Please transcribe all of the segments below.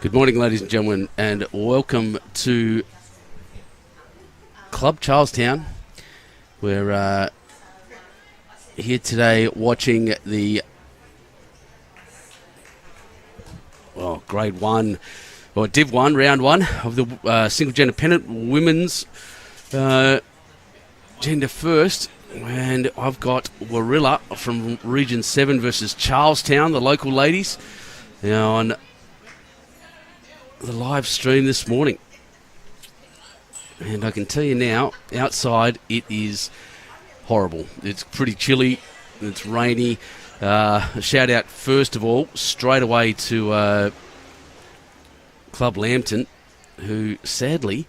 Good morning, ladies and gentlemen, and welcome to Club Charlestown. We're here today watching the Grade 1, or Div 1, Round 1 of the Single Gender Pennant Women's Gender First. And I've got Warilla from Region 7 versus Charlestown, the local ladies, on the live stream this morning. And I can tell you now, outside it is horrible. It's pretty chilly, it's rainy. A shout out first of all straight away to Club Lambton, who sadly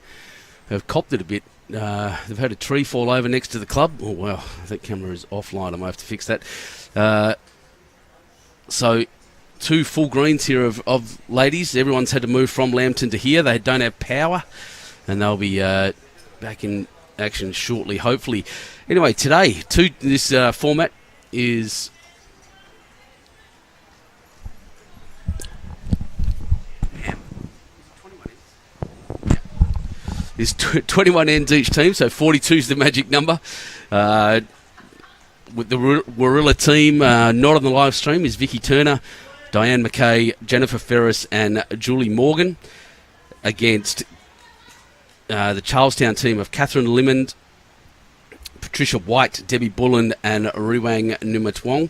have copped it a bit. They've had a tree fall over next to the club. Oh wow, that camera is offline, I might have to fix that. So two full greens here of ladies. Everyone's had to move from Lambton to here. They don't have power, and they'll be back in action shortly, hopefully. Anyway, today, this format is There's 21 ends each team, so 42 is the magic number. With the Warilla team, not on the live stream, is Vicky Turner, Diane McKay, Jennifer Ferris and Julie Morgan, against the Charlestown team of Catherine Limond, Patricia White, Debbie Bullen and Ruwang Numatwong.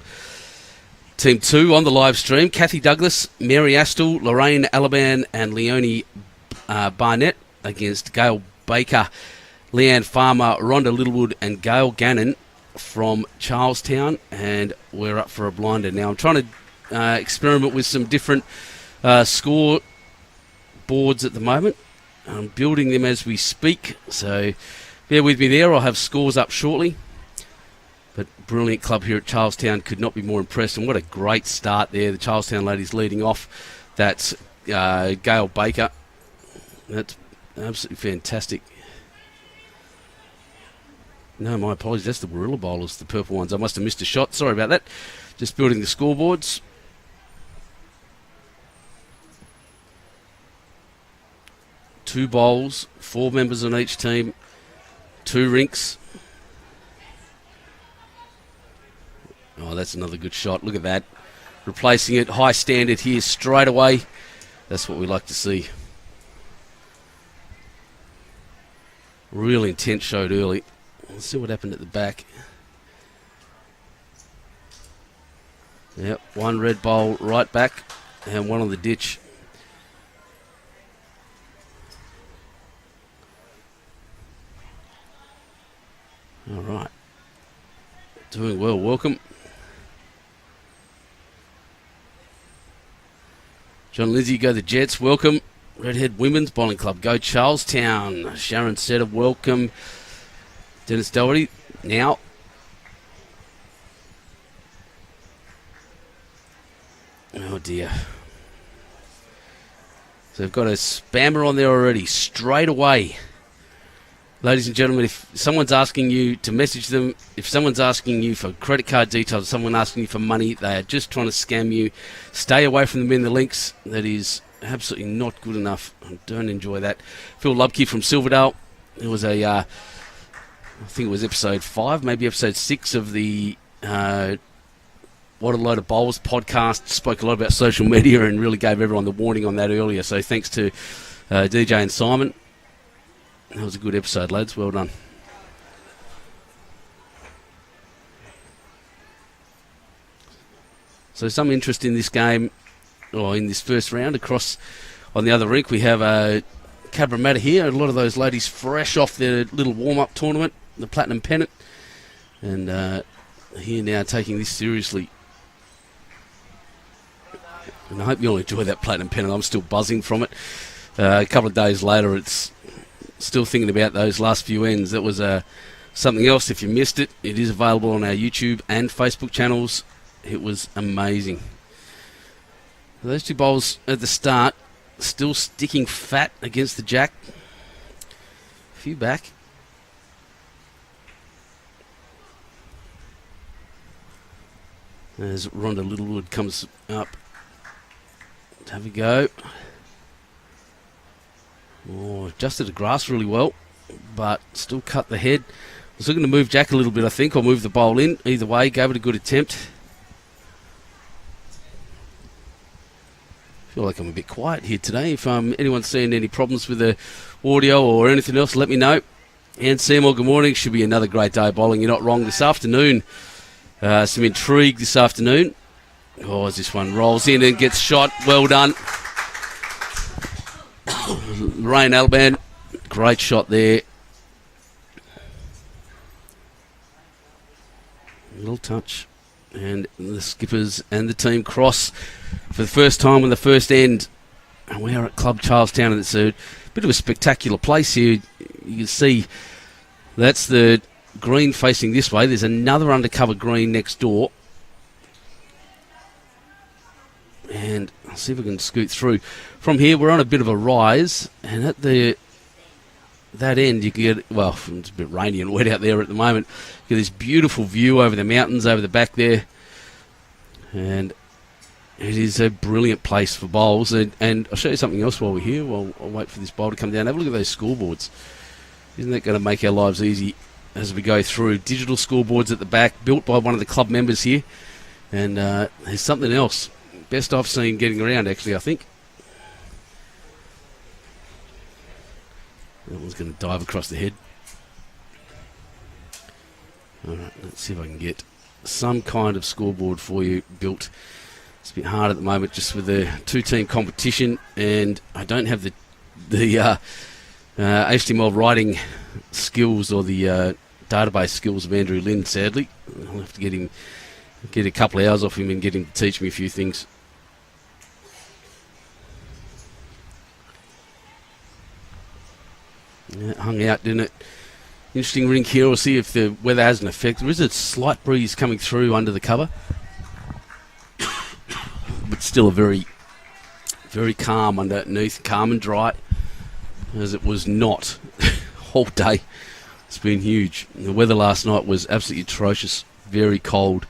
Team 2 on the live stream, Kathy Douglas, Mary Astle, Lorraine Alaban and Leonie Barnett, against Gail Baker, Leanne Farmer, Rhonda Littlewood and Gail Gannon from Charlestown. And we're up for a blinder now. I'm trying to experiment with some different score boards at the moment. I'm building them as we speak, so bear with me there. I'll have scores up shortly. But brilliant club here at Charlestown, could not be more impressed. And what a great start there. The Charlestown ladies leading off. That's Gail Baker. That's absolutely fantastic. No, my apologies. That's the Warilla bowlers, the purple ones. I must have missed a shot. Sorry about that. Just building the scoreboards. Two bowls, 4 members on each team, 2 rinks. Oh, that's another good shot. Look at that. Replacing it. High standard here straight away. That's what we like to see. Real intent showed early. Let's see what happened at the back. Yep, 1 red bowl right back and 1 on the ditch. All right. Doing well. Welcome. John Lindsay, go the Jets. Welcome. Redhead Women's Bowling Club, go Charlestown. Sharon Setter, welcome. Dennis Doherty, now. Oh dear. So they've got a spammer on there already, straight away. Ladies and gentlemen, if someone's asking you to message them, if someone's asking you for credit card details, someone asking you for money, they are just trying to scam you. Stay away from them in the links. That is absolutely not good enough. I don't enjoy that. Phil Lubke from Silverdale. It was a, I think it was episode 5, maybe episode 6 of the What a Load of Bowls podcast. Spoke a lot about social media and really gave everyone the warning on that earlier. So thanks to DJ and Simon. That was a good episode, lads. Well done. So some interest in this game, or in this first round. Across on the other rink, we have Cabramatta here. A lot of those ladies fresh off their little warm-up tournament, the Platinum Pennant. And here now taking this seriously. And I hope you all enjoy that Platinum Pennant. I'm still buzzing from it. A couple of days later, it's still thinking about those last few ends. That was something else. If you missed it, it is available on our YouTube and Facebook channels. It was amazing. Those two bowls at the start, still sticking fat against the jack. A few back. As Rhonda Littlewood comes up to have a go. adjusted the grass really well, but still cut the head. I was looking to move Jack a little bit, I think, or move the bowl in. Either way, gave it a good attempt. Feel like I'm a bit quiet here today. If anyone's seeing any problems with the audio or anything else, let me know. And Seymour, good morning. Should be another great day of bowling. You're not wrong. This afternoon, some intrigue this afternoon. Oh, as this one rolls in and gets shot. Well done. Lorraine Alban, great shot there. Little touch. And the skippers and the team cross for the first time on the first end. And we are at Club Charlestown, and it's a bit of a spectacular place here. You can see that's the green facing this way. There's another undercover green next door. And I'll see if I can scoot through. From here, we're on a bit of a rise, and at that end, you can get, well, it's a bit rainy and wet out there at the moment. You get this beautiful view over the mountains over the back there. And it is a brilliant place for bowls. And I'll show you something else while we're here. Well, I'll wait for this bowl to come down. Have a look at those scoreboards. Isn't that going to make our lives easy as we go through? Digital scoreboards at the back, built by one of the club members here. And there's something else. Best I've seen getting around, actually, I think. That one's going to dive across the head. Alright, let's see if I can get some kind of scoreboard for you built. It's a bit hard at the moment just with the two-team competition, and I don't have the HTML writing skills or the database skills of Andrew Lynn, sadly. I'll have to get a couple of hours off him and get him to teach me a few things. Yeah, it hung out, didn't it? Interesting rink here. We'll see if the weather has an effect. There is a slight breeze coming through under the cover, but still a very, very calm underneath, calm and dry, as it was not all day. It's been huge. The weather last night was absolutely atrocious, very cold.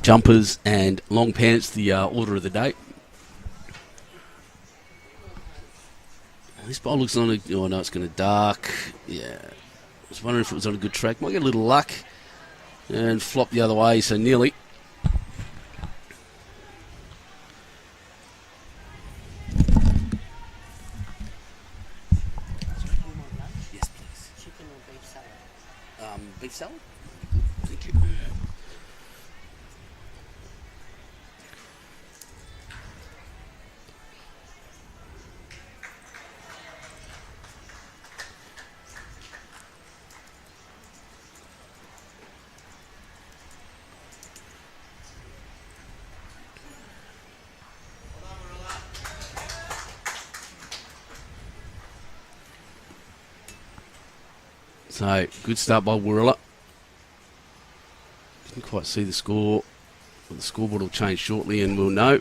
Jumpers and long pants, the order of the day. This bowl looks on oh no, it's going to dark. Yeah. I was wondering if it was on a good track. Might get a little luck and flop the other way, so nearly. Yes, please. Chicken or beef salad? Beef salad? Thank you. So, good start by Warilla. Didn't quite see the score. The scoreboard will change shortly and we'll know.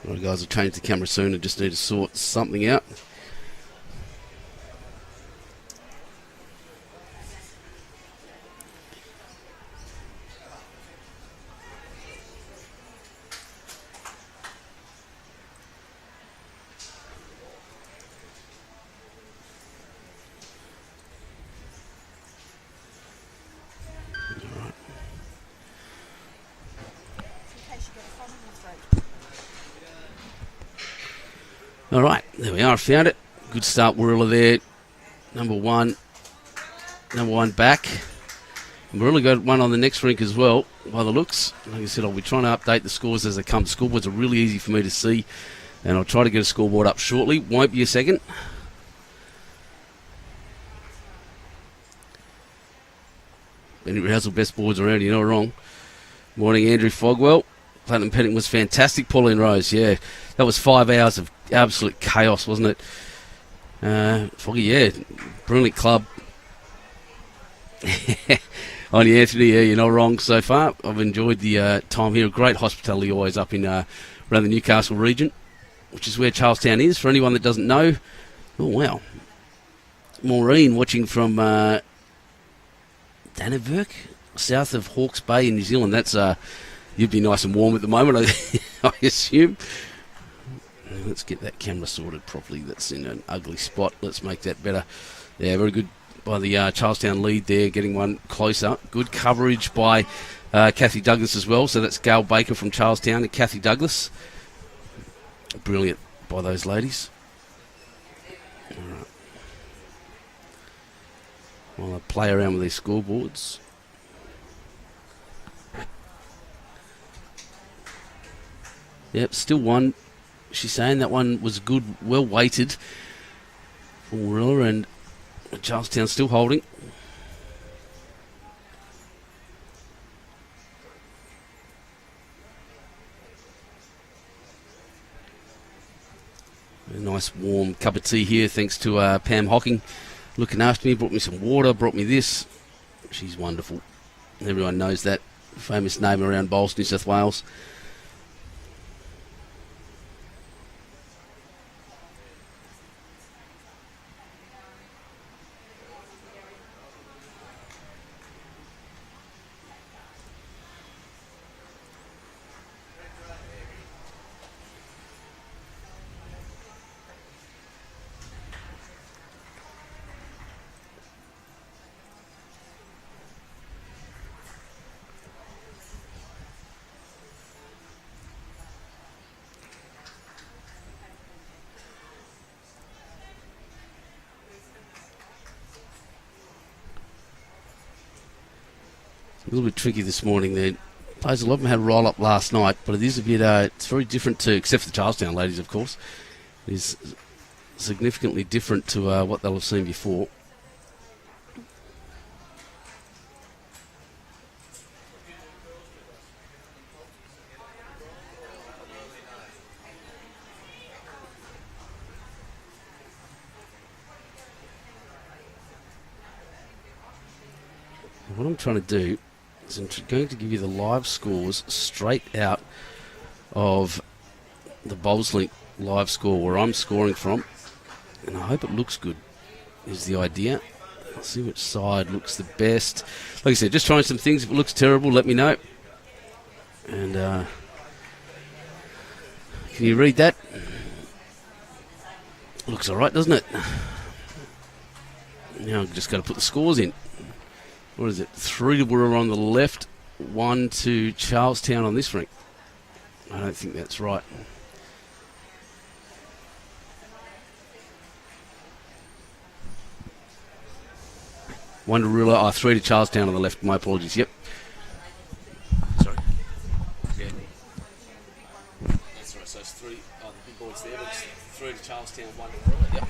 Right, guys, I'll change the camera soon. I just need to sort something out. All right, there we are. I found it. Good start, Warilla there. Number one back. And Warilla got one on the next rink as well, by the looks. Like I said, I'll be trying to update the scores as they come. Scoreboards are really easy for me to see, and I'll try to get a scoreboard up shortly. Won't be a second. Benny Rousel, best boards around, you're not wrong. Morning, Andrew Fogwell. Platinum Pennant was fantastic. Pauline Rose, yeah. That was 5 hours of absolute chaos, wasn't it? Foggy, yeah. Brilliant club. On you, Anthony. Yeah, you're not wrong so far. I've enjoyed the time here. Great hospitality always up in around the Newcastle region, which is where Charlestown is. For anyone that doesn't know, oh wow, Maureen watching from Dannevirke, south of Hawke's Bay in New Zealand. That's you'd be nice and warm at the moment, I assume. Let's get that camera sorted properly. That's in an ugly spot. Let's make that better. Yeah, very good by the Charlestown lead there, getting one closer. Good coverage by Kathy Douglas as well. So that's Gail Baker from Charlestown and Kathy Douglas. Brilliant by those ladies. All right. While I play around with these scoreboards. Yep, still one. She's saying that one was good, well weighted for Warilla, and Charlestown still holding. A nice warm cup of tea here, thanks to Pam Hocking looking after me. Brought me some water, brought me this. She's wonderful. Everyone knows that famous name around Bowls, New South Wales. A little bit tricky this morning. The players, a lot of them had a roll up last night, but it is a bit, it's very different to, except for the Charlestown ladies, of course. It is significantly different to what they'll have seen before. What I'm trying to do is I'm going to give you the live scores straight out of the BowlsLink live score where I'm scoring from, and I hope it looks good is the idea. I'll see which side looks the best. Like I said, just trying some things. If it looks terrible, let me know. And can you read that? Looks alright, doesn't it? Now I've just got to put the scores in. What is it? 3 to Warilla on the left, 1 to Charlestown on this ring. I don't think that's right. One to Warilla, 3 to Charlestown on the left. My apologies. Yep. Sorry. Yeah. That's right. So it's 3. The big boys there, but it's 3 to Charlestown, 1 to Warilla. Yep.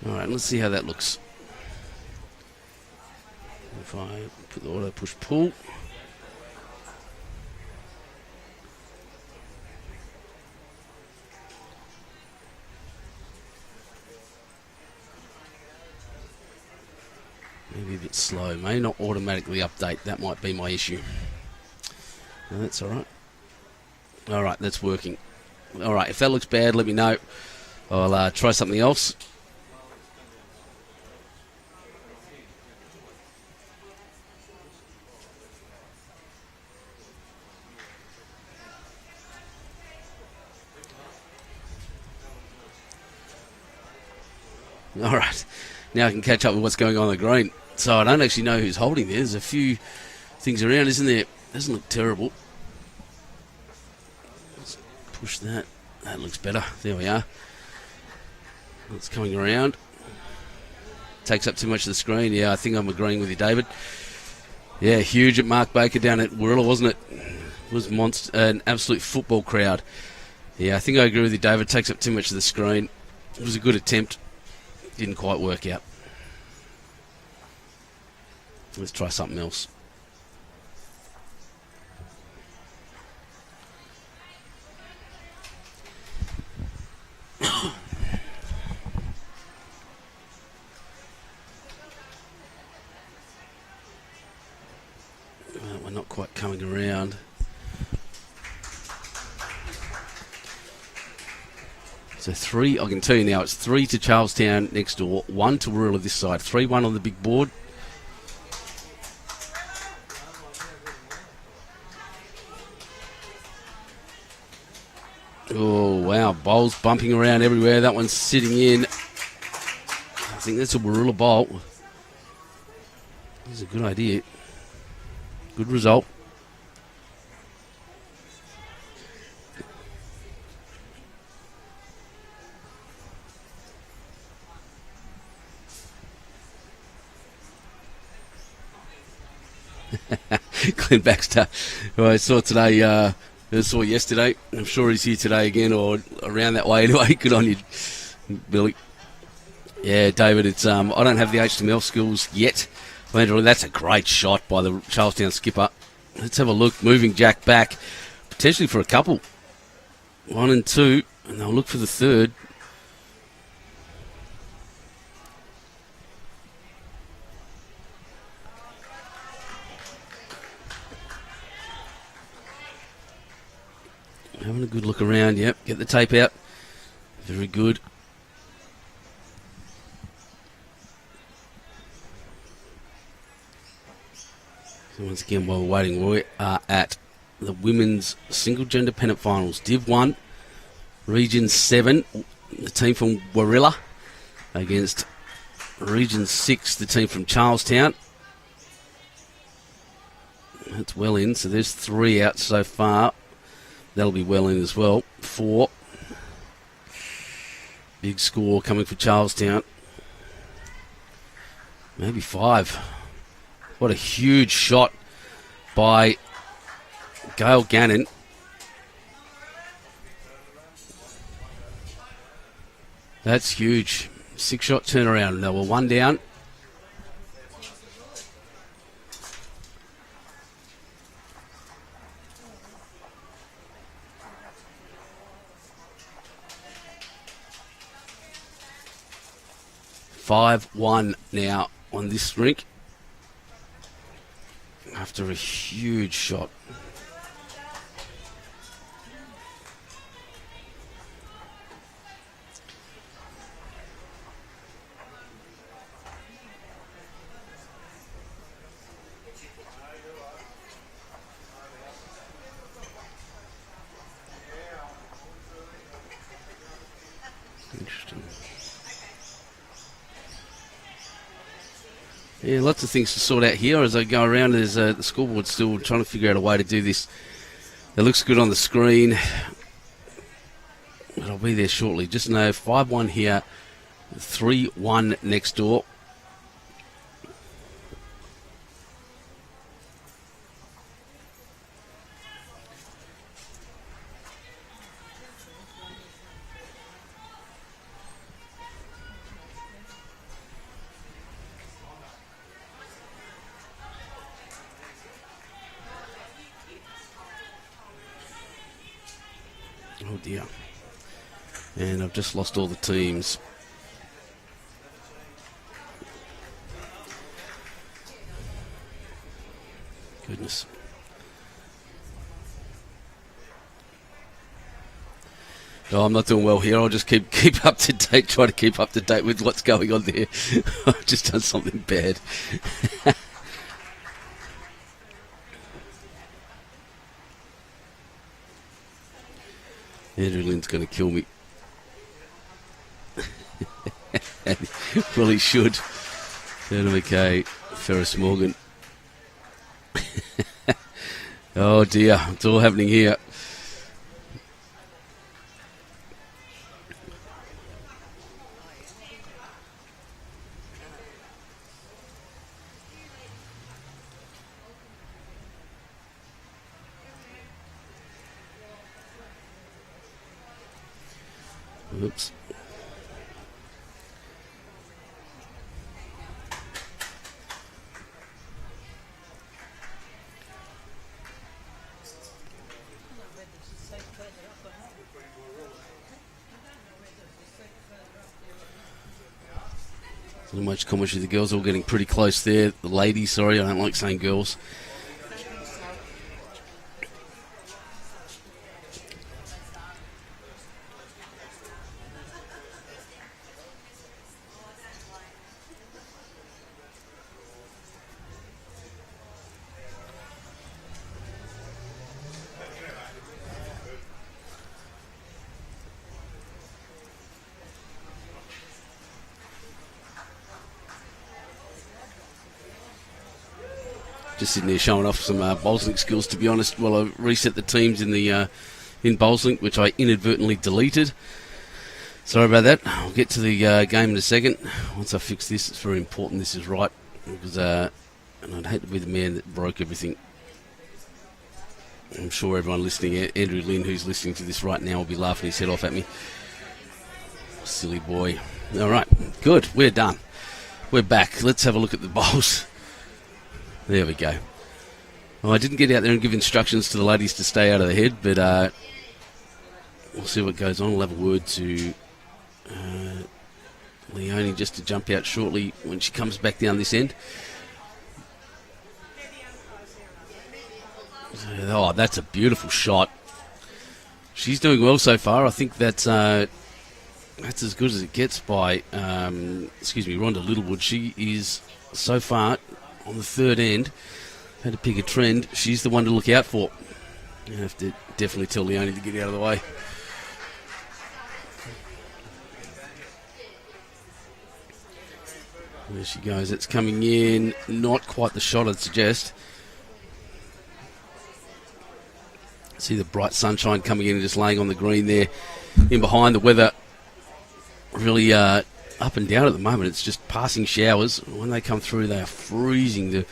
Alright, let's see how that looks. If I put the auto push pull. Maybe a bit slow. May not automatically update. That might be my issue. No, that's alright. Alright, that's working. Alright, if that looks bad, let me know. I'll try something else. All right, now I can catch up with what's going on the green. So I don't actually know who's holding there. There's a few things around, isn't there? Doesn't look terrible. Let's push that. That looks better. There we are. It's coming around. Takes up too much of the screen. Yeah, I think I'm agreeing with you, David. Yeah, huge at Mark Baker down at Warilla, wasn't it? was an absolute football crowd. Yeah, I think I agree with you, David. Takes up too much of the screen. It was a good attempt. Didn't quite work out. Let's try something else. We're not quite coming around. So 3, I can tell you now, it's 3 to Charlestown next door, 1 to Warilla this side, 3-1 on the big board. Oh, wow, bowls bumping around everywhere. That one's sitting in. I think that's a Warilla bowl. That's a good idea. Good result. Glenn Baxter, who I saw today, saw yesterday. I'm sure he's here today again or around that way anyway. Good on you, Billy. Yeah, David, it's I don't have the HTML skills yet. Andrew, that's a great shot by the Charlestown skipper. Let's have a look. Moving Jack back, potentially for a couple. 1 and 2, and they'll look for the third. Having a good look around, yep. Get the tape out. Very good. So once again, while we're waiting, we are at the women's single-gender pennant finals. Div 1, Region 7, the team from Warilla, against Region 6, the team from Charlestown. That's well in, so there's 3 out so far. That'll be well in as well. 4. Big score coming for Charlestown. Maybe 5. What a huge shot by Gail Gannon. That's huge. 6-shot turnaround. They were 1 down. (5-1) now on this rink after a huge shot. Interesting. Yeah, lots of things to sort out here as I go around. There's the scoreboard still trying to figure out a way to do this. It looks good on the screen, but I'll be there shortly. Just know 5-1 here, 3-1 next door. Oh dear. And I've just lost all the teams. Goodness. No, I'm not doing well here. I'll just keep up to date, try to keep up to date with what's going on there. I've just done something bad. Andrew Lynn's going to kill me. Well, he should. Okay, Ferris Morgan. Oh dear, it's all happening here. Oops. Not much commentary. The girls all getting pretty close there. The ladies, sorry, I don't like saying girls. Just sitting there showing off some BowlsNSW skills, to be honest, while I reset the teams in the in BowlsNSW, which I inadvertently deleted. Sorry about that. I'll get to the game in a second. Once I fix this, it's very important this is right, because and I'd hate to be the man that broke everything. I'm sure everyone listening, Andrew Lynn, who's listening to this right now, will be laughing his head off at me. Silly boy. All right, good. We're done. We're back. Let's have a look at the bowls. There we go. Well, I didn't get out there and give instructions to the ladies to stay out of the head, but we'll see what goes on. We'll have a word to Leonie just to jump out shortly when she comes back down this end. Oh, that's a beautiful shot. She's doing well so far. I think that's as good as it gets by, Rhonda Littlewood. She is so far on the third end. Had to pick a trend. She's the one to look out for. You have to definitely tell Leonie to get out of the way. There she goes. It's coming in. Not quite the shot I'd suggest. See the bright sunshine coming in and just laying on the green there. In behind, the weather really up and down at the moment. It's just passing showers. When they come through, they are freezing. The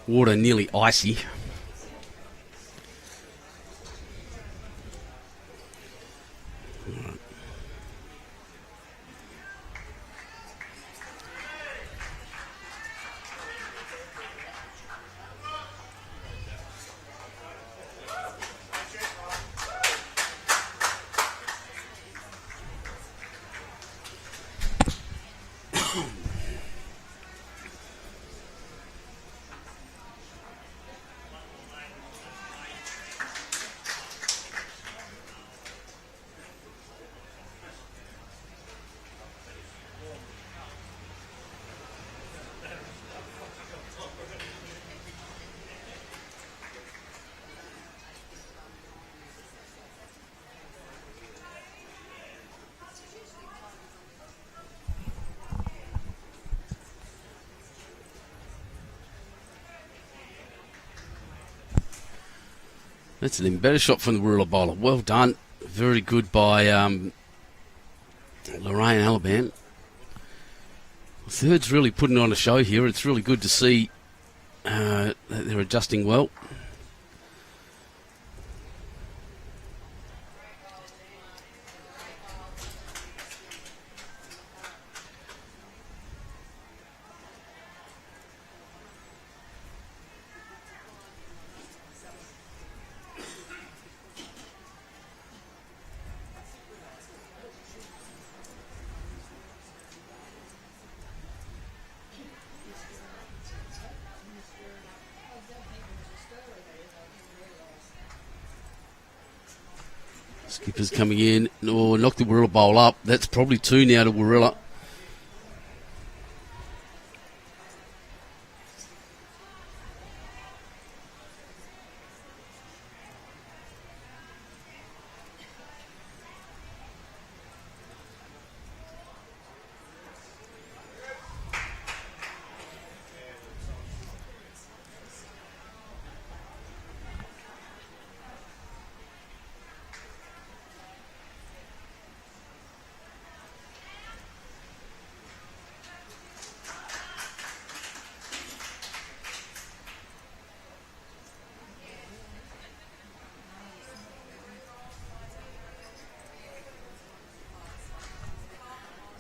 water nearly icy. That's an even better shot from the Warilla bowler. Well done. Very good by Lorraine Alaban. Third's really putting on a show here. It's really good to see that they're adjusting well. Skipper's coming in. Oh, knocked the Warilla bowl up. That's probably two now to Warilla.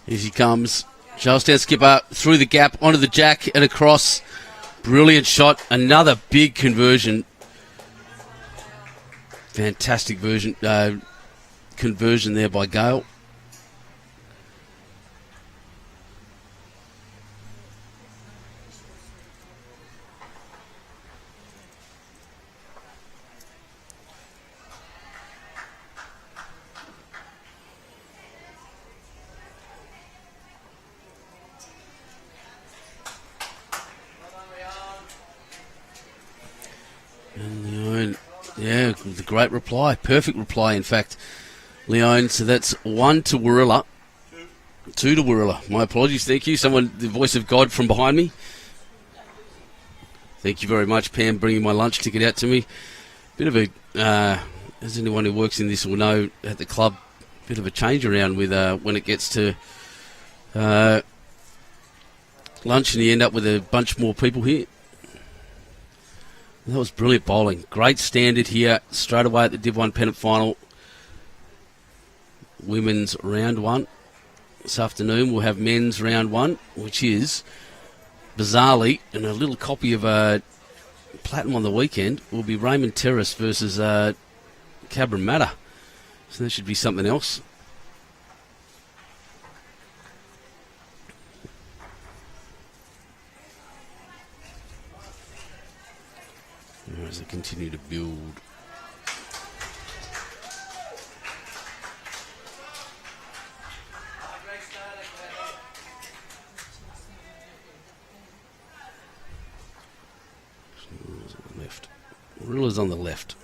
Here she comes. Charlestown skipper through the gap, onto the jack and across. Brilliant shot. Another big conversion. Fantastic conversion there by Gale. Yeah, the great reply. Perfect reply, in fact, Leone. So that's 1 to Warilla. 2 to Warilla. My apologies. Thank you. Someone, the voice of God from behind me. Thank you very much, Pam, bringing my lunch ticket out to me. Bit of a, as anyone who works in this will know, at the club, bit of a change around with when it gets to lunch and you end up with a bunch more people here. That was brilliant bowling. Great standard here, straight away at the Div 1 Pennant final. Women's round 1. This afternoon we'll have men's round 1, which is, bizarrely, and a little copy of Platinum on the weekend, will be Raymond Terrace versus Cabramatta. So that should be something else. As they continue to build. Left. Warilla's on the left.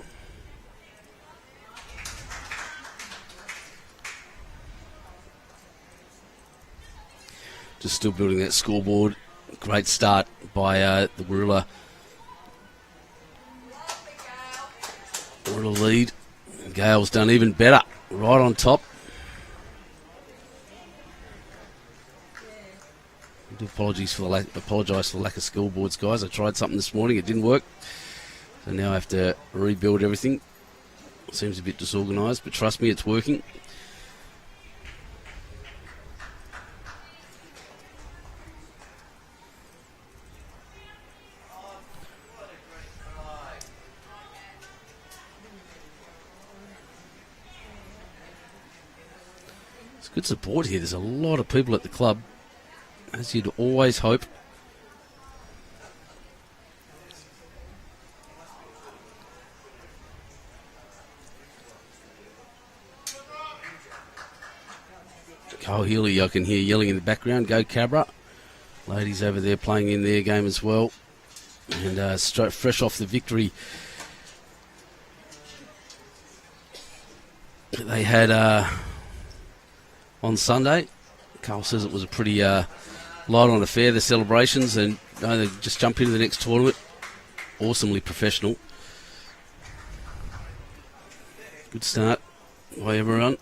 Just still building that scoreboard. Great start by the Warilla. Warilla lead. Gale's done even better. Right on top. I do apologise for the lack of scoreboards, guys. I tried something this morning. It didn't work. So now I have to rebuild everything. Seems a bit disorganised, but trust me, it's working. Good support here. There's a lot of people at the club, as you'd always hope. Kyle Healy, I can hear yelling in the background. Go Cabra. Ladies over there playing in their game as well. And fresh off the victory they had on Sunday. Carl says it was a pretty light on affair, the celebrations, and they just jump into the next tournament. Awesomely professional. Good start by everyone.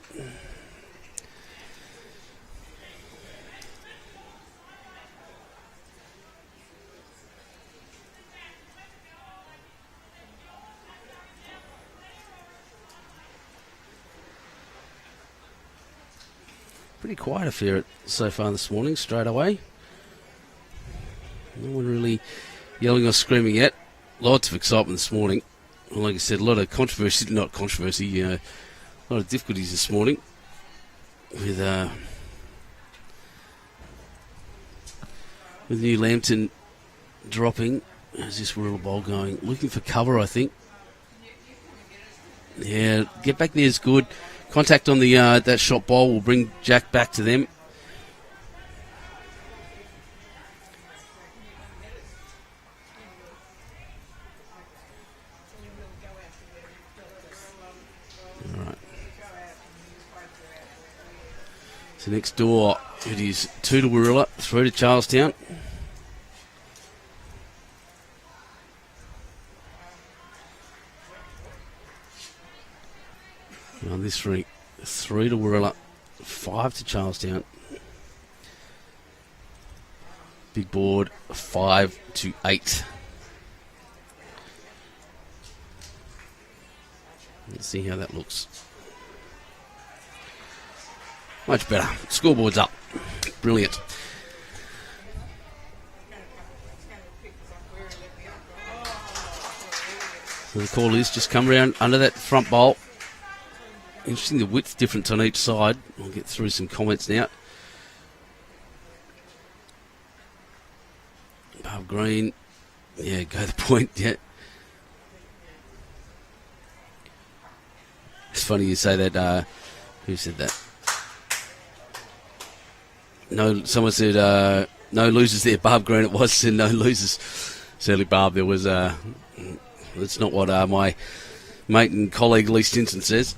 Pretty quiet affair so far this morning, straight away. No one really yelling or screaming yet. Lots of excitement this morning. Like I said, a lot of controversy, not controversy, a lot of difficulties this morning with New Lambton dropping. How's this Warilla bowl going? Looking for cover, I think. Yeah, get back there is good. Contact on the that shot bowl will bring Jack back to them. All right. So next door, it is 2 to Warilla, 3 to Charlestown. On this 3 to Warilla, 5 to Charlestown. Big board, 5 to 8. Let's see how that looks. Much better. Scoreboard's up. Brilliant. So the call is just come around under that front bowl. Interesting the width difference on each side. I'll get through some comments now. Above green. Yeah, go the point. Yeah. It's funny you say that. Who said that? No, someone said no losers there. Barb Green it was, said no losers. Certainly, Barb, there was. That's not what my mate and colleague Lee Stinson says.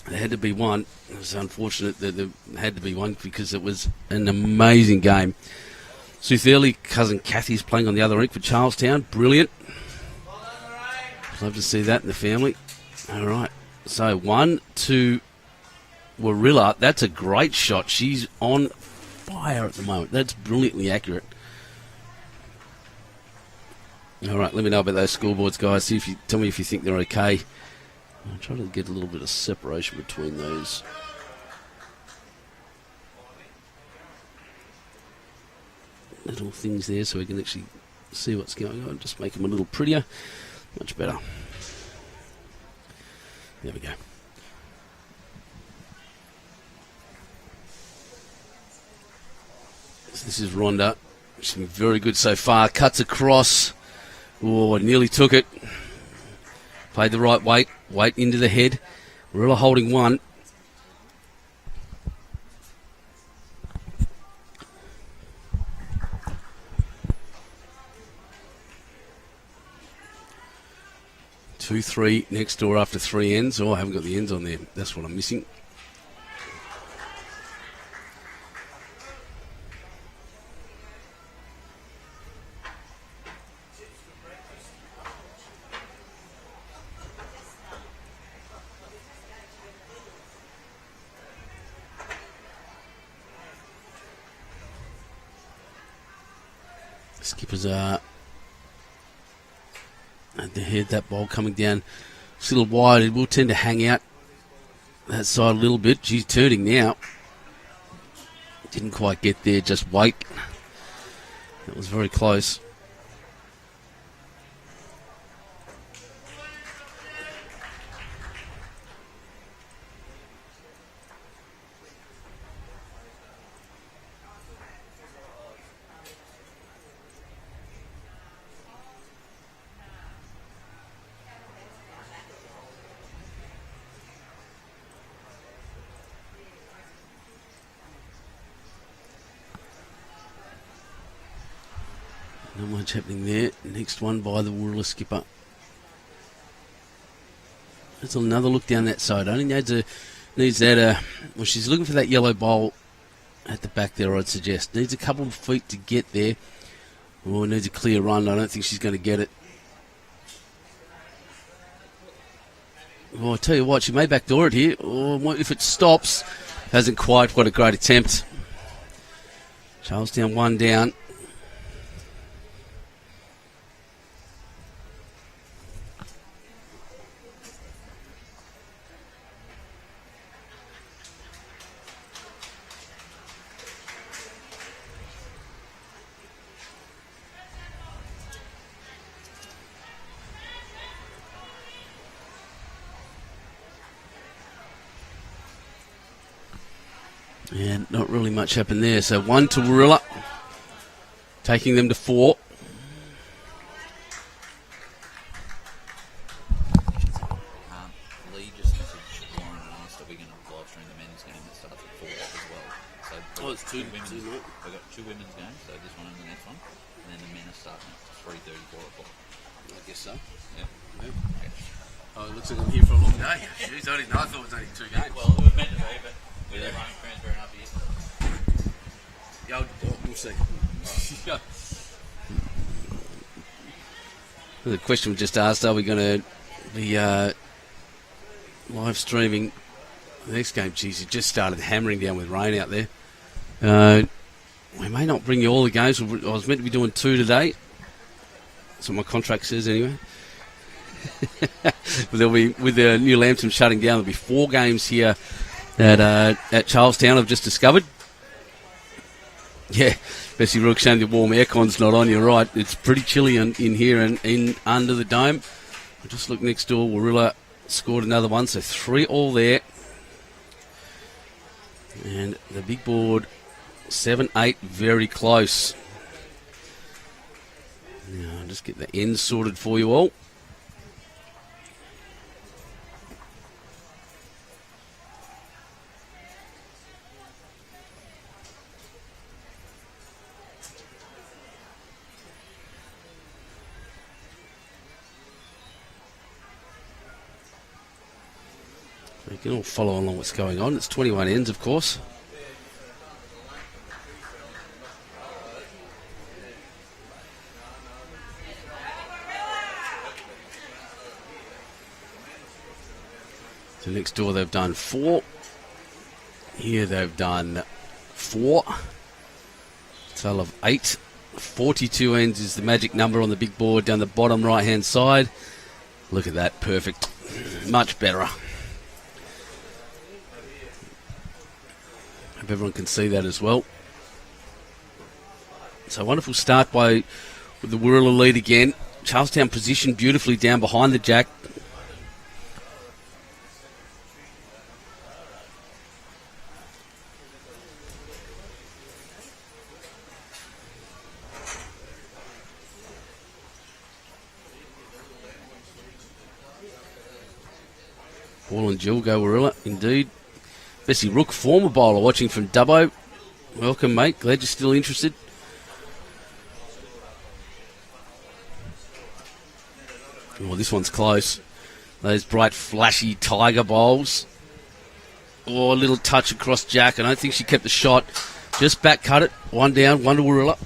There had to be one. It was unfortunate that there had to be one because it was an amazing game. Sue Thurley, cousin Kathy's playing on the other rink for Charlestown. Brilliant. Love to see that in the family. All right. So 1 to Warilla. That's a great shot. She's on fire at the moment. That's brilliantly accurate. All right. Let me know about those scoreboards, guys. See if you tell me if you think they're okay. I'm trying to get a little bit of separation between those. Little things there so we can actually see what's going on. Just make them a little prettier. Much better. There we go. So this is Rhonda. She's been very good so far. Cuts across. Oh, nearly took it. Played the right weight. Weight into the head. Warilla holding one. Two, three next door after 3 ends. Oh, I haven't got the ends on there. That's what I'm missing. Skippers are at the head, that ball coming down. It's a little wide. It will tend to hang out that side a little bit. She's turning now. Didn't quite get there, just wait. That was very close. Not much happening there. Next one by the Warilla skipper. There's another look down that side. Only needs that. Well, she's looking for that yellow bowl at the back there, I'd suggest. Needs a couple of feet to get there. Or needs a clear run. I don't think she's going to get it. Well, I tell you what, she may backdoor it here. Or if it stops, hasn't quite. What a great attempt. Charlestown one down. And not really much happened there. So 1 to Warilla, taking them to 4. Lee just messaged Warren and asked, are we going to live stream the men's game that starts at 4 as well? So It's two women's. We've got 2 women's games, so this one and the next one. And then the men are starting at 3:30, 4 o'clock. I guess so. Yeah. Okay. Oh, it looks like I'm here for a long day. Jeez, I thought it was only 2 games. Well, it was meant to be, but with everyone transferring up here. Yeah, we'll see. The question was just asked, are we going to be live streaming the next game? Geez, it just started hammering down with rain out there. We may not bring you all the games. I was meant to be doing 2 today. That's what my contract says anyway. But there'll be, with the new Lambton shutting down, there'll be 4 games here at Charlestown, I've just discovered. Yeah, Bessie Rook saying the warm aircon's not on. You're right. It's pretty chilly in here and in under the dome. I just look next door. Warilla scored another one, so 3-all there. And the big board, 7-8, very close. Now, I'll just get the ends sorted for you all. You can all follow along what's going on. It's 21 ends, of course. So next door they've done 4. Here they've done 4. Total of 8. 42 ends is the magic number on the big board down the bottom right-hand side. Look at that, perfect. Much better. Hope everyone can see that as well. So wonderful start with the Warilla lead again. Charlestown positioned beautifully down behind the jack. Paul and Jill go Warilla, indeed. Bessie Rook, former bowler, watching from Dubbo. Welcome, mate. Glad you're still interested. Oh, this one's close. Those bright, flashy tiger bowls. Oh, a little touch across Jack. I don't think she kept the shot. Just back cut it. One down, one to Warilla.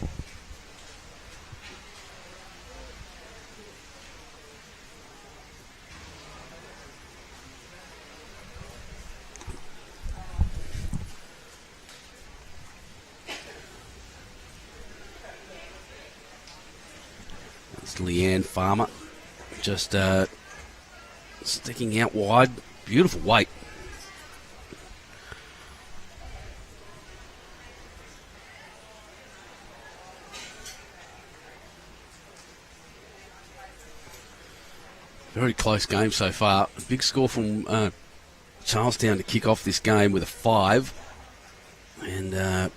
Leanne Farmer just sticking out wide. Beautiful weight. Very close game so far. A big score from Charlestown to kick off this game with a 5. And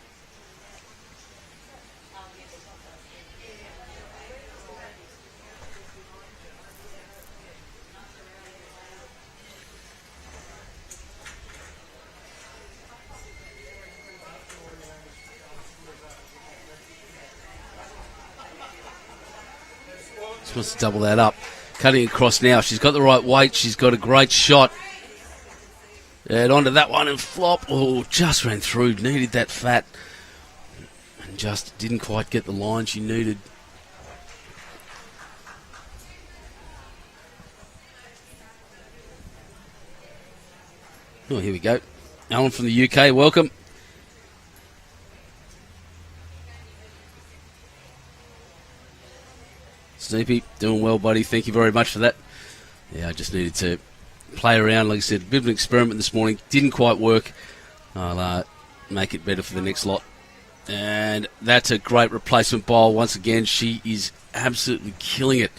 she wants to double that up. Cutting across now. She's got the right weight. She's got a great shot. And onto that one and flop. Oh, just ran through. Needed that fat. And just didn't quite get the line she needed. Oh, here we go. Alan from the UK, welcome. Snoopy, doing well, buddy. Thank you very much for that. Yeah, I just needed to play around. Like I said, a bit of an experiment this morning. Didn't quite work. I'll make it better for the next lot. And that's a great replacement bowl. Once again, she is absolutely killing it.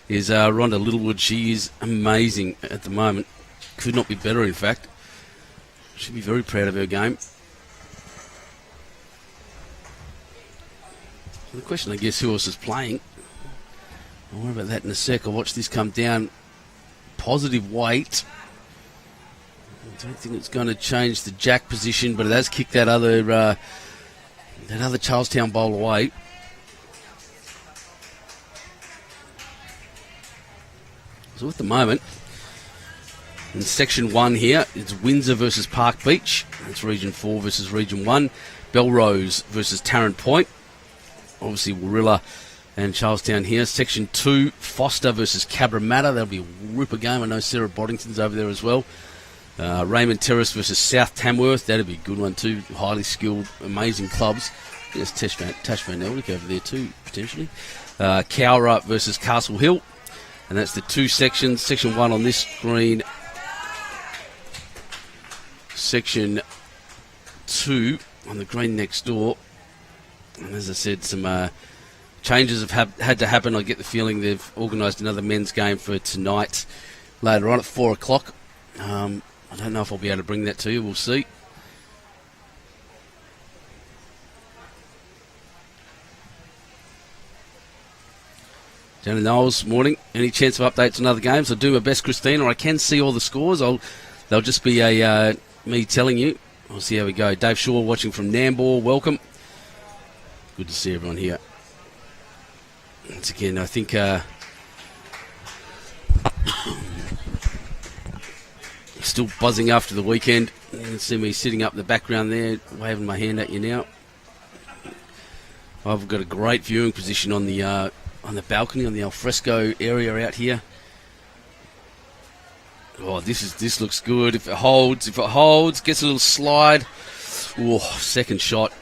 Is Rhonda Littlewood. She is amazing at the moment. Could not be better, in fact. Should be very proud of her game. So the question, I guess, who else is playing? I'll worry about that in a sec. I'll watch this come down. Positive weight. I don't think it's going to change the jack position, but it has kicked that other Charlestown bowl away. So at the moment, in Section 1 here, it's Windsor versus Park Beach. That's Region 4 versus Region 1. Belrose versus Tarrant Point. Obviously, Warilla and Charlestown here. Section 2, Foster versus Cabramatta. That'll be a ripper game. I know Sarah Boddington's over there as well. Raymond Terrace versus South Tamworth. That'll be a good one too. Highly skilled, amazing clubs. There's Tash Van Eldick over there too, potentially. Cowra versus Castle Hill. And that's the 2 sections. Section 1 on this screen Section 2 on the green next door. And as I said, some changes have had to happen. I get the feeling they've organised another men's game for tonight, later on at 4 o'clock. I don't know if I'll be able to bring that to you. We'll see. Jenna Knowles, morning. Any chance of updates on other games? I'll do my best, Christine, or I can see all the scores. They'll just be me telling you. We'll see how we go. Dave Shaw watching from Nambour. Welcome. Good to see everyone here. Once again, I think still buzzing after the weekend. You can see me sitting up in the background there, waving my hand at you now. I've got a great viewing position on the balcony, on the alfresco area out here. Oh, this looks good. If it holds, gets a little slide. Oh, second shot.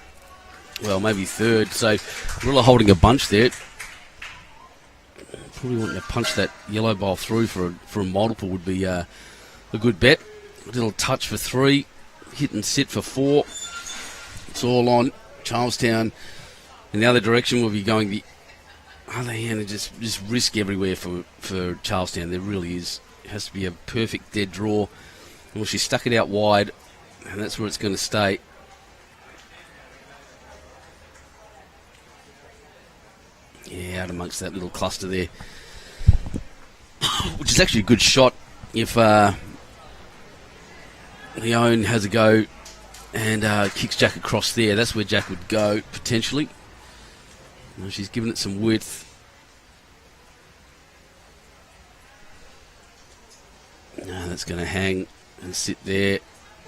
Well, maybe third. So, Warilla holding a bunch there. Probably wanting to punch that yellow ball through for a multiple would be a good bet. A little touch for 3. Hit and sit for 4. It's all on. Charlestown in the other direction will be going the other hand, and just risk everywhere for Charlestown. There really is. It has to be a perfect dead draw. Well, she stuck it out wide, and that's where it's going to stay. Yeah, out amongst that little cluster there. Which is actually a good shot if Leone has a go and kicks Jack across there. That's where Jack would go, potentially. Well, she's given it some width. No, that's going to hang and sit there.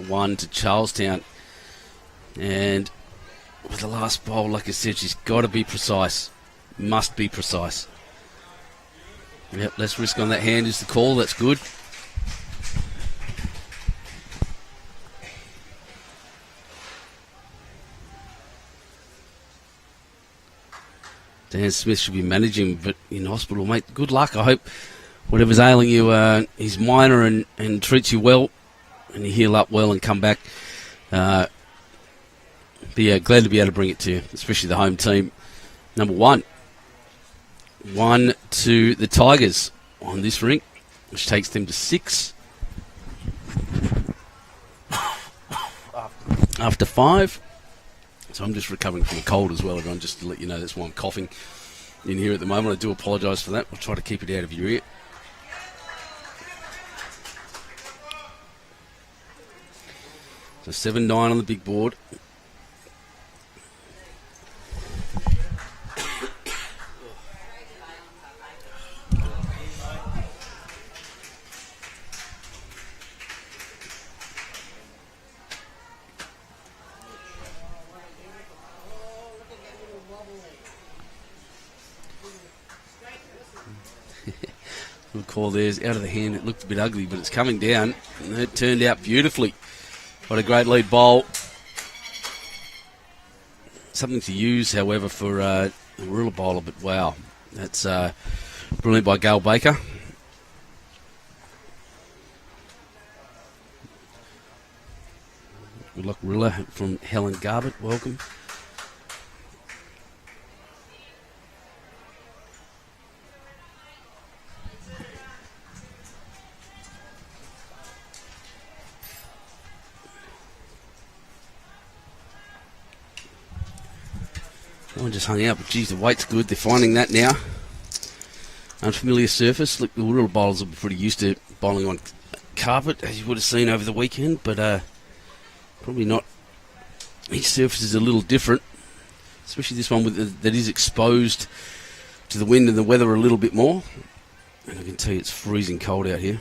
1 to Charlestown. And with the last bowl, like I said, she's got to be precise. Must be precise. Yep, less risk on that hand is the call. That's good. Dan Smith should be managing, but in hospital, mate. Good luck. I hope whatever's ailing you is minor and treats you well, and you heal up well and come back. But yeah, glad to be able to bring it to you, especially the home team. Number 1. 1 to the Tigers on this ring, which takes them to 6. After 5. So I'm just recovering from a cold as well, everyone, just to let you know. That's why I'm coughing in here at the moment. I do apologise for that. We'll try to keep it out of your ear. So 7-9 on the big board. Good call there. Out of the hand. It looked a bit ugly, but it's coming down. And it turned out beautifully. What a great lead bowl. Something to use, however, for a Warilla bowler, but wow. That's brilliant by Gail Baker. Good luck, Warilla, from Helen Garbett. Welcome. I just hung out, but geez, the weight's good. They're finding that now. Unfamiliar surface. Look, the Warilla bowlers will be pretty used to bowling on carpet, as you would have seen over the weekend, but probably not. Each surface is a little different, especially this one that is exposed to the wind and the weather a little bit more. And I can tell you it's freezing cold out here.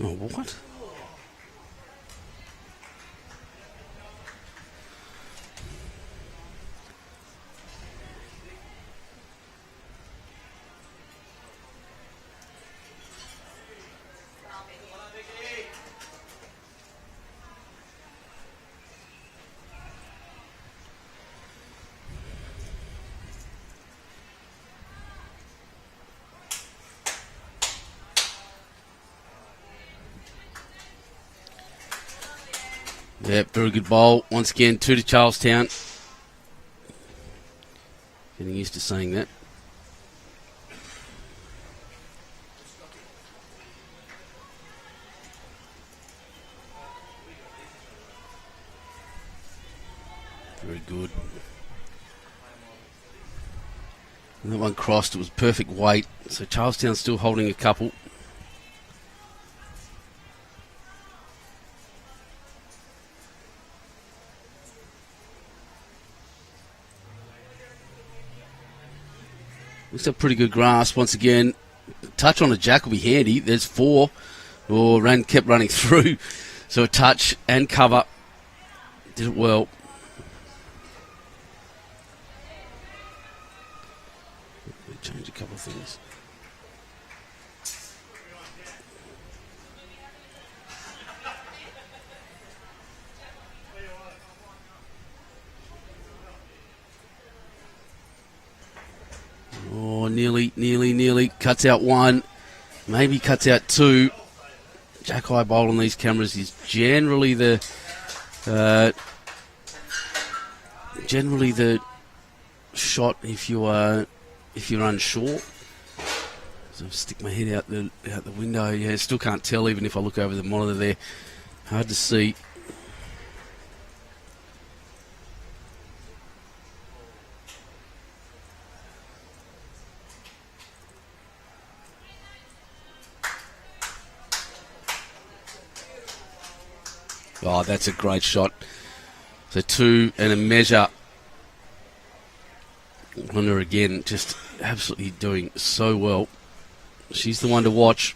Oh, what? Yeah, very good bowl. Once again, 2 to Charlestown. Getting used to saying that. Very good. And that one crossed. It was perfect weight. So Charlestown's still holding a couple. Looks like pretty good grasp. Once again, touch on a jack will be handy. There's 4. Kept running through. So a touch and cover. Did it well. Change a couple of things. Oh, nearly. Cuts out 1. Maybe cuts out 2. Jack high bowl on these cameras is generally the shot if you're unsure. So stick my head out the window. Yeah, still can't tell even if I look over the monitor there. Hard to see. Oh, that's a great shot. So 2 and a measure. On her again, just absolutely doing so well. She's the one to watch.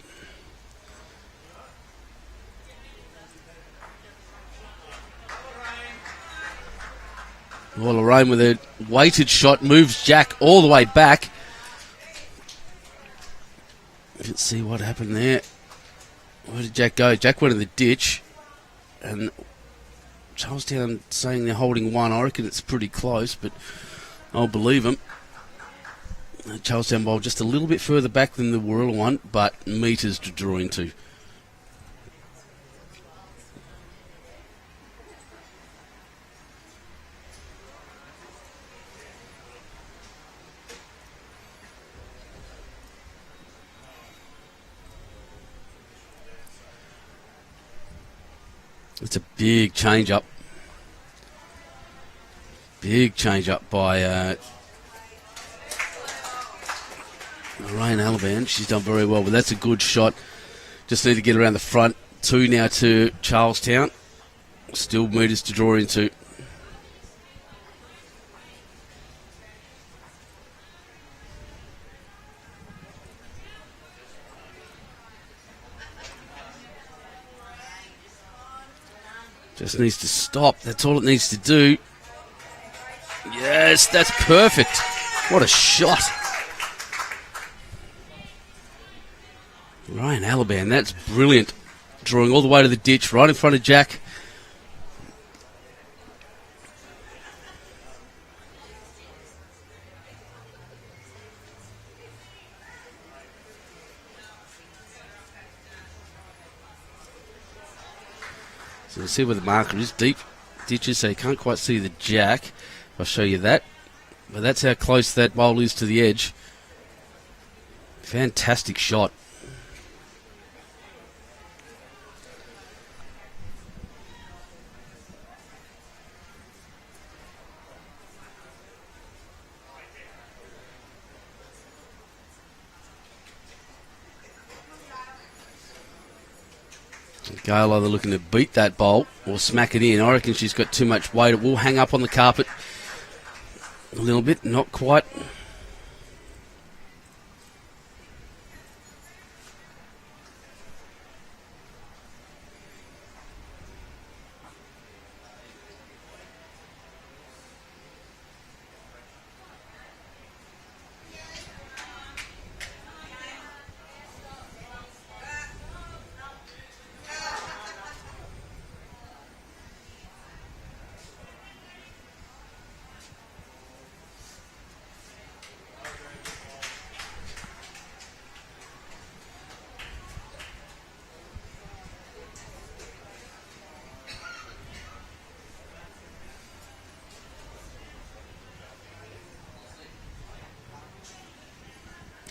Well, Lorraine with a weighted shot moves Jack all the way back. Let's see what happened there. Where did Jack go? Jack went in the ditch. And Charlestown saying they're holding 1. I reckon it's pretty close, but I'll believe them. Charlestown bowl just a little bit further back than the Warilla one, but metres to draw into. It's a big change up. Big change up by Lorraine Alaban. She's done very well, but that's a good shot. Just need to get around the front. 2 now to Charlestown. Still metres to draw into. Just needs to stop. That's all it needs to do. Yes, that's perfect. What a shot. Ryan Alaban, that's brilliant. Drawing all the way to the ditch, right in front of Jack. So we'll see where the marker is. Deep ditches, so you can't quite see the Jack. I'll show you that. But that's how close that bowl is to the edge. Fantastic shot. Gale either looking to beat that bowl or smack it in. I reckon she's got too much weight. It will hang up on the carpet a little bit, not quite.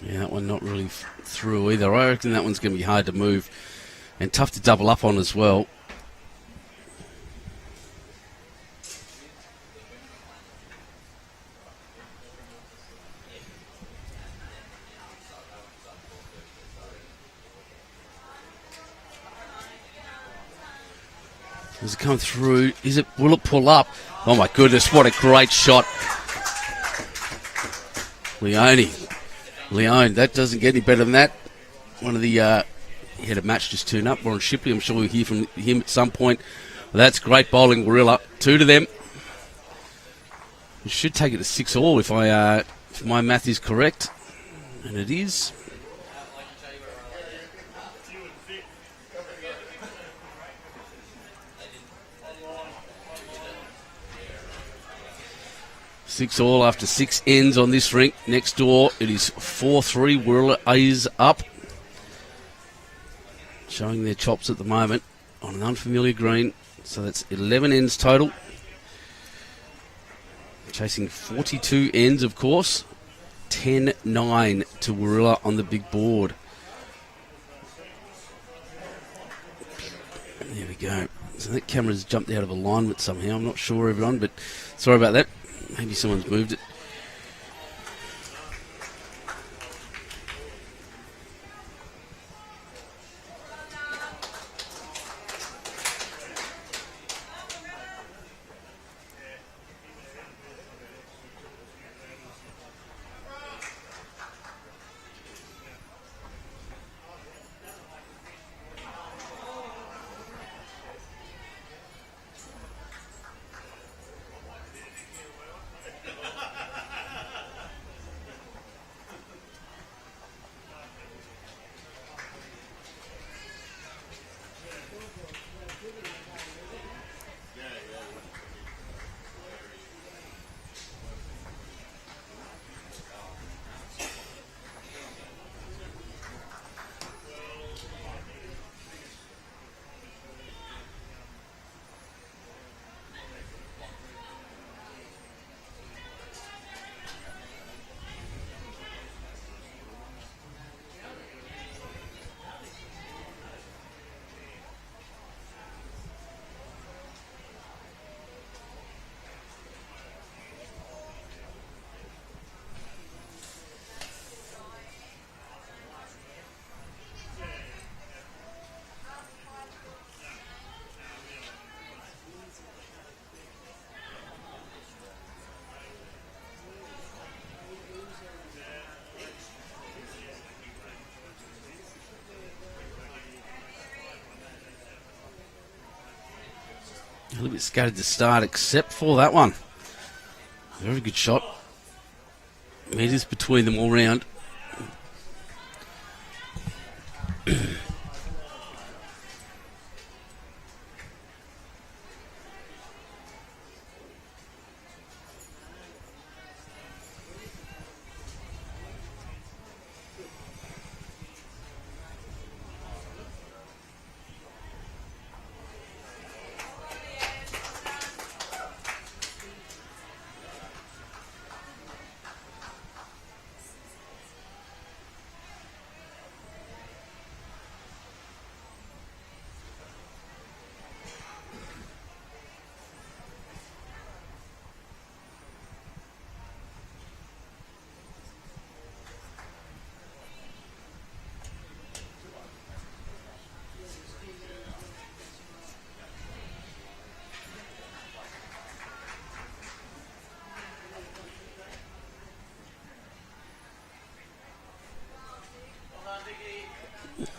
Yeah, that one not really through either. I reckon that one's going to be hard to move and tough to double up on as well. Does it come through? Will it pull up? Oh my goodness, what a great shot. Leone, that doesn't get any better than that. One of the, he had a match just turn up. Warren Shipley, I'm sure we'll hear from him at some point. Well, that's great bowling, Warilla. 2 to them. We should take it to 6-all if my math is correct. And it is. Six all after 6 ends on this rink. Next door, it is 4-3. Warilla is up. Showing their chops at the moment on an unfamiliar green. So that's 11 ends total. Chasing 42 ends, of course. 10-9 to Warilla on the big board. There we go. So that camera's jumped out of alignment somehow. I'm not sure, everyone, but sorry about that. Maybe someone's moved it. A little bit scattered to start, except for that one. Very good shot. Metres between them all round.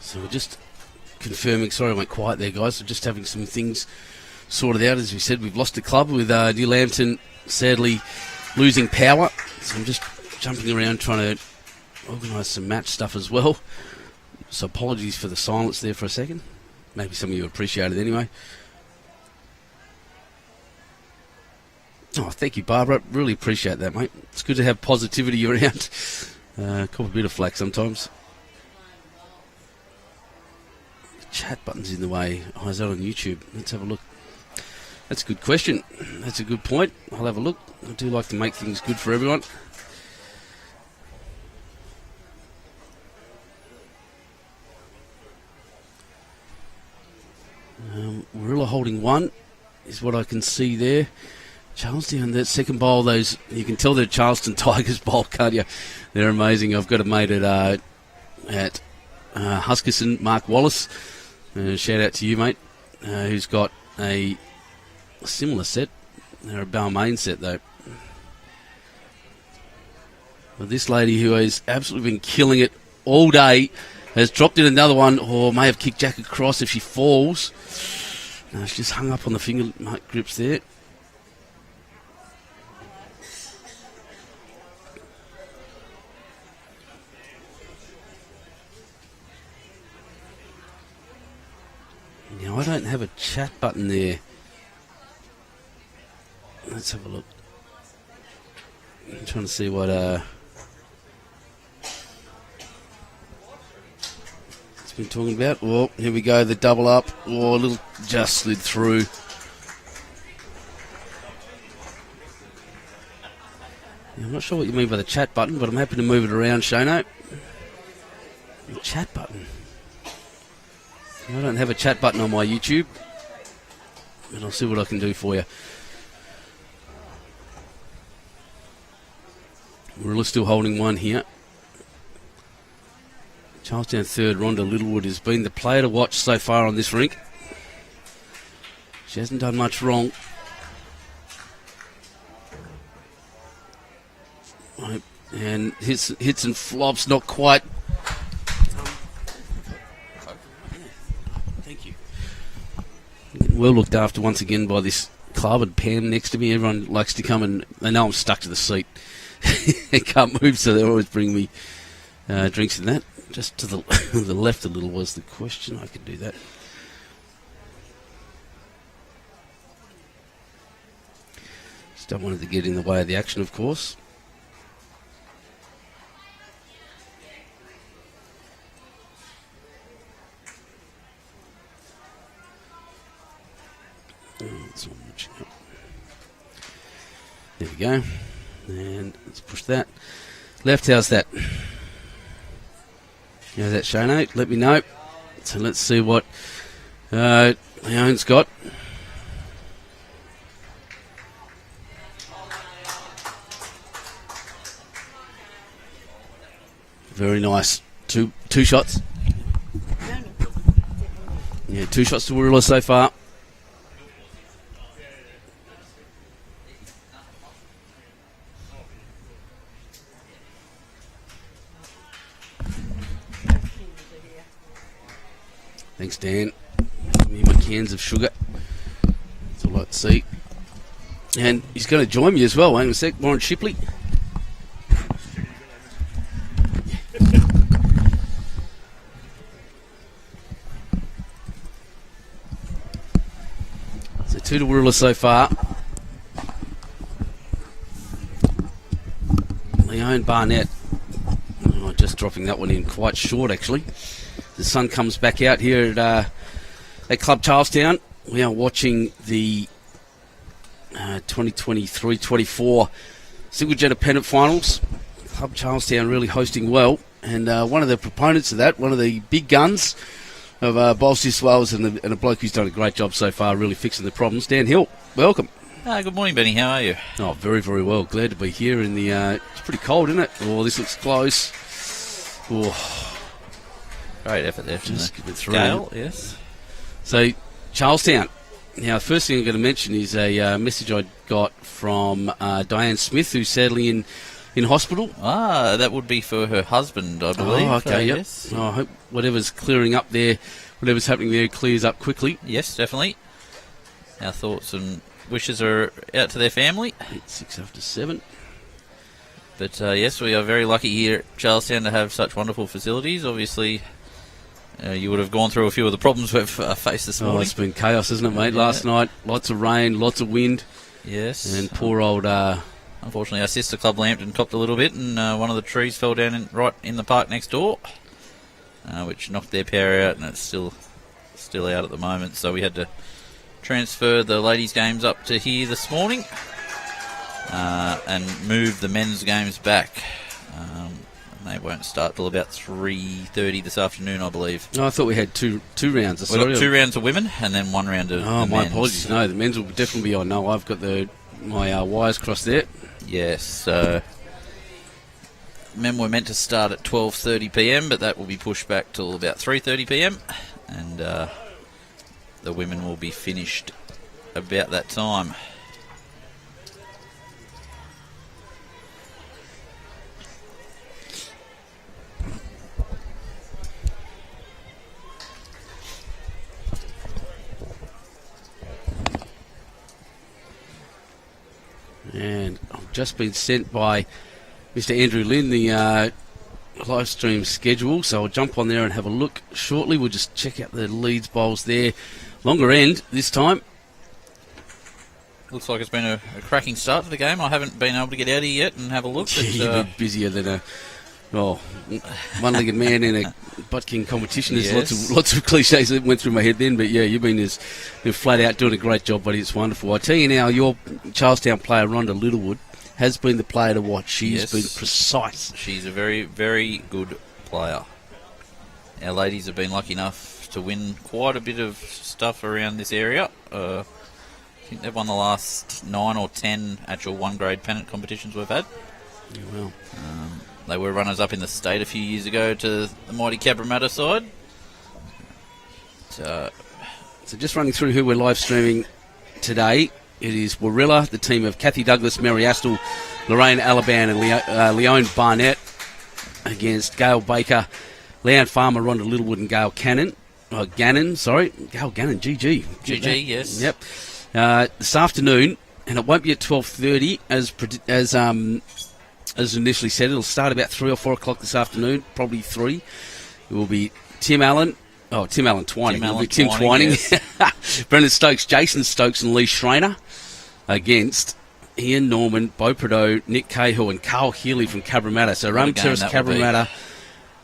So we're just confirming, sorry I went quiet there guys, we're just having some things sorted out. As we said, we've lost a club with New Lambton sadly losing power. So I'm just jumping around trying to organise some match stuff as well. So apologies for the silence there for a second. Maybe some of you appreciate it anyway. Oh, thank you, Barbara. Really appreciate that, mate. It's good to have positivity around. Cop a bit of flack sometimes. Chat button's in the way. Oh, is that on YouTube? Let's have a look. That's a good question. That's a good point. I'll have a look. I do like to make things good for everyone. holding one, is what I can see there. Charlestown, that second bowl, those you can tell they're Charleston Tigers bowl, can't you? They're amazing. I've got a mate at Huskerson, Mark Wallace. Shout out to you, mate, who's got a similar set. They're a Balmain set, though. But this lady, who has absolutely been killing it all day, has dropped in another one, or may have kicked Jack across if she falls. No, she just hung up on the finger grips there. Now, I don't have a chat button there. Let's have a look. I'm trying to see what it's been talking about. Well, here we go, the double up. Oh, a little just slid through. Now, I'm not sure what you mean by the chat button, but I'm happy to move it around, Shano. The chat button. I don't have a chat button on my YouTube, and I'll see what I can do for you. We're still holding one here. Charlestown third, Rhonda Littlewood, has been the player to watch so far on this rink. She hasn't done much wrong. And hits and flops, not quite. Well looked after once again by this club, and Pam next to me. Everyone likes to come, and they know I'm stuck to the seat. I can't move, so they always bring me drinks and that. Just to the left a little was the question. I could do that. Just don't want it to get in the way of the action, of course. There we go. And let's push that. Left, how's that? How's that, Shano? Let me know. So let's see what Leone's got. Very nice. Two shots. Yeah, 2 shots to Warilla so far. Thanks, Dan. Give me my cans of sugar. That's all I like to see. And he's going to join me as well. Hang on a sec. Warren Shipley. So 2 to Warilla so far. Leone Barnett. Oh, just dropping that one in quite short, actually. The sun comes back out here at Club Charlestown. We are watching the 2023-24 Single Gender Pennant Finals. Club Charlestown really hosting well. And one of the proponents of that, one of the big guns of BowlsNSW, and a bloke who's done a great job so far, really fixing the problems. Dan Hill, welcome. Good morning, Benny. How are you? Oh, very, very well. Glad to be here in the... it's pretty cold, isn't it? Oh, this looks close. Oh. Great effort there from the scale, yes. So, Charlestown. Now, the first thing I'm going to mention is a message I got from Diane Smith, who's sadly in hospital. That would be for her husband, I believe. Oh, okay, yep. Yes. I hope whatever's clearing up there, whatever's happening there clears up quickly. Yes, definitely. Our thoughts and wishes are out to their family. It's 6 after 7. But, yes, we are very lucky here at Charlestown to have such wonderful facilities. Obviously... you would have gone through a few of the problems we've faced this morning. Oh, it's been chaos, isn't it, mate? Yeah. Last night, lots of rain, lots of wind. Yes. And poor old... unfortunately, our sister club Lambton copped a little bit, and one of the trees fell down right in the park next door, which knocked their power out, and it's still out at the moment. So we had to transfer the ladies' games up to here this morning and move the men's games back. They won't start till about 3:30 this afternoon, I believe. Oh, I thought we had two rounds. We've got 2 rounds of women and then 1 round of Oh, the my men's. apologies. No, the men's will definitely be on. No, I've got my wires crossed there. Yes, so men were meant to start at 12:30 p.m, but that will be pushed back till about 3:30 p.m, and the women will be finished about that time. And I've just been sent by Mr. Andrew Lynn the live stream schedule, so I'll jump on there and have a look shortly. We'll just check out the Leeds bowls there. Longer end this time. Looks like it's been a cracking start to the game. I haven't been able to get out here yet and have a look. But, You've been busier than one-legged man in a butt king competition. There's Yes. lots of cliches that went through my head then, but yeah, you've been flat out doing a great job, buddy. It's wonderful. I tell you now, your Charlestown player Rhonda Littlewood has been the player to watch. She's Yes. been precise. She's a very, very good player. Our ladies have been lucky enough to win quite a bit of stuff around this area. I think they've won the last 9 or 10 actual one-grade pennant competitions we've had. Yeah, well, They were runners-up in the state a few years ago to the mighty Cabramatta side. so just running through who we're live streaming today. It is Warilla, the team of Kathy Douglas, Mary Astle, Lorraine Alaban and Leone Barnett against Gail Baker, Leanne Farmer, Rhonda Littlewood and Gail Gannon, GG. GG, yes. Yep. This afternoon, and it won't be at 12:30 as initially said. It'll start about 3 or 4 o'clock this afternoon, probably 3. It will be Tim Allen Twining. Tim Twining. Yes. Brendan Stokes, Jason Stokes and Lee Schreiner against Ian Norman, Bo Prideaux, Nick Cahill and Carl Healy from Cabramatta. So Rum Terrace, Cabramatta.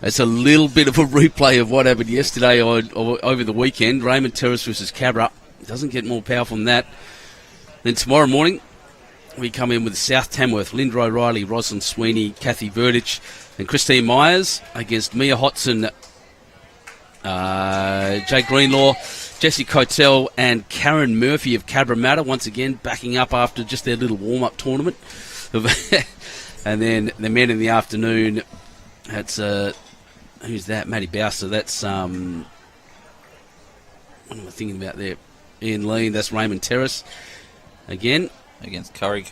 It's a little bit of a replay of what happened yesterday or over the weekend. Raymond Terrace versus Cabra. It doesn't get more powerful than that. Then tomorrow morning, we come in with South Tamworth, Linda O'Reilly, Rosalind Sweeney, Kathy Verdich and Christine Myers against Mia Hodson, Jay Greenlaw, Jessie Cotel and Karen Murphy of Cabramatta, once again backing up after just their little warm-up tournament. And then the men in the afternoon, that's who's that? Matty Bowser. That's what am I thinking about there? Ian Lean. That's Raymond Terrace again. Against Curry.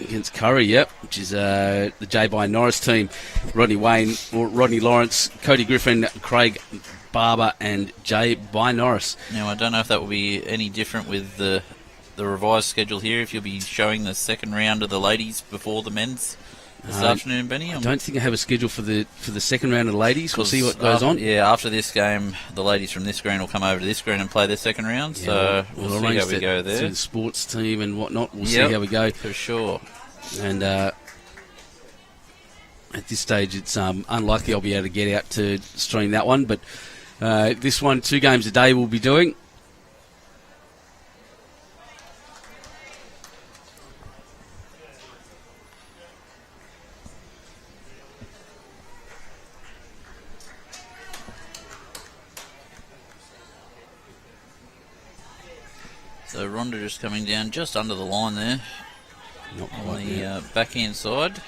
Against Curry, yep, which is the J. by Norris team. Rodney Lawrence, Cody Griffin, Craig Barber, and J. by Norris. Now, I don't know if that will be any different with the revised schedule here, if you'll be showing the second round of the ladies before the men's this afternoon, Benny. I don't think I have a schedule for the second round of the ladies. We'll see what goes on. Yeah, after this game, the ladies from this green will come over to this green and play their second round. Yeah, so we'll see arrange how we go there. through the sports team and whatnot. We'll Yep, see how we go. for sure. And at this stage, it's unlikely I'll be able to get out to stream that one. But this one, 2 games a day we'll be doing. So Rhonda just coming down just under the line there Not on quite the yet. backhand side.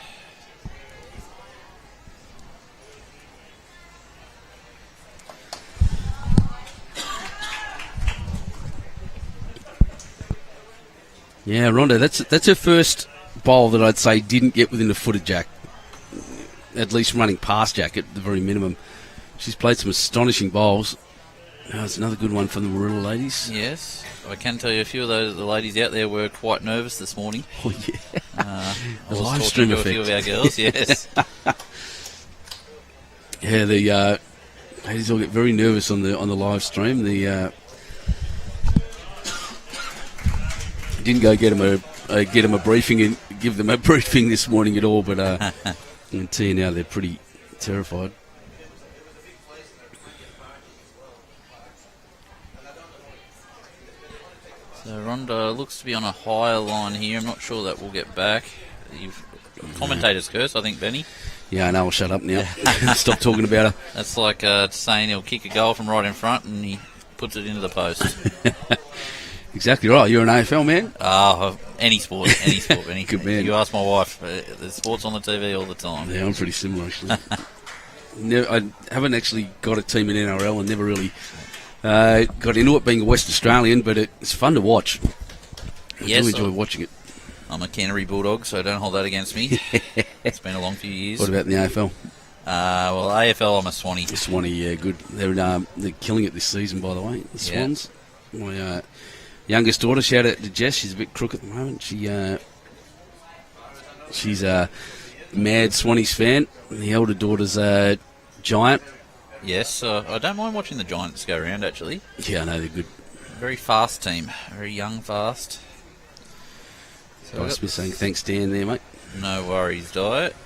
Yeah, Rhonda, that's her first bowl that I'd say didn't get within a foot of Jack. At least running past Jack at the very minimum. She's played some astonishing bowls. It's another good one from the Warilla ladies. Yes, I can tell you a few of the ladies out there were quite nervous this morning. Oh, yeah. I The was live talking stream to effect. a few of our girls, yes. Yeah, the ladies all get very nervous on the live stream. Didn't go get them a briefing and give them a briefing this morning at all, but I can tell you now they're pretty terrified. So Rhonda looks to be on a higher line here. I'm not sure that will get back. Commentator's curse, I think, Benny. Yeah, I know. I'll shut up now. Stop talking about her. That's like saying he'll kick a goal from right in front and he puts it into the post. Exactly right. You're an AFL man. Any sport, Benny. Good man. You ask my wife. There's sports on the TV all the time. Yeah, I'm pretty similar actually. I haven't actually got a team in NRL and never really got into it, being a West Australian, but it's fun to watch. I do enjoy watching it. I'm a Canterbury Bulldog, so don't hold that against me. It's been a long few years. What about in the AFL? Well, AFL, I'm a Swanee. Swanee, yeah, good. They're killing it this season, by the way, the Swans. Yeah. My youngest daughter, shout out to Jess, she's a bit crook at the moment. She's a mad Swannies fan. The elder daughter's a Giant. Yes, I don't mind watching the Giants go around, actually. Yeah, I know, they're good. Very fast team. Very young, fast. So Smith saying thanks, Dan, there, mate. No worries, Diet.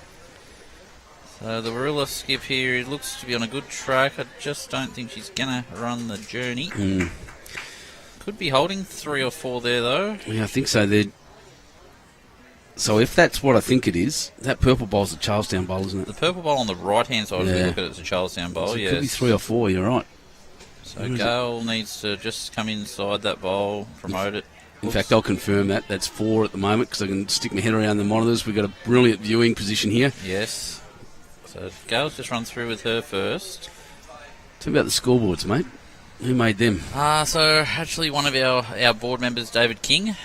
So the Warilla skip here looks to be on a good track. I just don't think she's going to run the journey. Could be holding 3 or 4 there, though. Yeah, I think so. So if that's what I think it is, that purple bowl's a Charlestown bowl, isn't it? The purple bowl on the right-hand side, if you look at it, it's a Charlestown bowl, so it could be 3 or 4, you're right. So Gale needs to just come inside that bowl, promote it. In fact, I'll confirm that. That's 4 at the moment because I can stick my head around the monitors. We've got a brilliant viewing position here. Yes. So Gale's just run through with her first. Tell me about the scoreboards, mate. Who made them? So actually one of our board members, David King,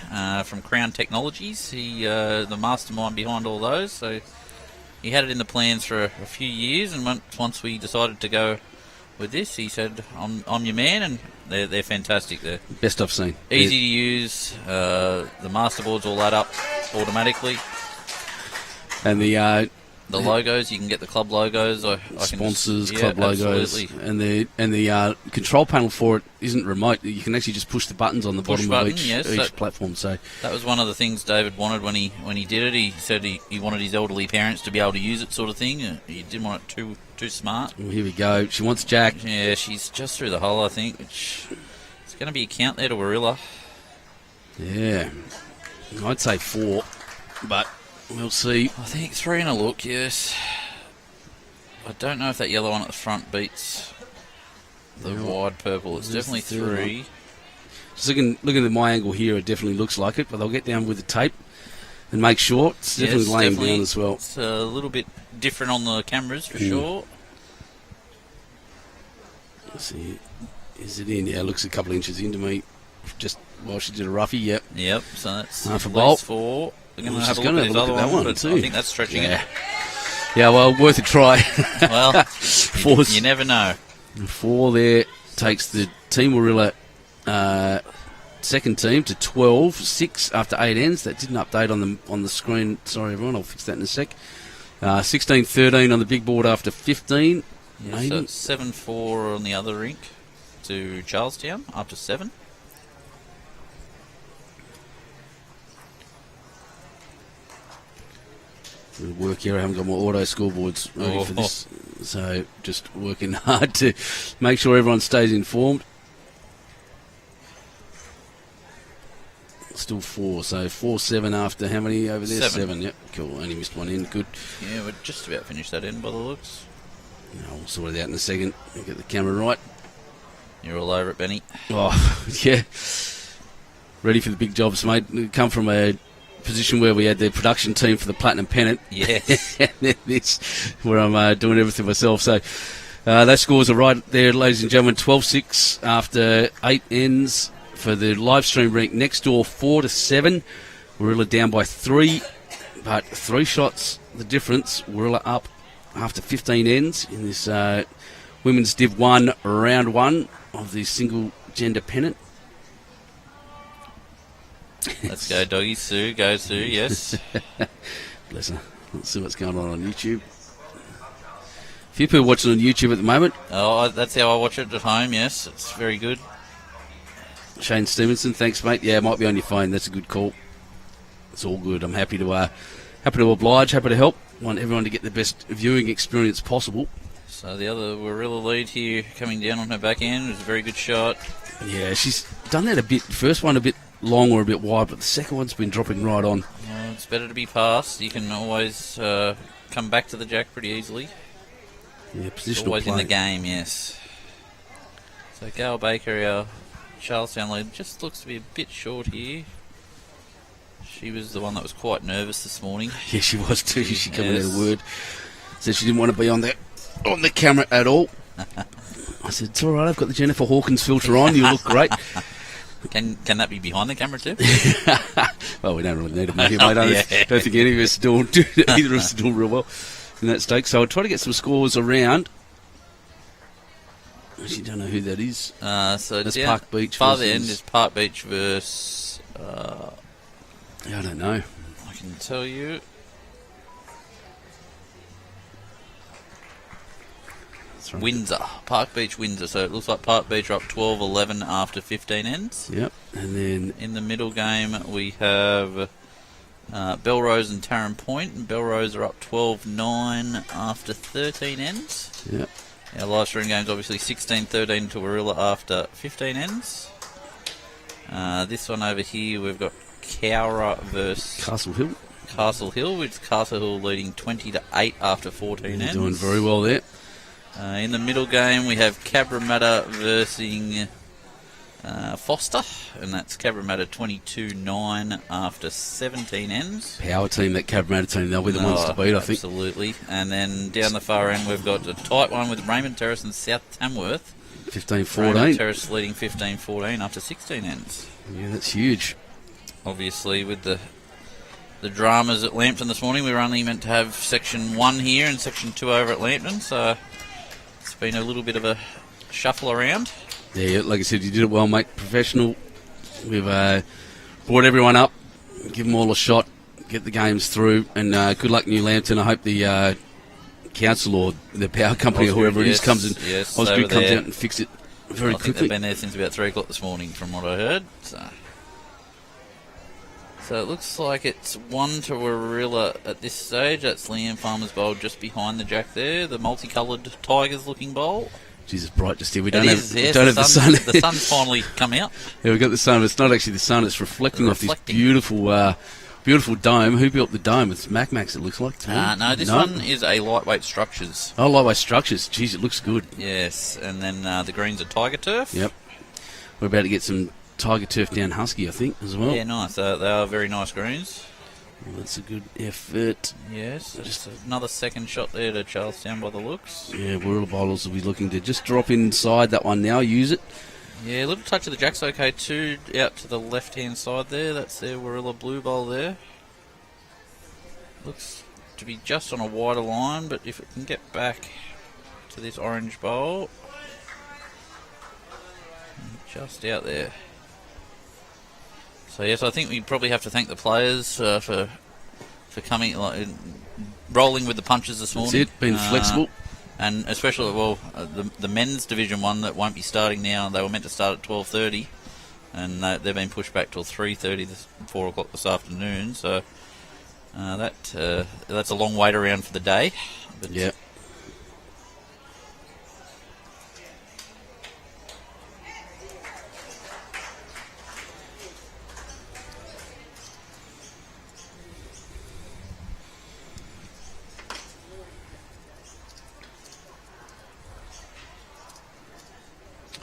from Crown Technologies. He the mastermind behind all those. So he had it in the plans for a few years, and once we decided to go with this, he said, I'm your man, and they're fantastic. They're best I've seen. Easy to use. The masterboards all add up automatically. And the logos, you can get the club logos. Sponsors, club logos, absolutely. and the control panel for it isn't remote. You can actually just push the buttons on the bottom of each platform. So that was one of the things David wanted when he did it. He said he wanted his elderly parents to be able to use it, sort of thing. He didn't want it too smart. Well, here we go. She wants Jack. Yeah, she's just through the hole, I think. It's going to be a count there to Warilla. Yeah, I'd say 4, but we'll see. I think 3 and a look, yes. I don't know if that yellow one at the front beats the wide purple. It's definitely 3. Just looking at my angle here, it definitely looks like it, but they'll get down with the tape and make sure. It's definitely laying down as well. It's a little bit different on the cameras for sure. Let's see. Is it in? Yeah, it looks a couple of inches into me. Just while she did a roughie, yep. Yep, so that's half a bolt. 4. We're going to have have a look at that one too. I think that's stretching it. Yeah, well, worth a try. Well, you never know. 4 there takes the Team Warilla second team to 12, 6 after 8 ends. That didn't update on the screen. Sorry, everyone. I'll fix that in a sec. 16-13 on the big board after 15. Yeah, so it's 7-4 on the other rink to Charlestown after 7. Work here. I haven't got my auto scoreboards ready for this, so just working hard to make sure everyone stays informed. Still 4, so 4-7 after how many over there? 7. Yep, cool. Only missed one end. Good. Yeah, we're just about finished that end by the looks. No, we'll sort it out in a second. I'll get the camera right. You're all over it, Benny. Oh, yeah. Ready for the big jobs, mate. We come from a position where we had the production team for the Platinum Pennant. Yes. This, where I'm doing everything myself. So those scores are right there, ladies and gentlemen. 12-6 after 8 ends for the live stream rank next door, 4-7. Warilla down by 3, but 3 shots the difference. Warilla up after 15 ends in this Women's Div 1 round 1 of the single gender pennant. Let's go, doggy. Sue, go Sue, yes. Bless her. Let's see what's going on YouTube. A few people watching on YouTube at the moment. Oh, that's how I watch it at home, yes. It's very good. Shane Stevenson, thanks, mate. Yeah, it might be on your phone. That's a good call. It's all good. I'm happy to oblige, happy to help. Want everyone to get the best viewing experience possible. So the other Warilla lead here coming down on her back end. It was a very good shot. Yeah, she's done that a bit. First one a bit long or a bit wide, but the second one's been dropping right on. It's better to be past. You can always come back to the jack pretty easily. Yeah, positional Always play. in the game, yes. So Gail Baker, our Charlestown lead, just looks to be a bit short here. She was the one that was quite nervous this morning. Yeah, she was too. She coming out of word. Said she didn't want to be on the camera at all. I said, it's all right, I've got the Jennifer Hawkins filter on. You look great. Can that be behind the camera too? Well, we don't really need it, mate. I don't think any of us do either of us are doing real well in that stake. So I'll try to get some scores around. Actually, don't know who that is. So that's Park Beach. Farther end is Park Beach versus. Yeah, I don't know. I can tell you. Right. Windsor. Park Beach, Windsor. So it looks like Park Beach are up 12-11 after 15 ends. Yep. And then in the middle game we have Belrose and Tarrant Point. And Belrose are up 12-9 after 13 ends. Yep. Our live stream game's obviously 16-13 to Warilla after 15 ends. This one over here we've got Cowra versus Castle Hill. Castle Hill, with Castle Hill leading 20-8 after 14 ends. Doing very well there. In the middle game, we have Cabramatta versus Foster, and that's Cabramatta 22-9 after 17 ends. Power team, that Cabramatta team, they'll be the ones to beat, I think. Absolutely. And then down the far end, we've got a tight one with Raymond Terrace and South Tamworth. 15-14. Raymond Terrace leading 15-14 after 16 ends. Yeah, that's huge. Obviously, with the dramas at Lambton this morning, we were only meant to have Section 1 here and Section 2 over at Lambton, so it's been a little bit of a shuffle around. Yeah, like I said, you did it well, mate. Professional. We've brought everyone up, give them all a shot, get the games through, and good luck, New Lambton. I hope the council or the power company or whoever it is comes and Osgood comes out and fix it very quickly. They've been there since about 3 o'clock this morning, from what I heard. So it looks like it's 1 to Warilla at this stage. That's Liam Farmer's bowl just behind the jack there. The multicoloured Tigers looking bowl. Jesus, bright just here. We don't have the sun. The sun's finally come out. Yeah, we've got the sun. It's not actually the sun. It's reflecting off this beautiful beautiful dome. Who built the dome? It's Max, it looks like. No, this one is a lightweight structures. Oh, lightweight structures. Jeez, it looks good. Yes, and then the greens are Tiger Turf. Yep. We're about to get some Tiger Turf down Husky, I think, as well. Yeah, nice. They are very nice greens. Well, that's a good effort. Yes, just another second shot there to Charlestown by the looks. Yeah, Warilla bowlers will be looking to just drop inside that one now, use it. Yeah, a little touch of the jack's okay too, out to the left-hand side there. That's their Warilla blue bowl there. Looks to be just on a wider line, but if it can get back to this orange bowl, just out there. So yes, I think we probably have to thank the players for coming, rolling with the punches this morning. That's it, being flexible. And especially, the men's Division 1 that won't be starting now, they were meant to start at 12:30, and they've been pushed back till 3:30, 4 o'clock this afternoon, so that's a long wait around for the day. But yeah.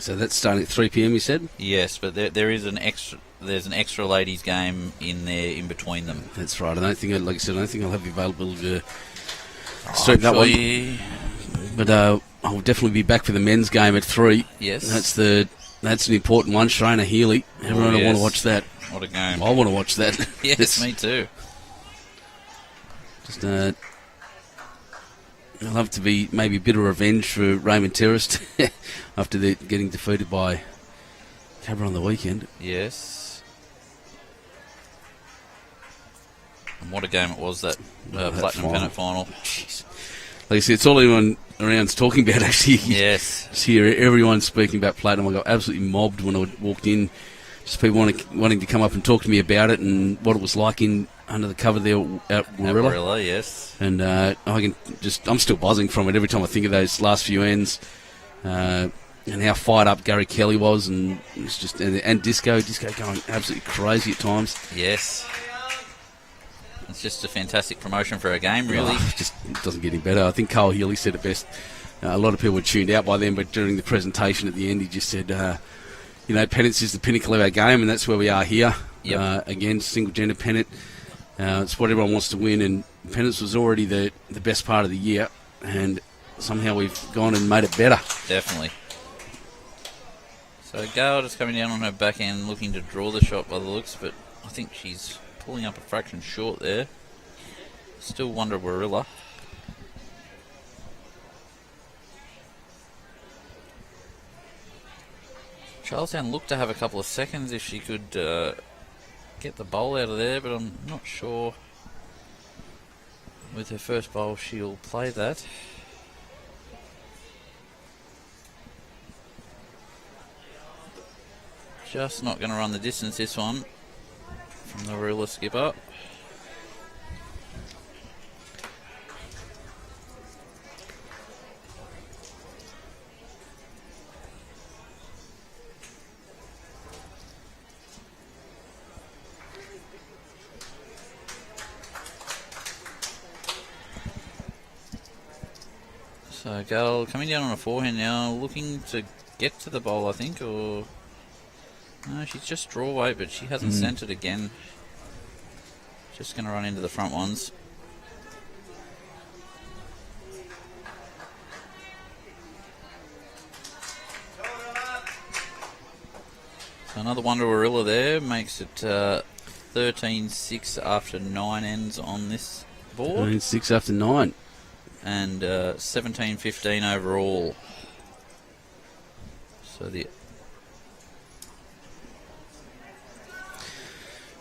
So that's starting at 3 p.m. You said? Yes, but there's an extra ladies game in there in between them. That's right. I don't think, like I said, I don't think I'll have the availability to stream that one. But I'll definitely be back for the men's game at 3. Yes, that's an important one. Shrona Healy. Everyone will want to watch that. What a game! I want to watch that. Yes, me too. Just I'll have to be maybe a bit of revenge for Raymond Terrace after getting defeated by Cabra on the weekend. Yes. And what a game it was, that Platinum Pennant final. Jeez. Like I said, it's all anyone around's talking about, actually. Yes. Just hear everyone speaking about Platinum. I got absolutely mobbed when I walked in. Just people wanting to come up and talk to me about it and what it was like under the cover there at Warilla. Warilla, yes. And I'm still buzzing from it every time I think of those last few ends, and how fired up Gary Kelly was, and it's just and Disco going absolutely crazy at times. Yes. It's just a fantastic promotion for a game, really. It just doesn't get any better. I think Carl Healy said it best. A lot of people were tuned out by then, but during the presentation at the end, he just said, Pennant is the pinnacle of our game, and that's where we are here. Yep. Again, single-gender Pennant. It's what everyone wants to win, and Pennant was already the best part of the year, and somehow we've gone and made it better. Definitely. So Gail just coming down on her back end, looking to draw the shot by the looks, but I think she's pulling up a fraction short there. Still wonder Warilla. Charlestown looked to have a couple of seconds if she could get the bowl out of there, but I'm not sure with her first bowl she'll play that. Just not going to run the distance, this one, from the Warilla skipper. So Gal coming down on a forehand now, looking to get to the bowl, I think, or... No, she's just draw weight, but she hasn't sent it again. Just going to run into the front ones. So another Wonder Warilla there, makes it 13-6 after 9 ends on this board. 13-6 after 9. And 17-15 overall. So the...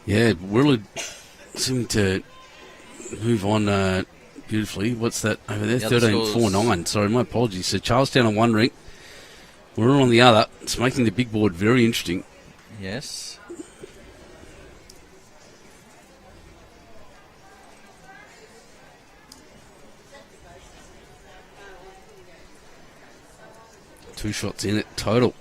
Yeah, Warilla seeming to move on beautifully. What's that over there? 13-4-9. Sorry, my apologies. So Charlestown on one ring, Warilla on the other. It's making the big board very interesting. Yes. Two shots in it total.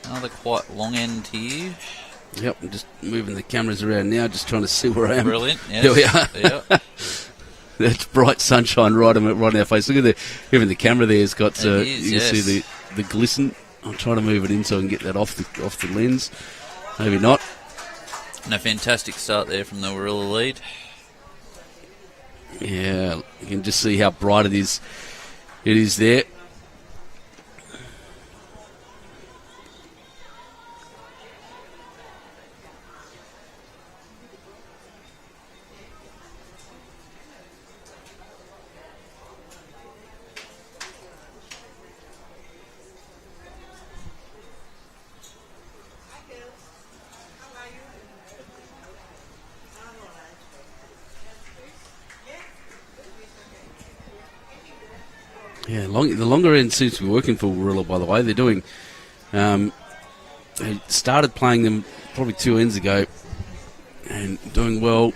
Another quite long end here. Yep, I'm just moving the cameras around now, just trying to see where I am. Brilliant. Yes. There we are. Yep. That's bright sunshine right in our face. Look at even the camera there has got. You can see the glisten. I'll try to move it in so I can get that off the lens. Maybe not. And a fantastic start there from the Warilla lead. Yeah, you can just see how bright it is. It is there. Yeah, the longer end seems to be working for Warilla, by the way. They're doing... they started playing them probably 2 ends ago and doing well.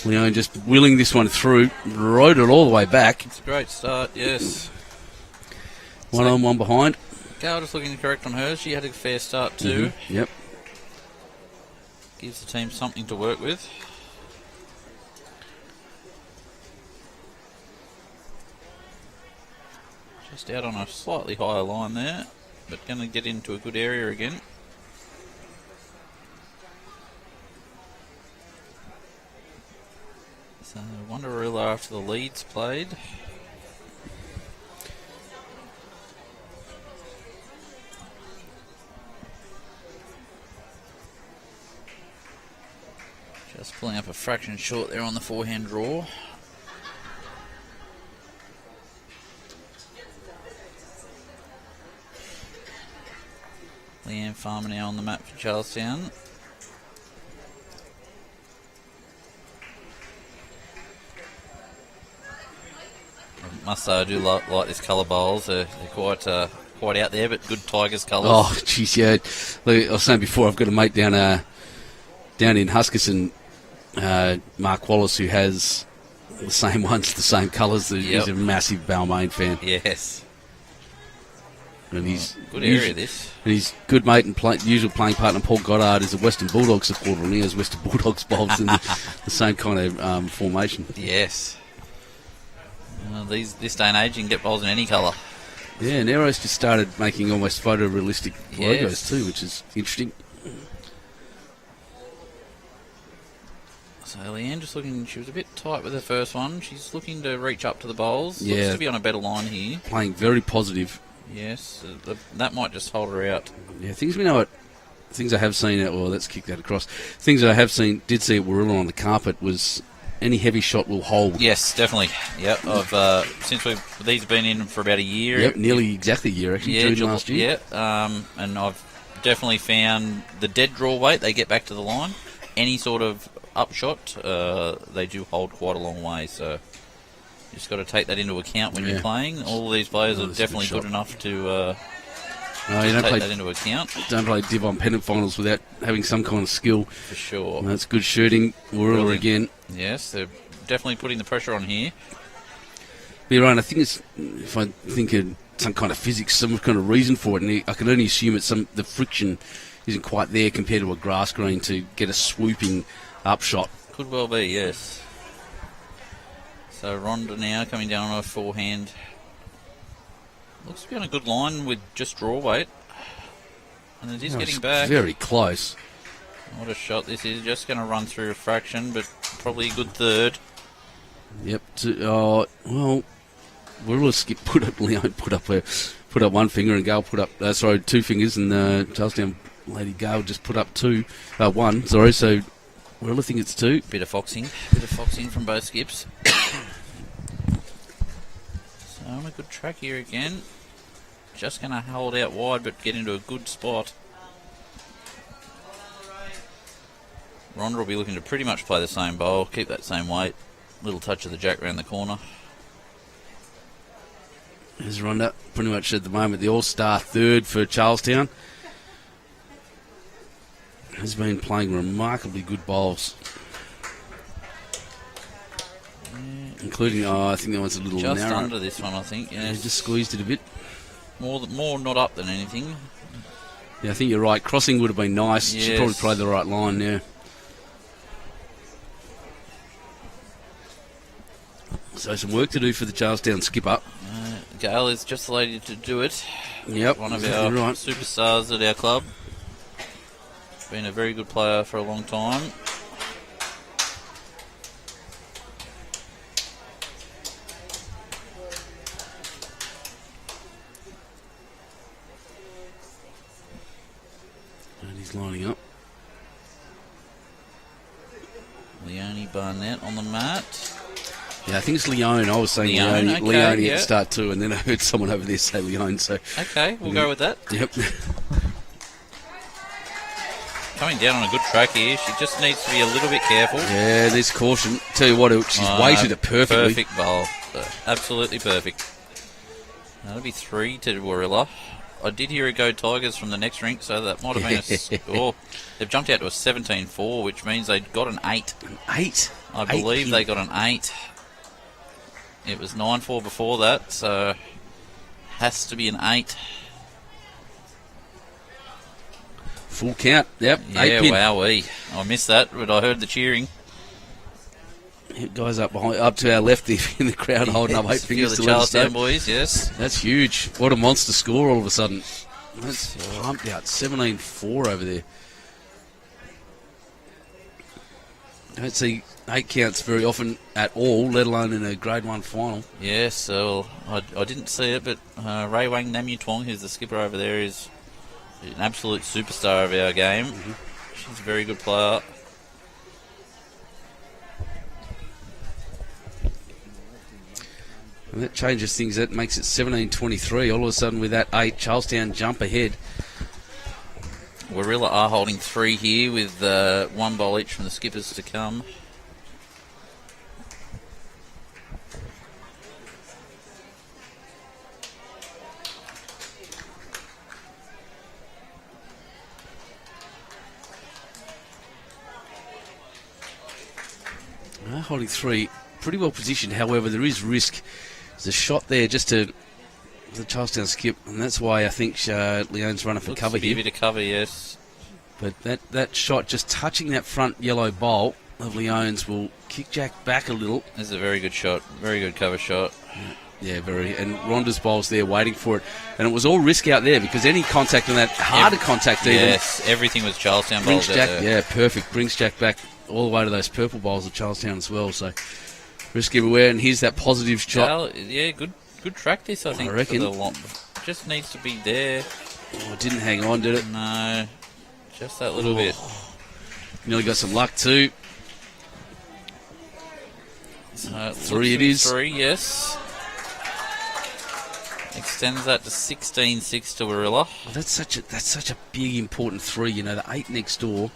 Leone just wheeling this one through, rode it all the way back. It's a great start, yes. One on, one behind. Gal just looking correct on hers. She had a fair start too. Yep. Gives the team something to work with. Just out on a slightly higher line there, but going to get into a good area again. So Wonder Warilla after the lead's played. Just pulling up a fraction short there on the forehand draw. Leanne Farmer now on the map for Charlestown. I must say I do like this colour bowls. They're quite out there, but good Tigers colours. Oh, jeez, yeah. Look, I was saying before, I've got a mate down in Huskisson, Mark Wallace, who has the same ones, the same colours. He's a massive Balmain fan. Yes. And his Good area, this. And his good mate and usual playing partner Paul Goddard is a Western Bulldogs supporter, and he has Western Bulldogs bowls in the same kind of formation. Yes. This day and age, you can get bowls in any colour. Yeah, and Aeros just started making almost photorealistic logos Yes. too, which is interesting. So Leanne just looking, she was a bit tight with her first one. She's looking to reach up to the bowls. Yeah. Looks to be on a better line here. Playing very positive. Yes, that might just hold her out. Yeah, things I have seen, well, let's kick that across. Things that I have seen, did see at Warilla on the carpet was any heavy shot will hold. Yes, definitely. Yep, since these have been in for about a year. Yep, nearly exactly a year actually, June last year. Yeah, and I've definitely found the dead draw weight, they get back to the line. Any sort of upshot, they do hold quite a long way, so you just got to take that into account when you're playing. All these players are definitely good enough to take that into account. Don't play div on Pennant finals without having some kind of skill. For sure. And that's good shooting. Warilla again. Yes, they're definitely putting the pressure on here. But you're right, I think if I think of some kind of physics, some kind of reason for it, and I can only assume it's the friction isn't quite there compared to a grass green to get a swooping upshot. Could well be, yes. So Rhonda now coming down on her forehand. Looks to be on a good line with just draw weight. And it is getting back. Very close. What a shot this is. Just going to run through a fraction, but probably a good third. Yep. Well, Leon put up one finger, and Gail put up, two fingers, and Charlestown Lady Gail just put up one. Sorry, so Warilla think it's two. Bit of foxing from both skips. So on a good track here again. Just going to hold out wide, but get into a good spot. Rhonda will be looking to pretty much play the same bowl, keep that same weight. Little touch of the jack round the corner. There's Rhonda, pretty much at the moment the all-star third for Charlestown. Has been playing remarkably good bowls. Including, I think that one's a little just narrow. Under this one, I think. Yeah, just squeezed it a bit. More not up than anything. Yeah, I think you're right. Crossing would have been nice. Yes. She probably played the right line there. So some work to do for the Charlestown skipper. Gail is just the lady to do it. Yep, one of our superstars at our club. Been a very good player for a long time. And he's lining up. Leone Barnett on the mat. Yeah, I think it's Leone. I was saying Leone, Leone, okay, Leone yeah. at the start too, and then I heard someone over there say Leone. So Okay, we'll go with that. Yep. Coming down on a good track here. She just needs to be a little bit careful. Yeah, there's caution. Tell you what, she's weighted it perfectly. Perfect bowl. Absolutely perfect. That'll be 3 to Warilla. I did hear her go Tigers from the next rink, so that might have been a score. They've jumped out to a 17-4, which means they got an 8. An 8? I believe they got an 8. It was 9-4 before that, so has to be an 8. Full count. Yep. Yeah, 8 pin. wowee. I missed that, but I heard the cheering. Guys up to our left in the crowd holding up 8 fingers the to let us Charlestown know. boys, yes. That's huge. What a monster score all of a sudden. That's pumped out. 17-4 over there. Don't see 8 counts very often at all, let alone in a Grade 1 final. Yes, so I didn't see it, but Ray Wang Namutwong, who's the skipper over there, is an absolute superstar of our game. She's a very good player. And that changes things. That makes it 17-23. All of a sudden with that 8, Charlestown jump ahead. Warilla are holding 3 here with 1 bowl each from the skippers to come. Holding 3, pretty well positioned. However, there is risk. There's a shot there just to the Charlestown skip, and that's why I think Leone's running for Looks cover to be here. a bit of cover, yes. But that shot just touching that front yellow bowl of Leone's will kick Jack back a little. This is a very good shot. Very good cover shot. Yeah, very. And Rhonda's bowl's there waiting for it. And it was all risk out there because any contact on that, harder contact even. Yes, everything was Charlestown Brings bowls Jack, out there. yeah, perfect. Brings Jack back all the way to those purple bowls of Charlestown as well. So risk everywhere. And here's that positive shot. Yeah, good track this, I think. reckon. For the long, just needs to be there. Oh, it didn't hang on, did it? No, just that little bit. Nearly got some luck too. So 3 it is. 3, yes. Extends that to 16-6 to Warilla. Oh, that's such a big important 3. You know, the 8 next door.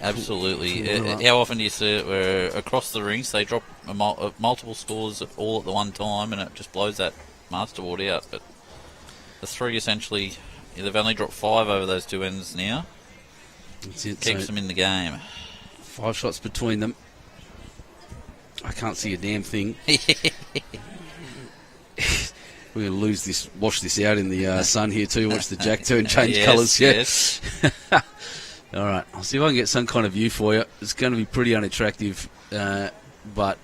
Absolutely. Warilla. How often do you see it where across the rings they drop multiple scores all at the one time and it just blows that masterboard out? But the 3 essentially, they've only dropped 5 over those 2 ends now. That's it. Keeps So them in the game. 5 shots between them. I can't see a damn thing. We're going to lose this, wash this out in the sun here too. Watch the Jack turn change Yes, colours. Yeah. yes. All right. I'll see if I can get some kind of view for you. It's going to be pretty unattractive, but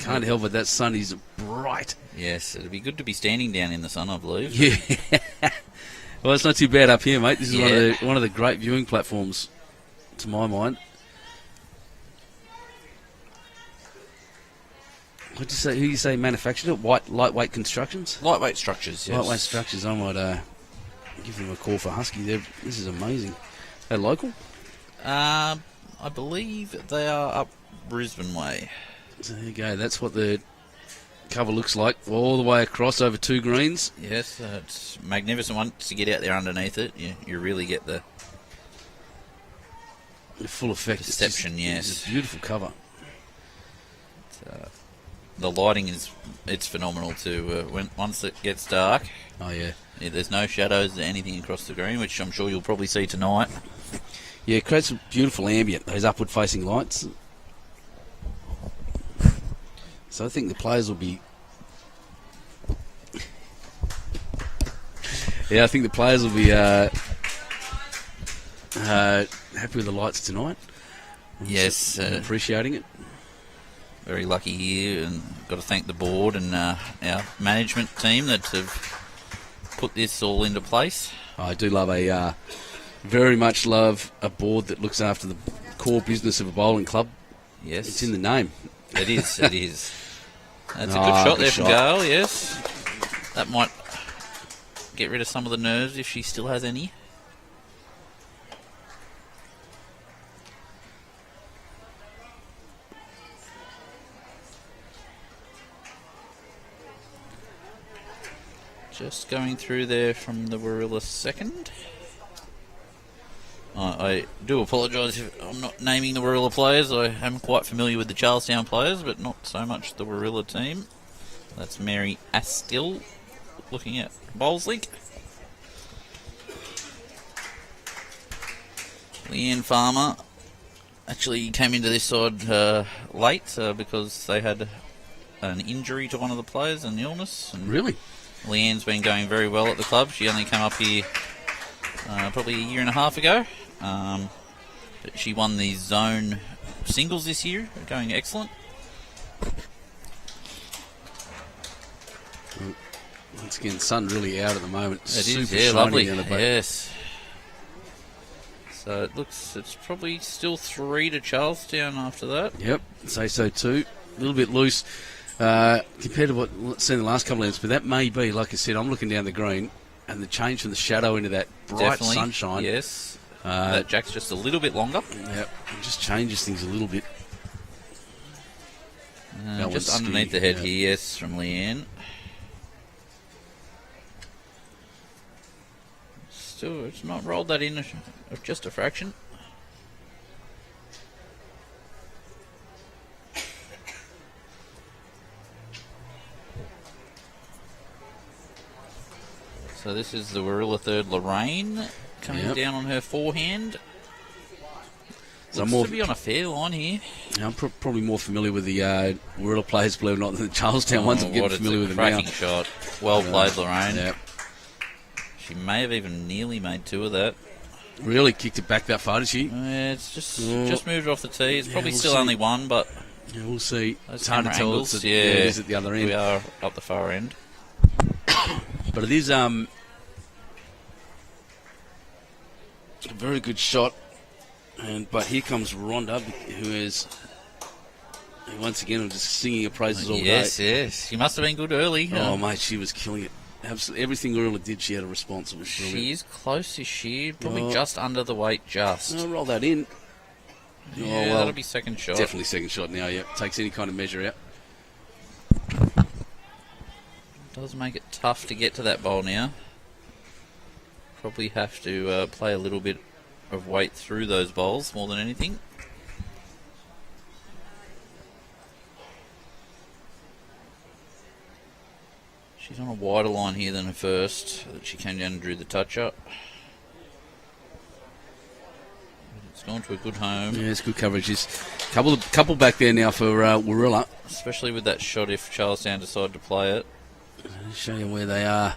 can't help it. That sun is bright. Yes, it'd be good to be standing down in the sun, I believe. Yeah. Well, it's not too bad up here, mate. This is Yeah. one of the great viewing platforms, to my mind. What'd you say? Who you say manufactured it? Lightweight Constructions. Lightweight structures, yes. Lightweight Structures. I might give them a call for Husky. This is amazing. They're local. I believe they are up Brisbane way. So there you go. That's what the cover looks like, all the way across over 2 greens. Yes, it's magnificent. Once you get out there underneath it, you really get the The full effect. Perception, yes. It's a beautiful cover. the lighting it's phenomenal too. Once it gets dark, Oh, yeah. there's no shadows or anything across the green, which I'm sure you'll probably see tonight. Yeah, it creates a beautiful ambient, those upward-facing lights. So I think the players will be... Yeah, I think the players will be happy with the lights tonight. Yes, I'm appreciating it. very lucky here, and got to thank the board and our management team that have put this all into place. I do love very much love a board that looks after the core business of a bowling club. Yes, It's in the name. It is. It is. That's a Ah, good shot good there from shot. Gail. Yes, that might get rid of some of the nerves if she still has any. Just going through there from the Warilla second. I do apologise if I'm not naming the Warilla players. I am quite familiar with the Charlestown players, but not so much the Warilla team. That's Mary Astill looking at Bowlslink. Leanne Farmer actually came into this side late because they had an injury to one of the players, an illness. And Really? Leanne's been going very well at the club. She only came up here probably a year and a half ago. But she won the zone singles this year, going excellent. Once again, sun really out at the moment. It Super is, yeah, shiny lovely. down the back. Yes. So it's probably still 3 to Charlestown after that. Yep, say so too. A little bit loose compared to what we've seen the last couple of minutes, but that may be, like I said, I'm looking down the green, and the change from the shadow into that bright Definitely. sunshine. Yes. Uh, That jack's just a little bit longer. Yep, it just changes things a little bit. That Just one's underneath skinny, the head yeah. here, yes, from Leanne. Still, it's not rolled that in just a fraction. So this is the Warilla third, Lorraine, coming Yep. down on her forehand. So I'm Looks to be on a fair line here. I'm probably more familiar with the Warilla players, believe it or not, than the Charlestown ones. I'm getting familiar with them now. Cracking shot. Well played, Lorraine. Yeah. She may have even nearly made two of that. Really kicked it back that far, did she? Yeah, it's just moved off the tee. It's probably we'll still see. only one, but Yeah, we'll see. those It's hard to camera tell. angles, It is at the other end. we are up the far end. But it is a very good shot. But here comes Rhonda, who once again just singing her praises all day. Yes. She must have been good early. Oh, mate, she was killing it. Absolutely, everything Warilla did, she had a response. It was brilliant. She is close this year, probably just under the weight, just. I'll roll that in. Yeah, that'll be second shot. Definitely second shot now, yeah. Takes any kind of measure out. Does make it tough to get to that bowl now. Probably have to play a little bit of weight through those bowls more than anything. She's on a wider line here than her first, that she came down and drew the touch up. It's gone to a good home. Yeah, it's good coverage. There's a couple back there now for Warilla. Especially with that shot if Charlestown decide to play it. I'll show you where they are.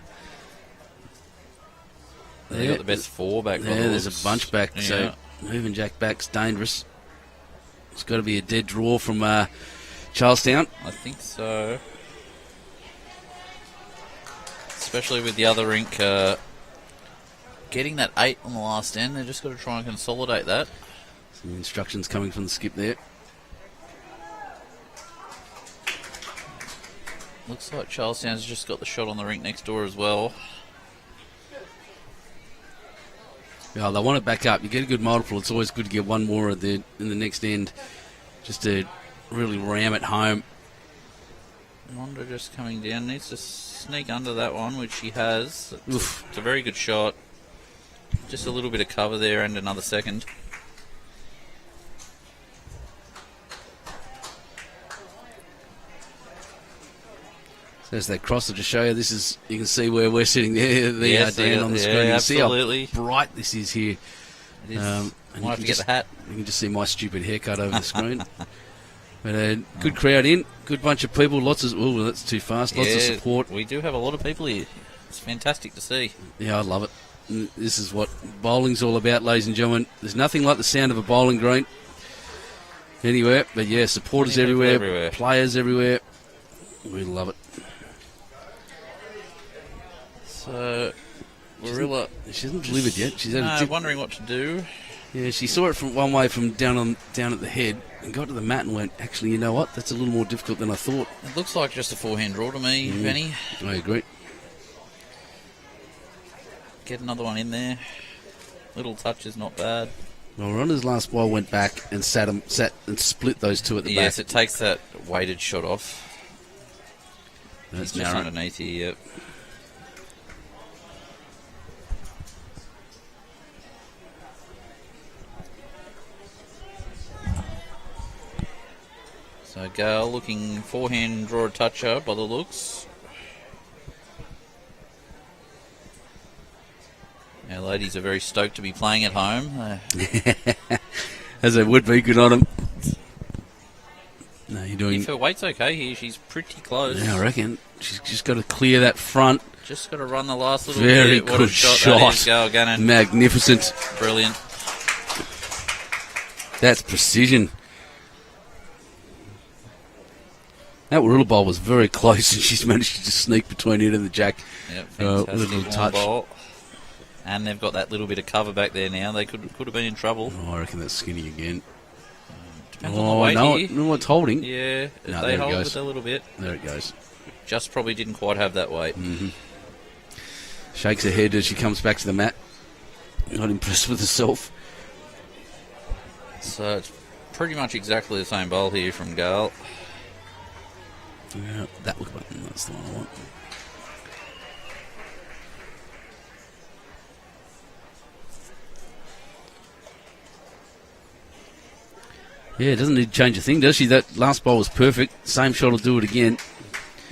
They got the best four back. Yeah, there's a bunch back, Yeah. so moving Jack back's dangerous. It's got to be a dead draw from Charlestown. I think so. Especially with the other rink getting that 8 on the last end. They've just got to try and consolidate that. Some instructions coming from the skip there. Looks like Charlestown's just got the shot on the rink next door as well. Yeah, they want it back up. You get a good multiple. It's always good to get one more in the next end, just to really ram it home. Ronda just coming down. Needs to sneak under that one, which she has. Oof. It's a very good shot. Just a little bit of cover there and another second. So as they cross it to show you, you can see where we're sitting there. Yes, Dan on the screen. You can absolutely. see how bright this is here. It is. And Might you have can to get just- the hat. You can just see my stupid haircut over the screen. But good crowd in, good bunch of people, lots of... Oh, that's too fast. Lots of support. We do have a lot of people here. It's fantastic to see. Yeah, I love it. And this is what bowling's all about, ladies and gentlemen. There's nothing like the sound of a bowling green anywhere. But yeah, supporters Plenty of people everywhere, everywhere. players everywhere. We love it. So, Warilla... She hasn't delivered yet. She's had a dip. wondering what to do. Yeah, she saw it from one way from down at the head and got to the mat and went, actually, you know what? That's a little more difficult than I thought. It looks like just a forehand draw to me, Benny. I agree. Get another one in there. Little touch is not bad. Well, Ronda's last ball went back and sat and split those two at the Yes, back. it takes that weighted shot off. That's It's just narrow. underneath here, yep. So Gale looking forehand draw a toucher by the looks. Our ladies are very stoked to be playing at home. As they would be, good on them. No, you're doing... If her weight's okay here, she's pretty close. Yeah, I reckon. She's just got to clear that front. Just got to run the last little Very bit. What a good shot. That is shot. Gale Gannon. Magnificent. Brilliant. That's precision. That Warilla bowl was very close, and she's managed to just sneak between it and the jack. Yep, with fantastic a little long touch. bowl. And they've got that little bit of cover back there now. They could have been in trouble. Oh, I reckon that's skinny again. Depends on the weight no, here. no, it's holding. Yeah, No, they there it hold goes. with a little bit. There it goes. Just probably didn't quite have that weight. Shakes her head as she comes back to the mat. Not impressed with herself. So it's pretty much exactly the same bowl here from Gale. Yeah, that look like that's the one I want. Yeah, doesn't need to change a thing, does she? That last bowl was perfect. Same shot will do it again.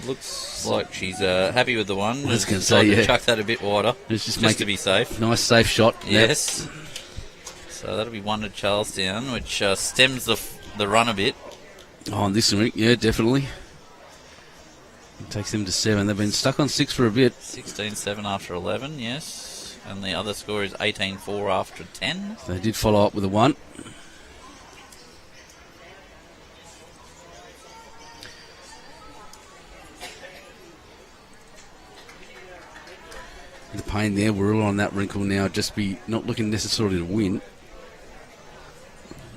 Looks like she's happy with the one. I was gonna Decided say, to yeah. chuck that a bit wider, Let's just just make to it be safe. nice, safe shot. Yes. So that'll be 1 to Charlestown, which stems the run a bit. Oh, on this week, yeah, definitely. It takes them to 7. They've been stuck on 6 for a bit. 16-7 after 11, yes. And the other score is 18-4 after 10. They did follow up with a 1. The pain there, we're all on that wrinkle now, just be not looking necessarily to win.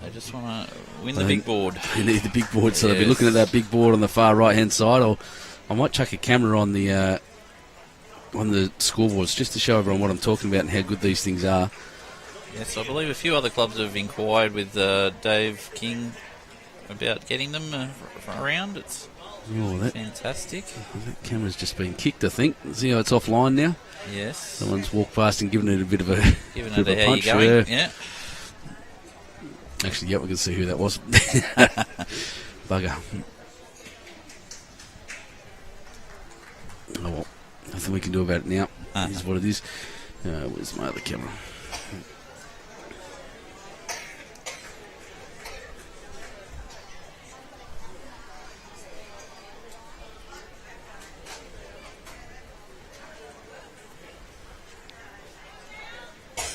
They just want to win the big board. They need the big board, so they'll be looking at that big board on the far right-hand side. Or I might chuck a camera on the scoreboards just to show everyone what I'm talking about and how good these things are. Yes, I believe a few other clubs have inquired with Dave King about getting them around. It's fantastic. That camera's just been kicked, I think. See how it's offline now? Yes. Someone's walked past and given it a bit of a Giving bit it of a how punch. you're going. Yeah. Actually, we can see who that was. Bugger. Oh well, nothing we can do about it now. It is what it is. Where's my other camera?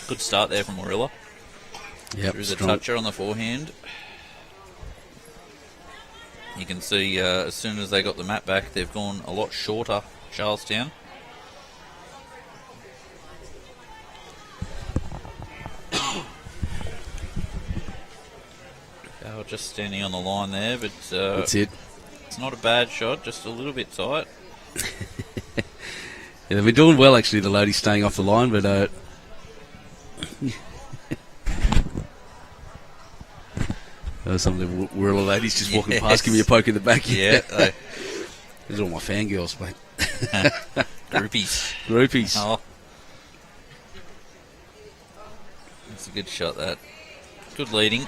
Good start there from Warilla. Yep, There's a strong. toucher on the forehand. You can see as soon as they got the mat back, they've gone a lot shorter, Charlestown. They were just standing on the line there, but That's it. it's not a bad shot, just a little bit tight. Yeah, they've been doing well, actually, the ladies staying off the line, but... some of the Warilla ladies just walking past, giving me a poke in the back. Yeah. These are all my fangirls, mate. Groupies. Groupies. Oh. That's a good shot, that. Good leading.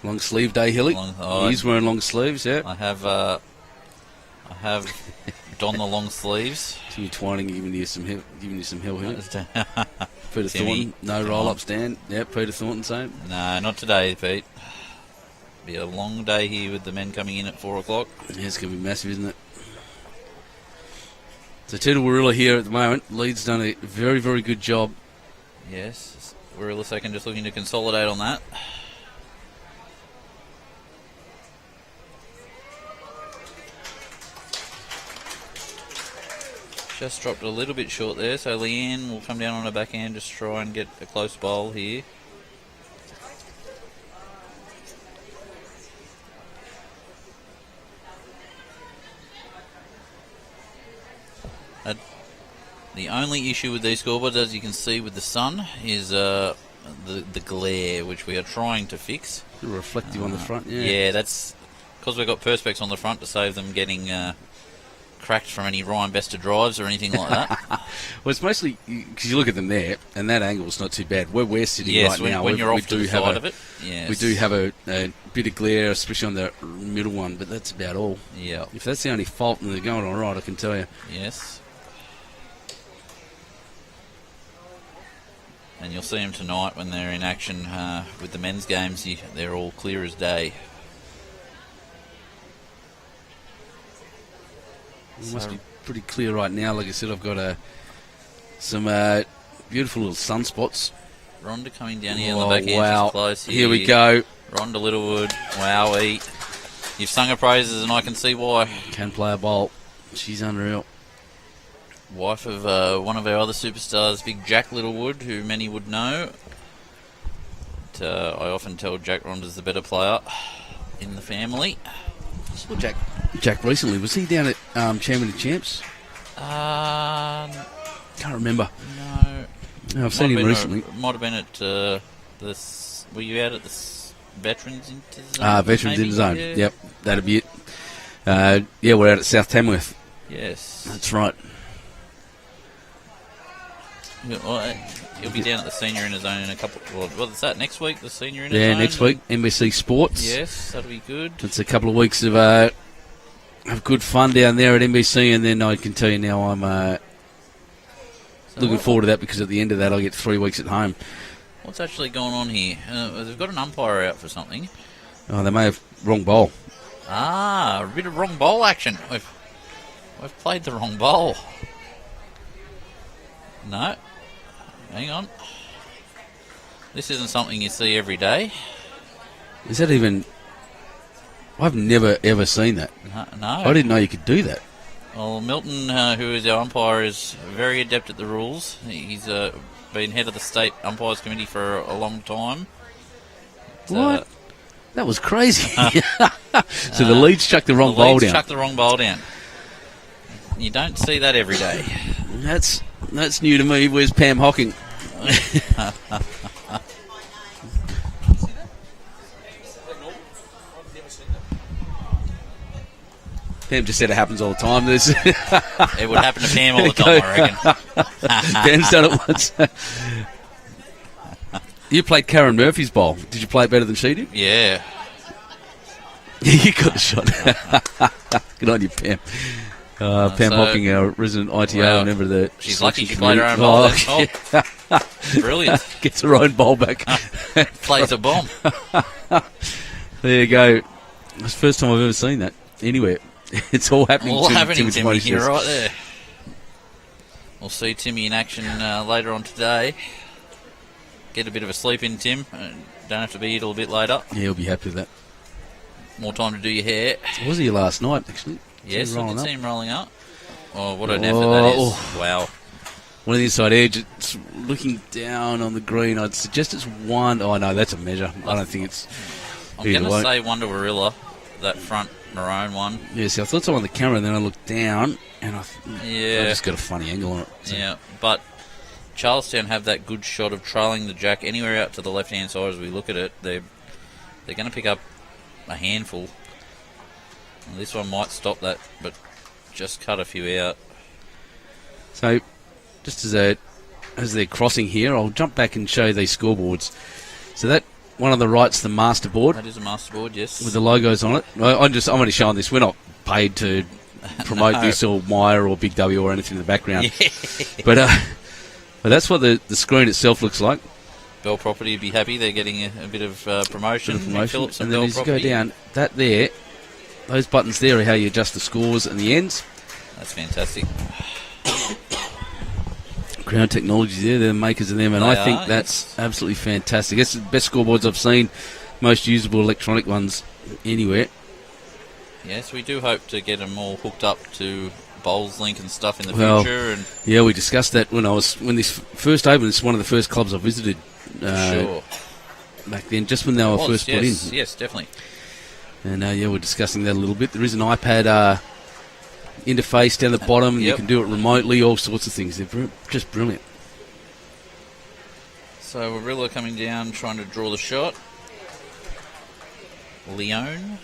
Long sleeve day, Hilly. He's wearing long sleeves, yeah. I have donned the long sleeves. Timmy Twining giving you some hill here. Peter Timmy, Thornton, no roll-up stand. Yep, Peter Thornton, same. No, not today, Pete. Be a long day here with the men coming in at 4 o'clock. Yeah, it's going to be massive, isn't it? So 2 to Warilla here at the moment. Leeds done a very, very good job. Yes, Warilla second, just looking to consolidate on that. Just dropped a little bit short there, so Leanne will come down on her backhand, just try and get a close bowl here. The only issue with these scoreboards, as you can see with the sun, is the glare, which we are trying to fix. Reflective on the front, yeah. Yeah, that's because we've got perspex on the front to save them getting cracked from any Ryan Bester drives or anything like that. Well, it's mostly because you look at them there, and that angle's not too bad. Where we're sitting right now, when you're off to the side of it, we do have a bit of glare, especially on the middle one, but that's about all. Yeah. If that's the only fault and they're going all right, I can tell you. Yes. And you'll see them tonight when they're in action with the men's games. They're all clear as day. It must be pretty clear right now. Like I said, I've got some beautiful little sunspots. Rhonda coming down here on the back end. Wow. She's close here. Here we go. Rhonda Littlewood. Wowee. You've sung her praises and I can see why. Can play a bowl. She's unreal. Wife of one of our other superstars, Big Jack Littlewood, who many would know. But, I often tell Jack Rhonda's the better player in the family. I saw Jack recently. Was he down at Champion of Champs? Can't remember. No, I've seen him recently. Might have been at this. Were you out at the Veterans Interzone? Veterans maybe? Interzone. Yeah. Yep, that'd be it. Yeah, we're out at South Tamworth. Yes. That's right. He'll be down at the Senior Interzone in a couple. What's that, next week? The Senior Interzone? Yeah, next week. NBC Sports. Yes, that'll be good. It's a couple of weeks of good fun down there at NBC, and then I can tell you now I'm looking forward to that because at the end of that, I'll get 3 weeks at home. What's actually going on here? They've got an umpire out for something. Oh, they may have wrong bowl. Ah, a bit of wrong bowl action. We've played the wrong bowl. No. Hang on. This isn't something you see every day. Is that even... I've never, ever seen that. No. I didn't know you could do that. Well, Milton, who is our umpire, is very adept at the rules. He's been head of the state umpires committee for a long time. What? That was crazy. So the Leeds chucked the wrong bowl down. Chucked the wrong bowl down. You don't see that every day. That's new to me. Where's Pam Hocking? Pam just said it happens all the time. It would happen to Pam all the time, I reckon. Pam's done it once. You played Karen Murphy's bowl. Did you play it better than she did? Yeah. You got the shot. Good on you, Pam. Pam Hocking, our resident ITO, member of the... She's lucky she played her own bowl. Yeah. Brilliant. Gets her own bowl back. Plays a bomb. There you go. It's the first time I've ever seen that anywhere. It's all happening to Timmy here, right there. We'll see Timmy in action later on today. Get a bit of a sleep in, Tim. Don't have to be here till a bit later. Yeah, he'll be happy with that. More time to do your hair. Was he last night, actually? Yes, I can see him rolling up. Oh, what an effort that is. Wow. One of the inside edge, it's looking down on the green. I'd suggest it's one. Oh, no, that's a measure. I don't think it's... I'm going to say one to Warilla, that front maroon one. Yeah, see, I thought so on the camera, and then I looked down, and I just got a funny angle on it. So. Yeah, but Charlestown have that good shot of trailing the jack anywhere out to the left-hand side as we look at it. They're going to pick up a handful. And this one might stop that, but just cut a few out. So, just as they're crossing here, I'll jump back and show you these scoreboards. So that one on the right's the master board. That is a master board, yes. With the logos on it. I'm only showing this. We're not paid to promote this or Myer or Big W or anything in the background. Yeah. But that's what the screen itself looks like. Bell Property would be happy. They're getting a bit of promotion. Phillips and then as you go down, that there, those buttons there are how you adjust the scores and the ends. That's fantastic. Ground Technologies there, they're the makers of them, and I think that's absolutely fantastic. That's the best scoreboards I've seen, most usable electronic ones anywhere. Yes, we do hope to get them all hooked up to BowlsLink and stuff in the future. And yeah, we discussed that when this first opened. It's one of the first clubs I visited. Sure. Back then, just when they were first put in. Yes, definitely. And we're discussing that a little bit. There is an iPad interface down the bottom. Yep. You can do it remotely, all sorts of things. They're just brilliant. So Warilla coming down, trying to draw the shot. Leone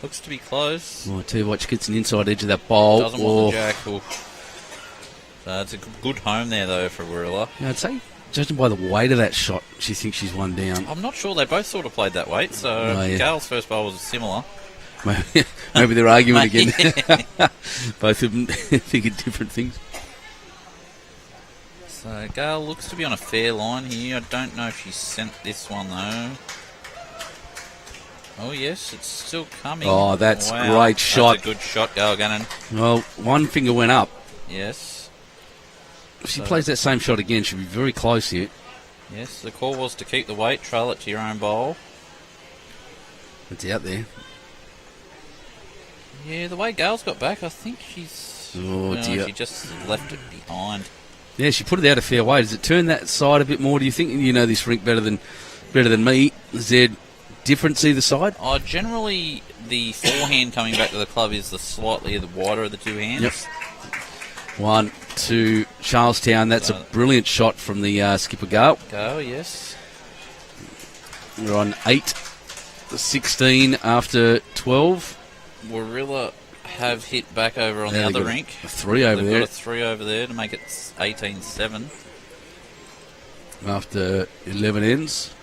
looks to be close. Well, I tell you what, she gets an inside edge of that bowl. Doesn't want the jack. So it's a good home there, though, for Warilla. Yeah, I'd say, judging by the weight of that shot, she thinks she's one down. I'm not sure. They both sort of played that weight. So Gale's first bowl was similar. Maybe they're arguing again. Both of them thinking different things. So Gale looks to be on a fair line here. I don't know if she sent this one, though. Oh, yes, it's still coming. Oh, that's a great shot. That's a good shot, Gale Gannon. Well, one finger went up. Yes. If she plays that same shot again, she'll be very close here. Yes, the call was to keep the weight, trail it to your own bowl. It's out there. Yeah, the way Gale's got back, I think she's... Oh, dear. She just left it behind. Yeah, she put it out a fair way. Does it turn that side a bit more, do you think? You know this rink better than me. Is there difference either side? Generally, the forehand coming back to the club is the slightly wider of the two hands. Yep. 1, 2, Charlestown. That's a brilliant shot from the skipper Gale. Gale, yes. We're on 8, 16 after 12. Warilla have hit back over on the other rink. A 3 over there. They've got a 3 over there to make it 18-7. After 11 ends.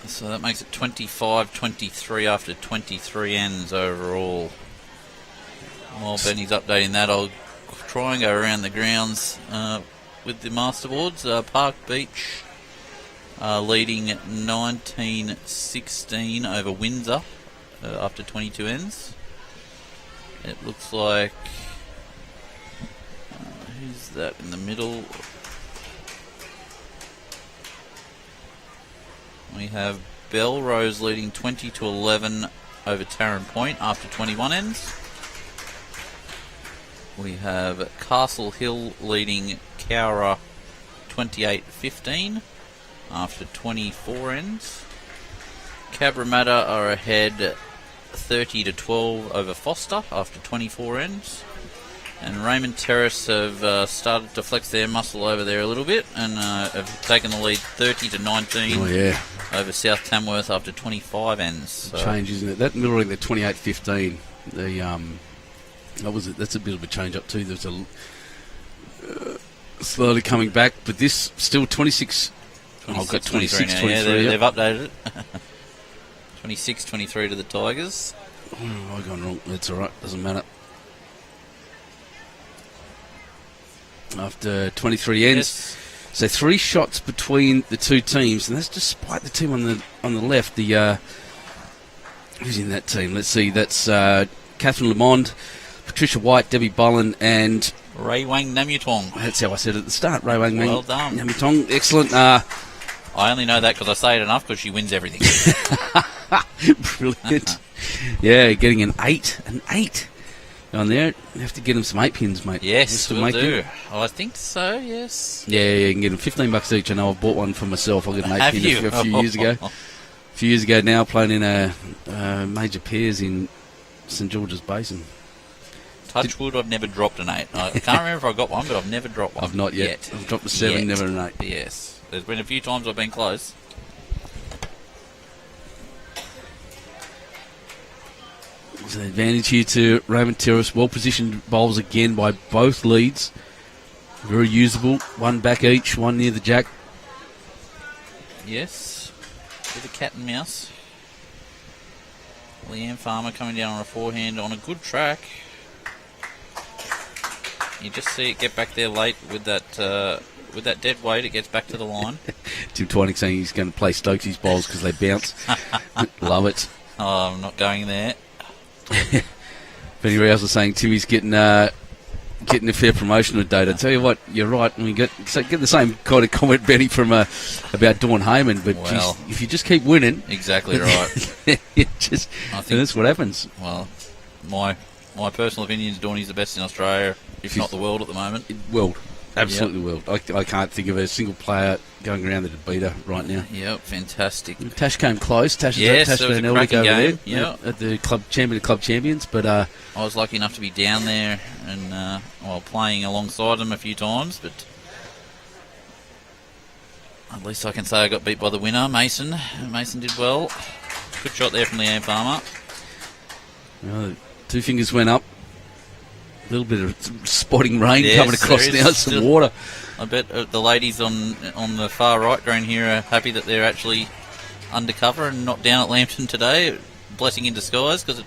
So that makes it 25-23 after 23 ends overall. While Benny's updating that, I'll try and go around the grounds with the masterboards. Park Beach leading 19-16 over Windsor after 22 ends. It looks like... who's that in the middle? We have Belrose leading 20-11 over Tarrant Point after 21 ends. We have Castle Hill leading Cowra 28-15 after 24 ends. Cabramatta are ahead 30-12 over Foster after 24 ends. And Raymond Terrace have started to flex their muscle over there a little bit and have taken the lead 30-19 over South Tamworth after 25 ends. So. Change, isn't it? That middle ring, the 28-15, that's a bit of a change up too. There's a slowly coming back, but this still 26. I've got 26-23. Yeah, they've updated it. 26-23 to the Tigers. Oh, I've gone wrong. That's all right. Doesn't matter. After 23 ends, so 3 shots between the two teams, and that's despite the team on the left. The who's in that team? Let's see. That's Catherine Lamond, Patricia White, Debbie Bullen, and Ray Wang Namutong. That's how I said it at the start. Ray Wang Well done. Namutong. Excellent. I only know that because I say it enough because she wins everything. Brilliant. Yeah, getting an 8. An 8 on there. You have to get them some 8 pins, mate. Yes, we'll do. Oh, I think so, yes. Yeah, you can get them $15 each. I know I've bought one for myself. I got an 8 pin you? a few years ago. A few years ago now, playing in a major pairs in St George's Basin. Touch wood, I've never dropped an 8. I can't remember if I got one, but I've never dropped one. I've not yet. I've dropped a 7, never an 8. Yes. There's been a few times I've been close. There's an advantage here to Raymond Terrace. Well-positioned bowls again by both leads. Very usable. 1 back each, 1 near the jack. Yes. With a cat and mouse. Leanne Farmer coming down on a forehand on a good track. You just see it get back there late with that dead weight. It gets back to the line. Tim Twining saying he's going to play Stokes' bowls because they bounce. Love it. Oh, I'm not going there. Benny Rouse was saying Timmy's getting a fair promotion today. I tell you what, you're right. We get the same kind of comment, Benny, from about Dawn Heyman. But geez, if you just keep winning, exactly right. I think that's what happens. Well, my personal opinion is Dawny's the best in Australia, if not the world at the moment. World. Absolutely world. I can't think of a single player going around that to beat her right now. Yep, fantastic. Tash came close. Tash yes, Tash it was a cracking game. Yep. At the club champions. But I was lucky enough to be down there and playing alongside them a few times. But at least I can say I got beat by the winner, Mason. Mason did well. Good shot there from Leanne Farmer. Two fingers went up. A little bit of spotting rain coming across now, some water. I bet the ladies on the far right green here are happy that they're actually undercover and not down at Lambton today. Blessing in disguise because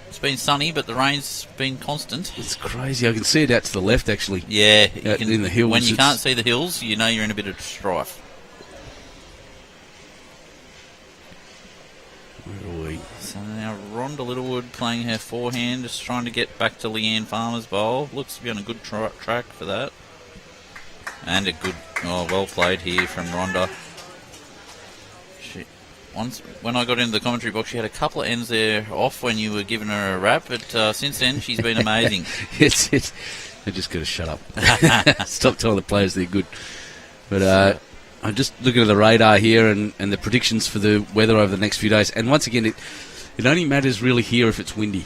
it's been sunny, but the rain's been constant. It's crazy. I can see it out to the left, actually. Yeah. In the hills. When you can't see the hills, you know you're in a bit of strife. Where are we? So now Rhonda Littlewood playing her forehand, just trying to get back to Leanne Farmer's bowl. Looks to be on a good track for that. And a good, well played here from Rhonda. When I got into the commentary box, she had a couple of ends there off when you were giving her a rap, but since then she's been amazing. It's I just got to shut up. Stop telling the players they're good. But I'm just looking at the radar here and the predictions for the weather over the next few days. And once again, it only matters really here if it's windy.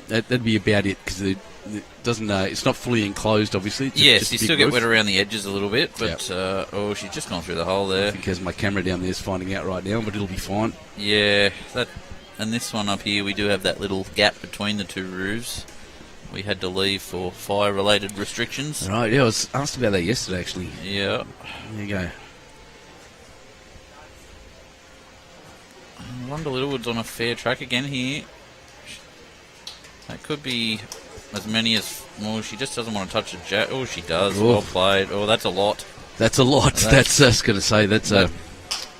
That'd be about it because it doesn't. It's not fully enclosed, obviously. Yes, you still get wet around the edges a little bit, but she's just gone through the hole there. I think as my camera down there is finding out right now, but it'll be fine. Yeah, and this one up here, we do have that little gap between the two roofs. We had to leave for fire-related restrictions. Right, yeah, I was asked about that yesterday, actually. Yeah. There you go. Rhonda Littlewood's on a fair track again here. That could be as many as... Well, she just doesn't want to touch the jack. Oh, she does. Oh. Well played. Oh, that's a lot. That's a lot. That's I was going to say, That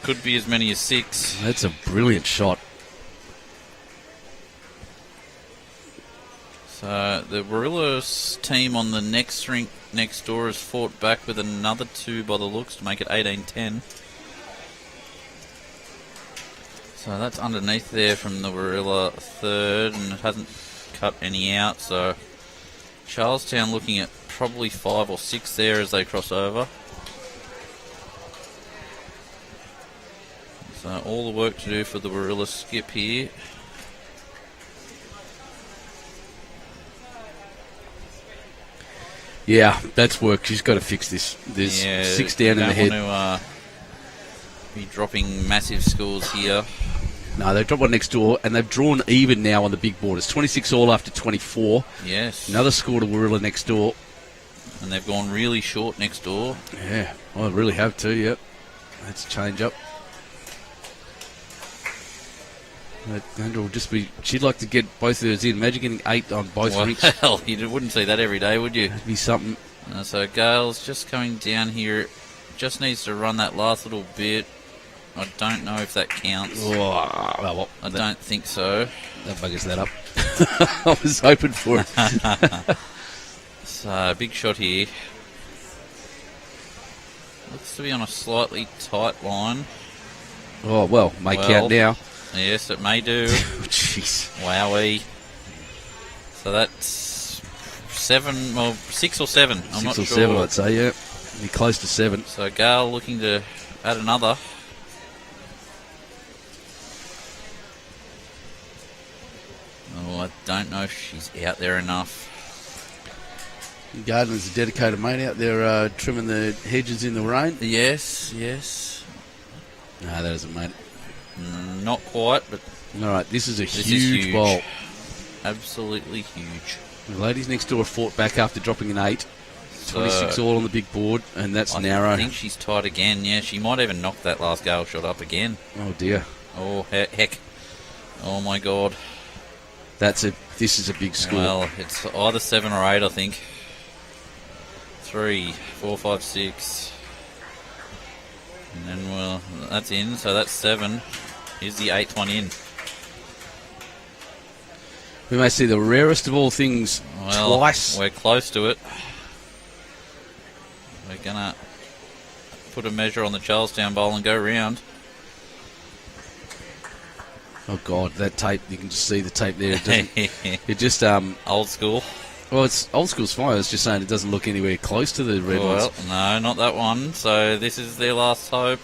could be as many as 6. that's a brilliant shot. So the Warilla team on the next rink next door has fought back with another 2 by the looks to make it 18-10. So that's underneath there from the Warilla third, and it hasn't cut any out. So Charlestown looking at probably 5 or 6 there as they cross over. So all the work to do for the Warilla skip here. Yeah, that's work. She's got to fix this. There's 6 down in the head. Don't want to be dropping massive scores here. No, they've dropped one next door, and they've drawn even now on the big board. It's 26 all after 24. Yes. Another score to Warilla next door. And they've gone really short next door. Yeah, I really have too, yep. That's a change up. Andrew will just be... She'd like to get both of those in. Imagine getting 8 on both rinks. Well, you wouldn't see that every day, would you? That'd be something. So Gale's just coming down here. Just needs to run that last little bit. I don't know if that counts. Oh, well, I don't think so. that buggers that up. I was hoping for it. So, big shot here. Looks to be on a slightly tight line. Oh, well, may count now. Yes, it may do. Jeez. Wowee. So that's 7, well, 6 or 7. I'm not 6 or sure. 7, I'd say, yeah. Be close to 7. So Gale looking to add another. Oh, I don't know if she's out there enough. Gardner's a dedicated mate out there trimming the hedges in the rain. Yes, yes. No, that doesn't, mate. Not quite, but All right, this is a this huge is huge. bowl. Absolutely huge. The ladies next door fought back after dropping an 8. 26 all on the big board, and that's narrow. I think she's tight again, yeah. She might even knock that last Gale shot up again. Oh, dear. Oh, heck. Oh, my God. This is a big score. Well, it's either 7 or 8, I think. 3, 4, 5, 6. And then, well, that's in, so that's 7. Here's the 8th one in. We may see the rarest of all things twice. We're close to it. We're going to put a measure on the Charlestown bowl and go round. Oh, God, that tape, you can just see the tape there. It just, Old school. well, it's old school's fine. I was just saying it doesn't look anywhere close to the red ones. Well, no, not that one. So this is their last hope.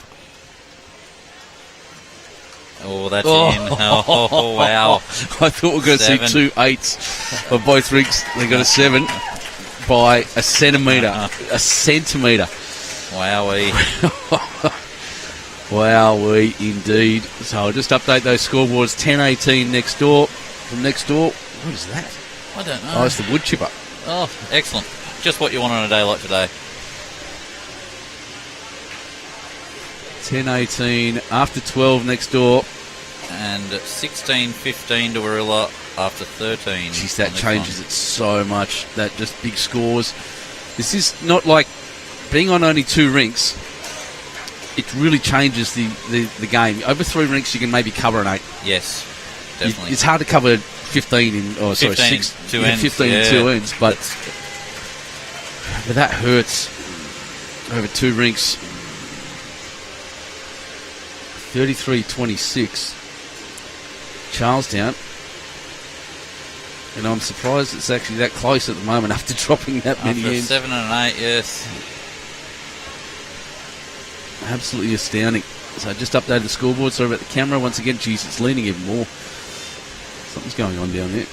Oh, that's in. Oh, wow. I thought we were going to see 2 8s of both rigs. They got a 7 by a centimetre. A centimetre. Wowee. Wowee, indeed. So I'll just update those scoreboards. 10-18 next door. From next door. What is that? I don't know. Oh, it's the wood chipper. Oh, excellent. Just what you want on a day like today. 10-18 after 12 next door. And 16-15 to Warilla after 13. Jeez, that changes it so much. That just big scores. This is not like being on only 2 rinks. It really changes the game. Over 3 rinks, you can maybe cover an 8. Yes, definitely. It's hard to cover 15 in, 15, 6, 2 ends. 15 in 2 ends, but that hurts over 2 rinks. 33-26. Charlestown. And I'm surprised it's actually that close at the moment after dropping that many After ends. 7 and an 8, yes. Absolutely astounding. So I just updated the scoreboard. Sorry about the camera. Once again, geez, it's leaning even more. Something's going on down there.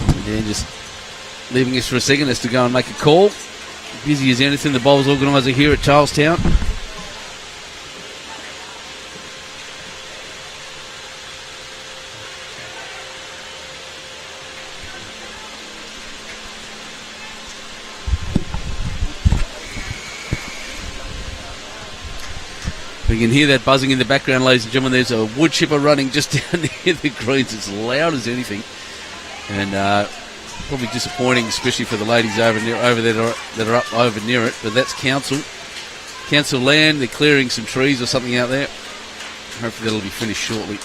And Dan just leaving us for a second as to go and make a call. Busy as anything, the bowls organiser here at Charlestown. We can hear that buzzing in the background, ladies and gentlemen. There's a wood chipper running just down near the greens. It's loud as anything. And probably disappointing, especially for the ladies over there that are up over near it. But that's council land. They're clearing some trees or something out there. Hopefully that'll be finished shortly.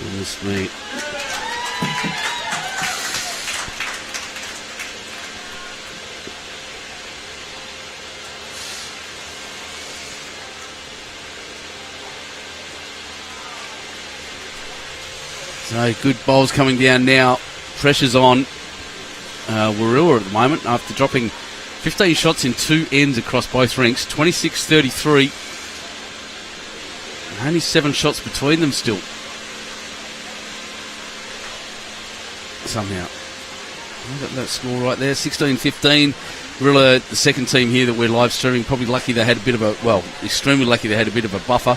Goodness me. So good bowls coming down now. Pressure's on Warilla at the moment after dropping 15 shots in 2 ends across both rinks. 26-33. Only 7 shots between them still. Somehow. I've got that score right there. 16-15. Warilla, the second team here that we're live streaming, probably lucky they had a bit of a, well, extremely lucky they had a bit of a buffer.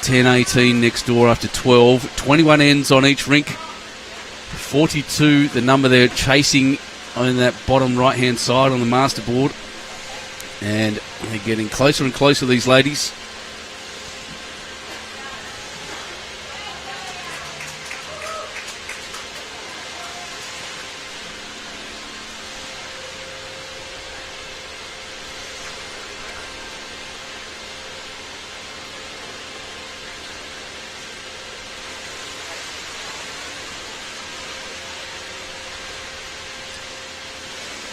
10-18 next door after 12. 21 ends on each rink. 42, the number they're chasing on that bottom right-hand side on the master board. And they're getting closer and closer, these ladies.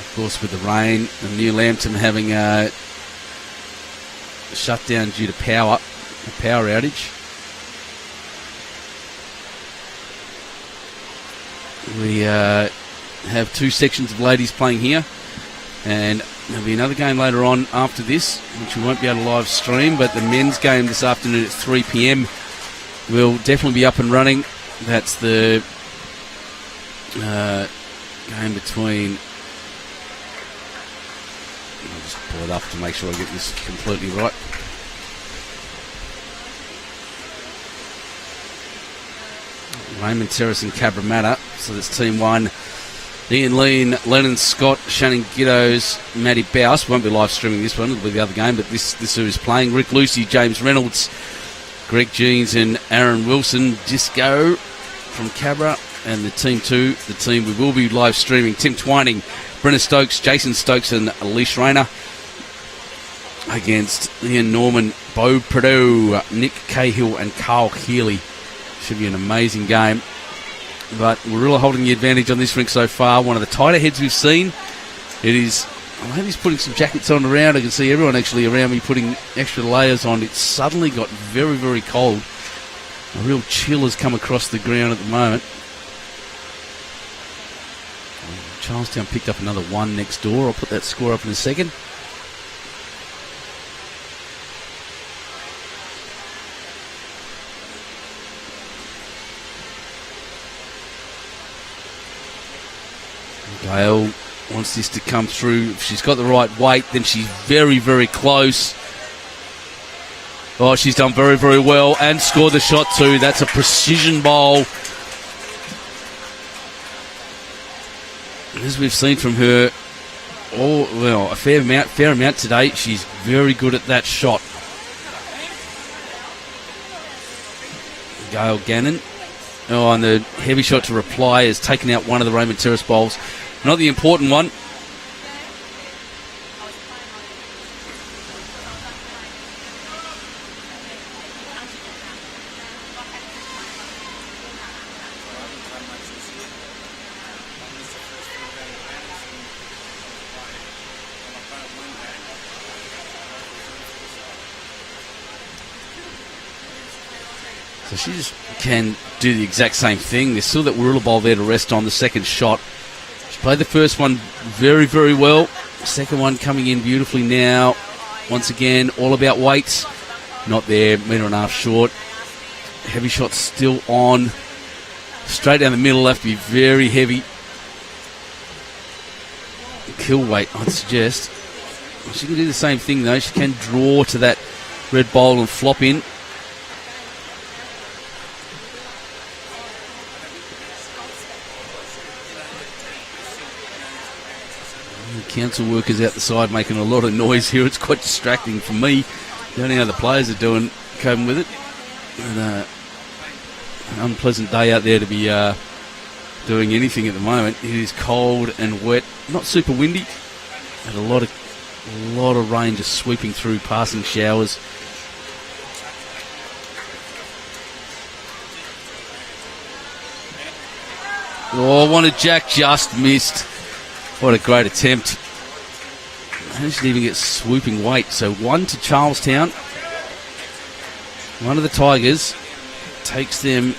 Of course, with the rain, the New Lambton having a shutdown due to a power outage. We have 2 sections of ladies playing here, and there'll be another game later on after this, which we won't be able to live stream, but the men's game this afternoon at 3 p.m. will definitely be up and running. That's the game between... I'll just pull it up to make sure I get this completely right. Raymond Terrace and Cabramatta. So that's Team 1. Ian Lean, Lennon Scott, Shannon Giddos, Maddie Bouse. Won't be live streaming this one. It'll be the other game, but this who is playing. Rick Lucy, James Reynolds, Greg Jeans and Aaron Wilson. Disco from Cabra. And the Team 2, the team we will be live streaming. Tim Twining, Brenna Stokes, Jason Stokes and Alish Rayner against Ian Norman, Bo Prideaux, Nick Cahill and Carl Healy. Should be an amazing game. But Warilla holding the advantage on this rink so far. One of the tighter heads we've seen. It is, I hope he's putting some jackets on around. I can see everyone actually around me putting extra layers on. It's suddenly got very, very cold. A real chill has come across the ground at the moment. Charlestown picked up another 1 next door. I'll put that score up in a second. Gail wants this to come through. If she's got the right weight, then she's very, very close. Oh, she's done very, very well and scored the shot too. That's a precision bowl. As we've seen from her, a fair amount today. She's very good at that shot. Gail Gannon Oh, and the heavy shot to reply has taken out one of the Raymond Terrace bowls. Not the important one. So she just can do the exact same thing. There's still that Warilla bowl there to rest on the second shot. She played the first one very, very well. Second one coming in beautifully now. Once again, all about weights. Not there, metre and a half short. Heavy shot still on. Straight down the middle, have to be very heavy. Kill weight, I'd suggest. She can do the same thing though. She can draw to that red bowl and flop in. Council workers out the side making a lot of noise here. It's quite distracting for me. The only other players are coping with it. And, an unpleasant day out there to be doing anything at the moment. It is cold and wet, not super windy, and a lot of rain just sweeping through, passing showers. Oh, one of Jack just missed. What a great attempt. He didn't even get swooping weight. So 1 to Charlestown. One of the Tigers takes them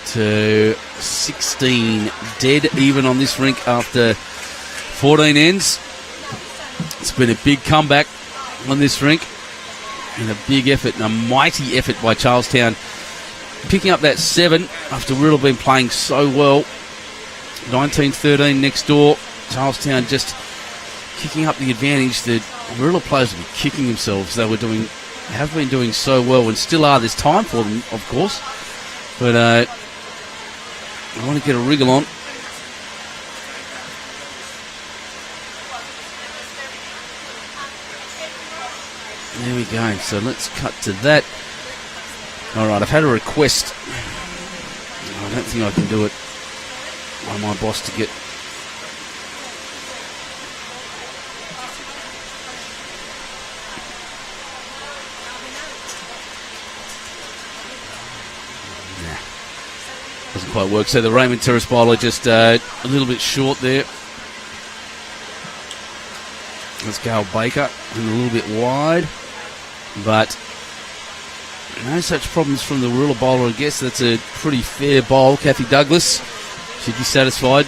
to 16. Dead even on this rink after 14 ends. It's been a big comeback on this rink. And a big effort and a mighty effort by Charlestown. Picking up that 7 after Warilla been playing so well. 19-13 next door. Charlestown just kicking up the advantage. The Warilla players will be kicking themselves. They have been doing so well and still are. There's time for them, of course. But I want to get a wriggle on. There we go. So let's cut to that. Alright, I've had a request. I don't think I can do it by my boss to get... Nah, doesn't quite work. So the Raymond Terrace bowler just a little bit short there. Let's go Baker and a little bit wide. But... no such problems from the Warilla bowler. I guess that's a pretty fair bowl. Kathy Douglas should be satisfied.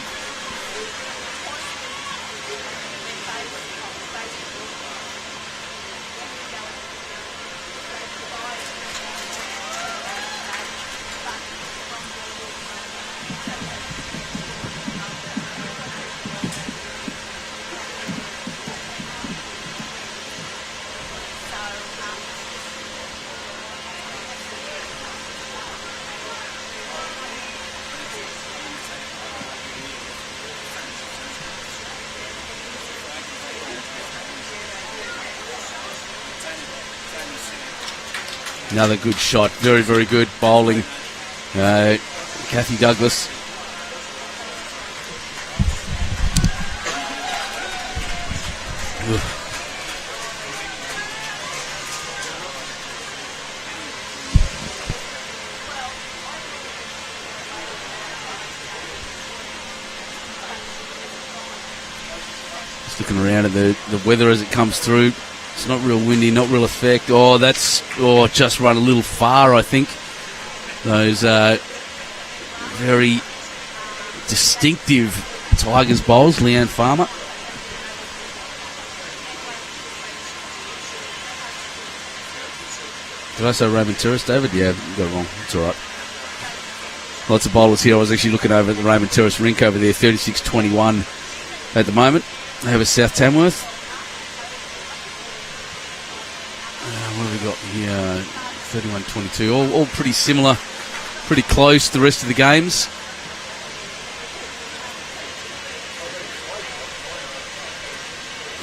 Another good shot. Very, very good bowling. Kathy Douglas. Just looking around at the weather as it comes through. It's not real windy, not real effect. Just run a little far, I think. Those very distinctive Tigers bowls, Leanne Farmer. Did I say Raymond Terrace, David? Yeah, you got it wrong. It's all right. Lots of bowlers here. I was actually looking over at the Raymond Terrace rink over there, 36-21 at the moment. They have a South Tamworth. What have we got here? 31-22. All pretty similar, pretty close to the rest of the games.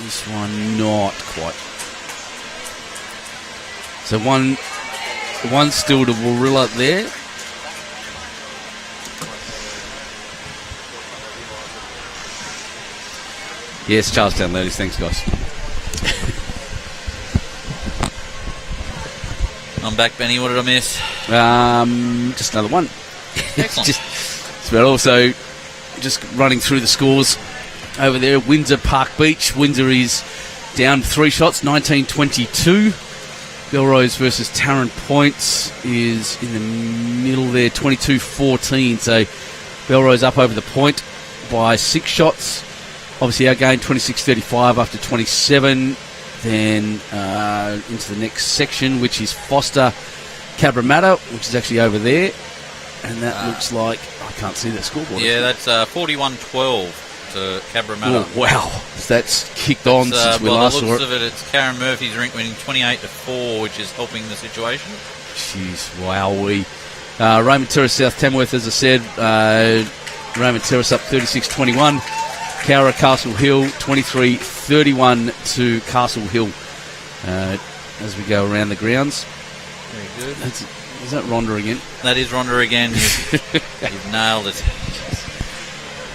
This one not quite. So one still to Warilla there. Yes, Charlestown ladies. Thanks, guys. I'm back, Benny. What did I miss? Just another one. Excellent. But also, just running through the scores over there. Windsor Park Beach. Windsor is down 3 shots, 19-22. Belrose versus Tarrant Points is in the middle there, 22-14. So Belrose up over the point by 6 shots. Obviously outgained 26-35 after 27. Then into the next section, which is Foster Cabramatta, which is actually over there. And that looks like, I can't see that scoreboard. Yeah, that's 41-12 to Cabramatta. Oh, wow. That's kicked on since we last saw the looks it. of it, it's Karen Murphy's rink winning 28-4, which is helping the situation. Jeez, wowee. Raymond Terrace, South Tamworth, as I said. Raymond Terrace up 36-21. Cowra Castle Hill 23-31 to Castle Hill as we go around the grounds. Very good. Is that Rhonda again? That is Rhonda again. You've nailed it.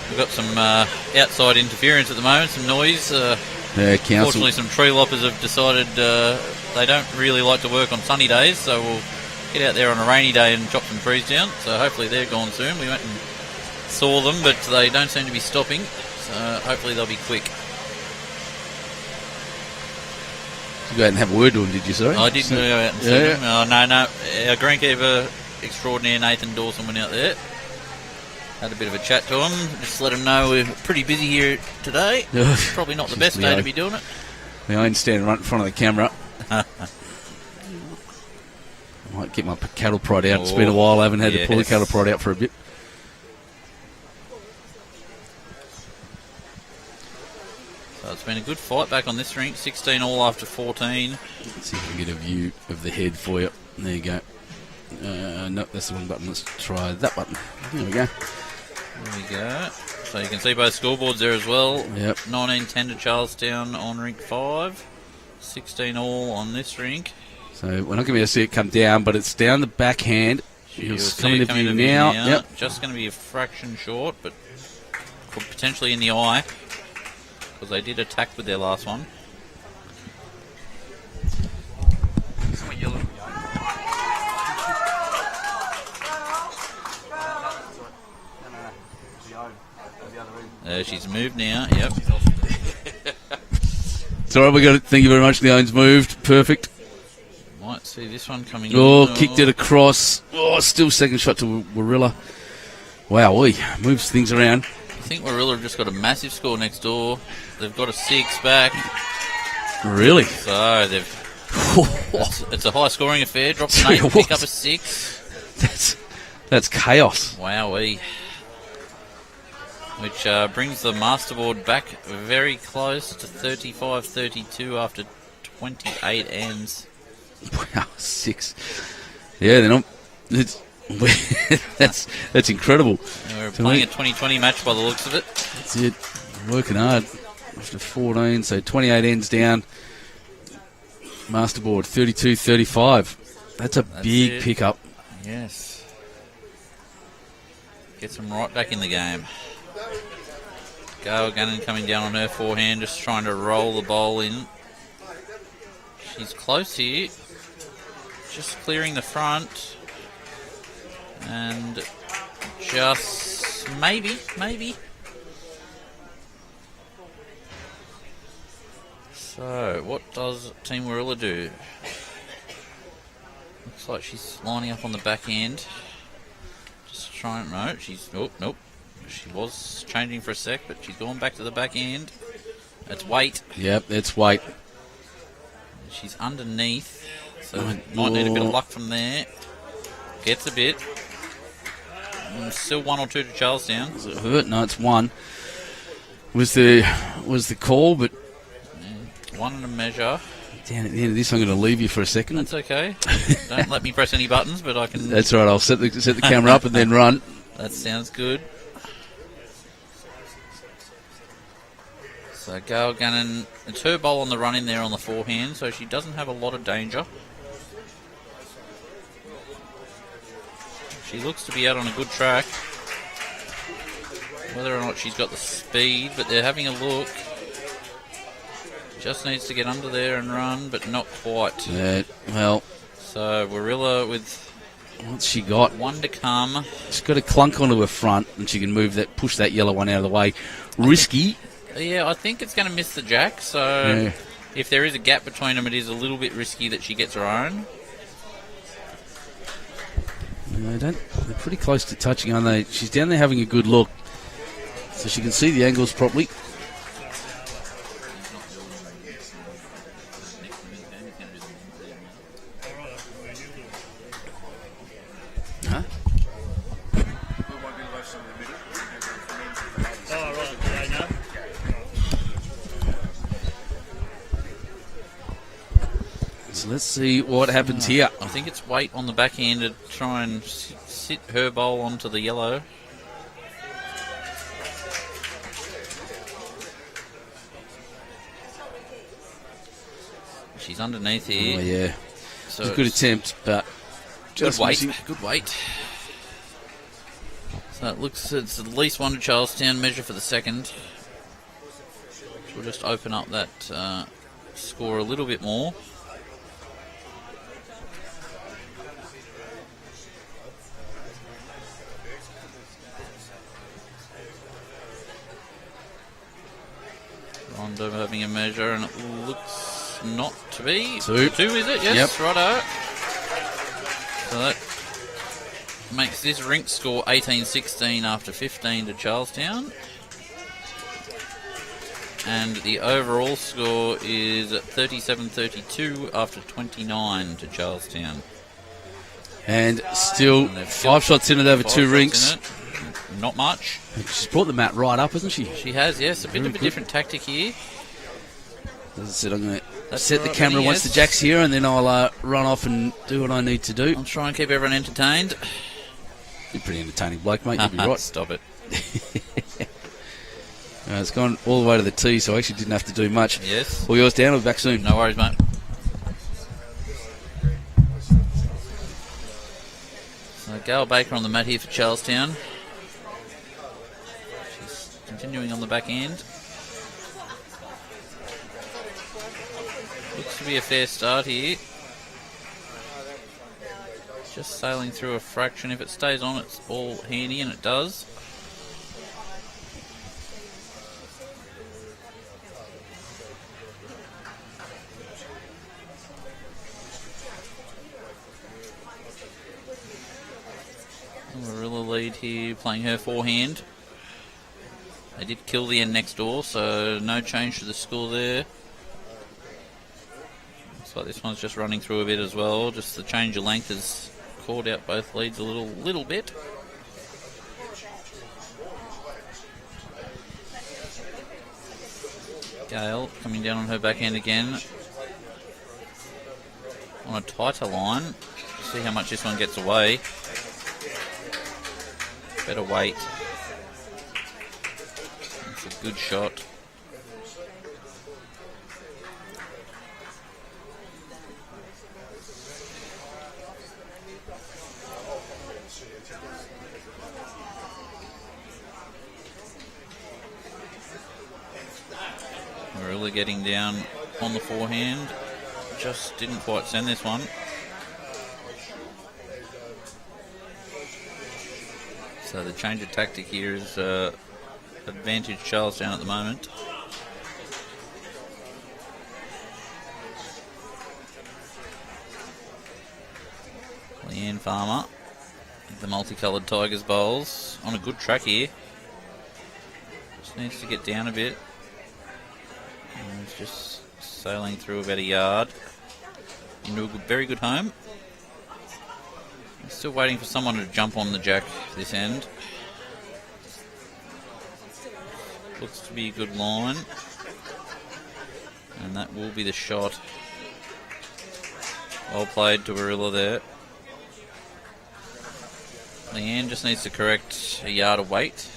We've got some outside interference at the moment, some noise. Fortunately, some tree loppers have decided they don't really like to work on sunny days, so we'll get out there on a rainy day and chop some trees down. So hopefully they're gone soon. We went and saw them, but they don't seem to be stopping. So hopefully they'll be quick. You go out and have a word to him, did you, sorry? I did go out and see them. No. Our greenkeeper extraordinaire, Nathan Dawson, went out there. Had a bit of a chat to him. Just let him know we're pretty busy here today. Probably not the best day to be doing it. I ain't standing right in front of the camera. I might get my cattle prod out. It's been a while. I haven't had to pull the cattle prod out for a bit. So it's been a good fight back on this rink. 16 all after 14. Let's see if we can get a view of the head for you. There you go. Nope, that's the wrong button. Let's try that button. There we go. There we go. So you can see both scoreboards there as well. Yep. 19-10 to Charlestown on rink 5. 16 all on this rink. So we're not going to be able to see it come down, but it's down the backhand. You'll see coming it to view view now. Yep. Just going to be a fraction short, but potentially in the eye, because they did attack with their last one. She's moved now. Yep. It's all right. We got it. Thank you very much. Leone's moved. Perfect. Might see this one coming. Kicked it across. Still second shot to Warilla. Wow, moves things around. I think Warilla have just got a massive score next door. They've got a 6 back. Really? So it's a high scoring affair. Drop an 8, pick up a 6. That's chaos. Wowee. Which brings the masterboard back very close to 35-32 after 28 ends. Wow, 6. Yeah, they're not. That's incredible. We're playing a 2020 match by the looks of it. That's it. Working hard after 14, so 28 ends down. Masterboard 32-35. That's big pickup. Yes. Gets them right back in the game. Gail Gannon coming down on her forehand, just trying to roll the bowl in. She's close here. Just clearing the front. And just maybe. So, what does Team Warilla do? Looks like she's lining up on the back end. Just trying, no, she's, nope. She was changing for a sec, but she's gone back to the back end. That's weight. Yep, that's weight. She's underneath, so might need a bit of luck from there. Gets a bit. Still 1 or 2 to Charlestown. Does it hurt? No, it's 1. Was the call, but 1 and a measure. Down at the end of this, I'm going to leave you for a second. That's okay. Don't let me press any buttons, but I can. That's right. I'll set the camera up and then run. That sounds good. So Gail Gannon, it's her bowl on the run in there on the forehand, so she doesn't have a lot of danger. She looks to be out on a good track. Whether or not she's got the speed, but they're having a look. Just needs to get under there and run, but not quite. Yeah, well, So Warilla with what's she got? one to come. She's got a clunk onto her front, and she can push that yellow one out of the way. Risky. Yeah, I think it's going to miss the jack, so Yeah. if there is a gap between them, it is a little bit risky that she gets her own. They're pretty close to touching, aren't they? She's down there having a good look, so she can see the angles properly. Huh? So let's see what happens here. I think it's weight on the back end to try and sit her bowl onto the yellow. She's underneath here. Oh, yeah. So It's a good attempt, but good just weight. missing. Good weight. So it looks it's at least one to Charlestown measure for the second. We'll just open up that score a little bit more. Rondo having a measure, and it looks not to be. Two, is it? Yes, Yep. righto. So that makes this rink score 18-16 after 15 to Charlestown. And the overall score is 37-32 after 29 to Charlestown. And still And they've 5 shots in it over 2 shots rinks. in it. Not much. She's brought the mat right up, hasn't she? She has, yes. A bit Very of a good. different tactic here. As I said, I'm going to That's set the right, camera Benny, once yes. the jack's here, and then I'll run off and do what I need to do. I'll try and keep everyone entertained. You're a pretty entertaining bloke, mate. You'll be right. Stop it. It's gone all the way to the tee, so I actually didn't have to do much. Yes. All yours down. We'll be back soon. No worries, mate. So Gail Baker on the mat here for Charlestown. She's continuing on the back end. Looks to be a fair start here. Just sailing through a fraction. If it stays on, it's all handy, and it does. Warilla lead here, playing her forehand. They did kill the end next door, so no change to the score there. Looks like this one's just running through a bit as well. Just the change of length has called out both leads a little bit. Gale coming down on her backhand again. On a tighter line. See how much this one gets away. Better weight. That's a good shot. We're really getting down on the forehand. Just didn't quite send this one. So the change of tactic here is advantage Charlestown at the moment. Leanne Farmer, the multicoloured Tigers bowls, on a good track here. Just needs to get down a bit. And it's just sailing through about a yard into a very good home. Still waiting for someone to jump on the jack this end. Looks to be a good line. And that will be the shot. Well played to Warilla there. Leanne just needs to correct a yard of weight.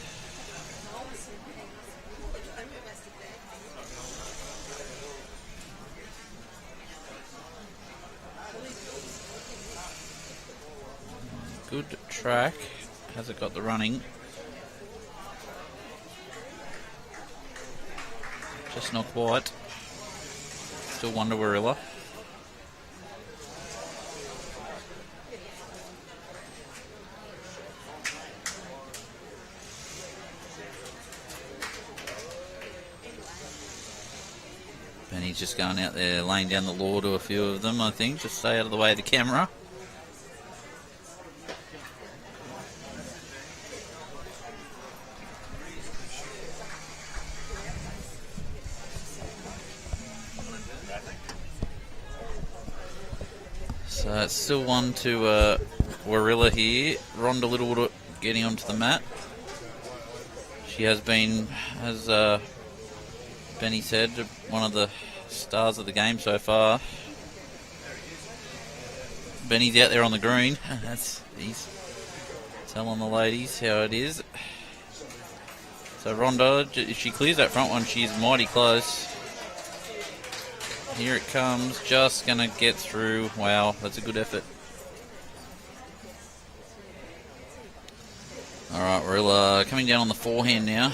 good track. Has it got the running? Just not quite. Still Wonder Warilla. Benny's just going out there laying down the law to a few of them, I think, just stay out of the way of the camera. So it's still 1 to Warilla here. Rhonda Littlewood getting onto the mat. She has been, as Benny said, one of the stars of the game so far. Benny's out there on the green. He's telling the ladies how it is. So Rhonda, if she clears that front one, she's mighty close. Here it comes, just going to get through. Wow, that's a good effort. Alright, Warilla coming down on the forehand now.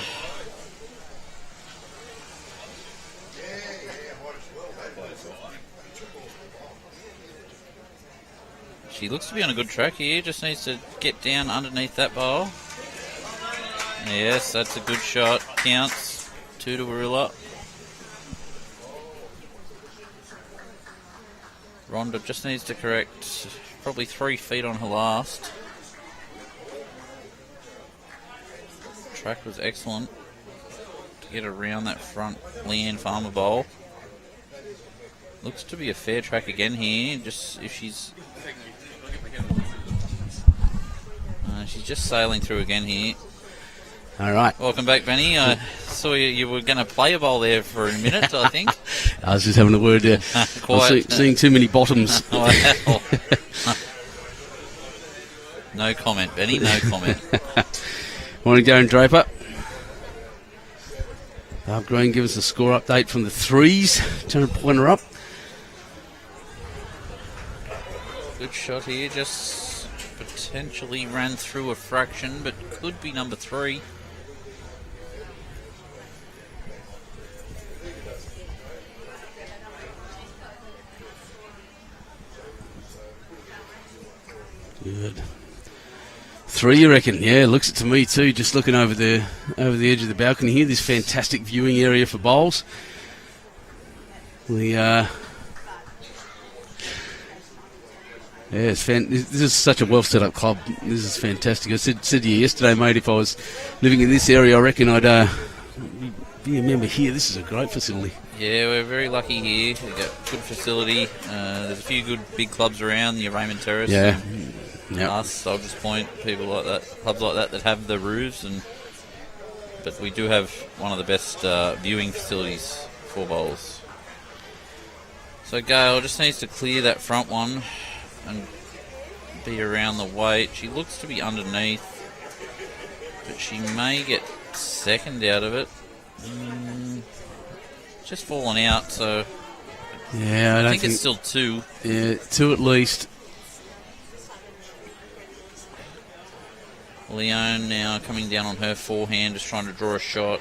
She looks to be on a good track here, just needs to get down underneath that bowl. Yes, that's a good shot. Counts. 2 to Warilla. Rhonda just needs to correct probably 3 feet on her last. Track was excellent to get around that front Leanne Farmer bowl. Looks to be a fair track again here. Just if she's just sailing through again here. All right. Welcome back, Benny. I saw you were going to play a bowl there for a minute, I think. I was just having a word there. I'm seeing too many bottoms. No comment, Benny, no comment. Morning, Darren Draper. Barb Green, give us a score update from the threes. Turn a pointer up. Good shot here, just potentially ran through a fraction, but could be number 3. Good. 3, you reckon? Yeah, looks it to me too. Just looking over the edge of the balcony here, this fantastic viewing area for bowls. This is such a well set up club. This is fantastic. I said to you yesterday, mate, if I was living in this area, I reckon I'd be a member here. This is a great facility. Yeah, we're very lucky here. We've got good facility. There's a few good big clubs around, the Raymond Terrace. Yeah. Yep. Us, I'll just point, people like that, clubs like that have the roofs, but we do have one of the best viewing facilities for bowls. So Gail just needs to clear that front one and be around the weight. She looks to be underneath, but she may get second out of it. Just falling out, so yeah, I think it's still 2. Yeah, 2 at least. Leone now coming down on her forehand, just trying to draw a shot.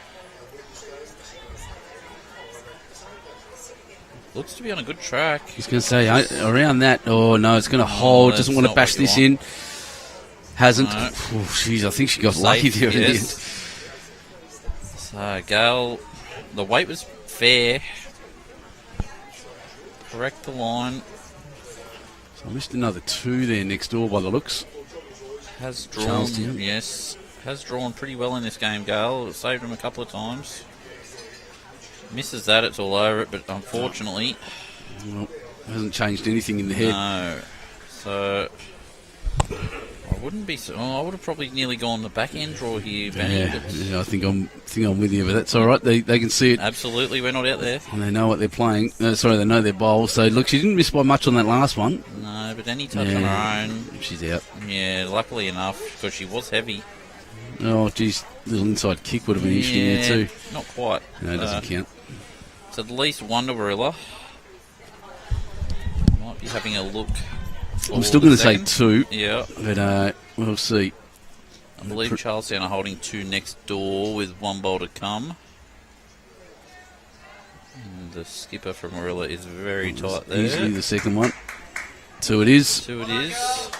Looks to be on a good track. He's going to say around that. Oh no, it's going to hold. Doesn't want to bash this in. Hasn't. No. Oh, jeez, I think she got lucky there in the end. So Gail, the weight was fair. Correct the line. So I missed another 2 there next door by the looks. Has drawn, Charlestown. yes, has drawn pretty well in this game, Gail. Saved him a couple of times. Misses that, it's all over it, but unfortunately... Well, hasn't changed anything in the head. No. So... I wouldn't be... I would have probably nearly gone the back end draw here, Benny. Yeah, I think I'm with you, but that's all right. They can see it. Absolutely, we're not out there. And they know what they're playing. They know their bowl. So, look, she didn't miss by much on that last one. No, but any touch on her own... She's out. Yeah, luckily enough, because she was heavy. Oh, geez, little inside kick would have been interesting there too. Not quite. No, it doesn't count. It's at least Wonder Warilla. Might be having a look. I'm still going to say 2. Yeah. But We'll see. I believe Charlestown are holding 2 next door with 1 bowl to come. And the skipper from Warilla is very tight there. Easily the second one. 2 it is. 2 it is. So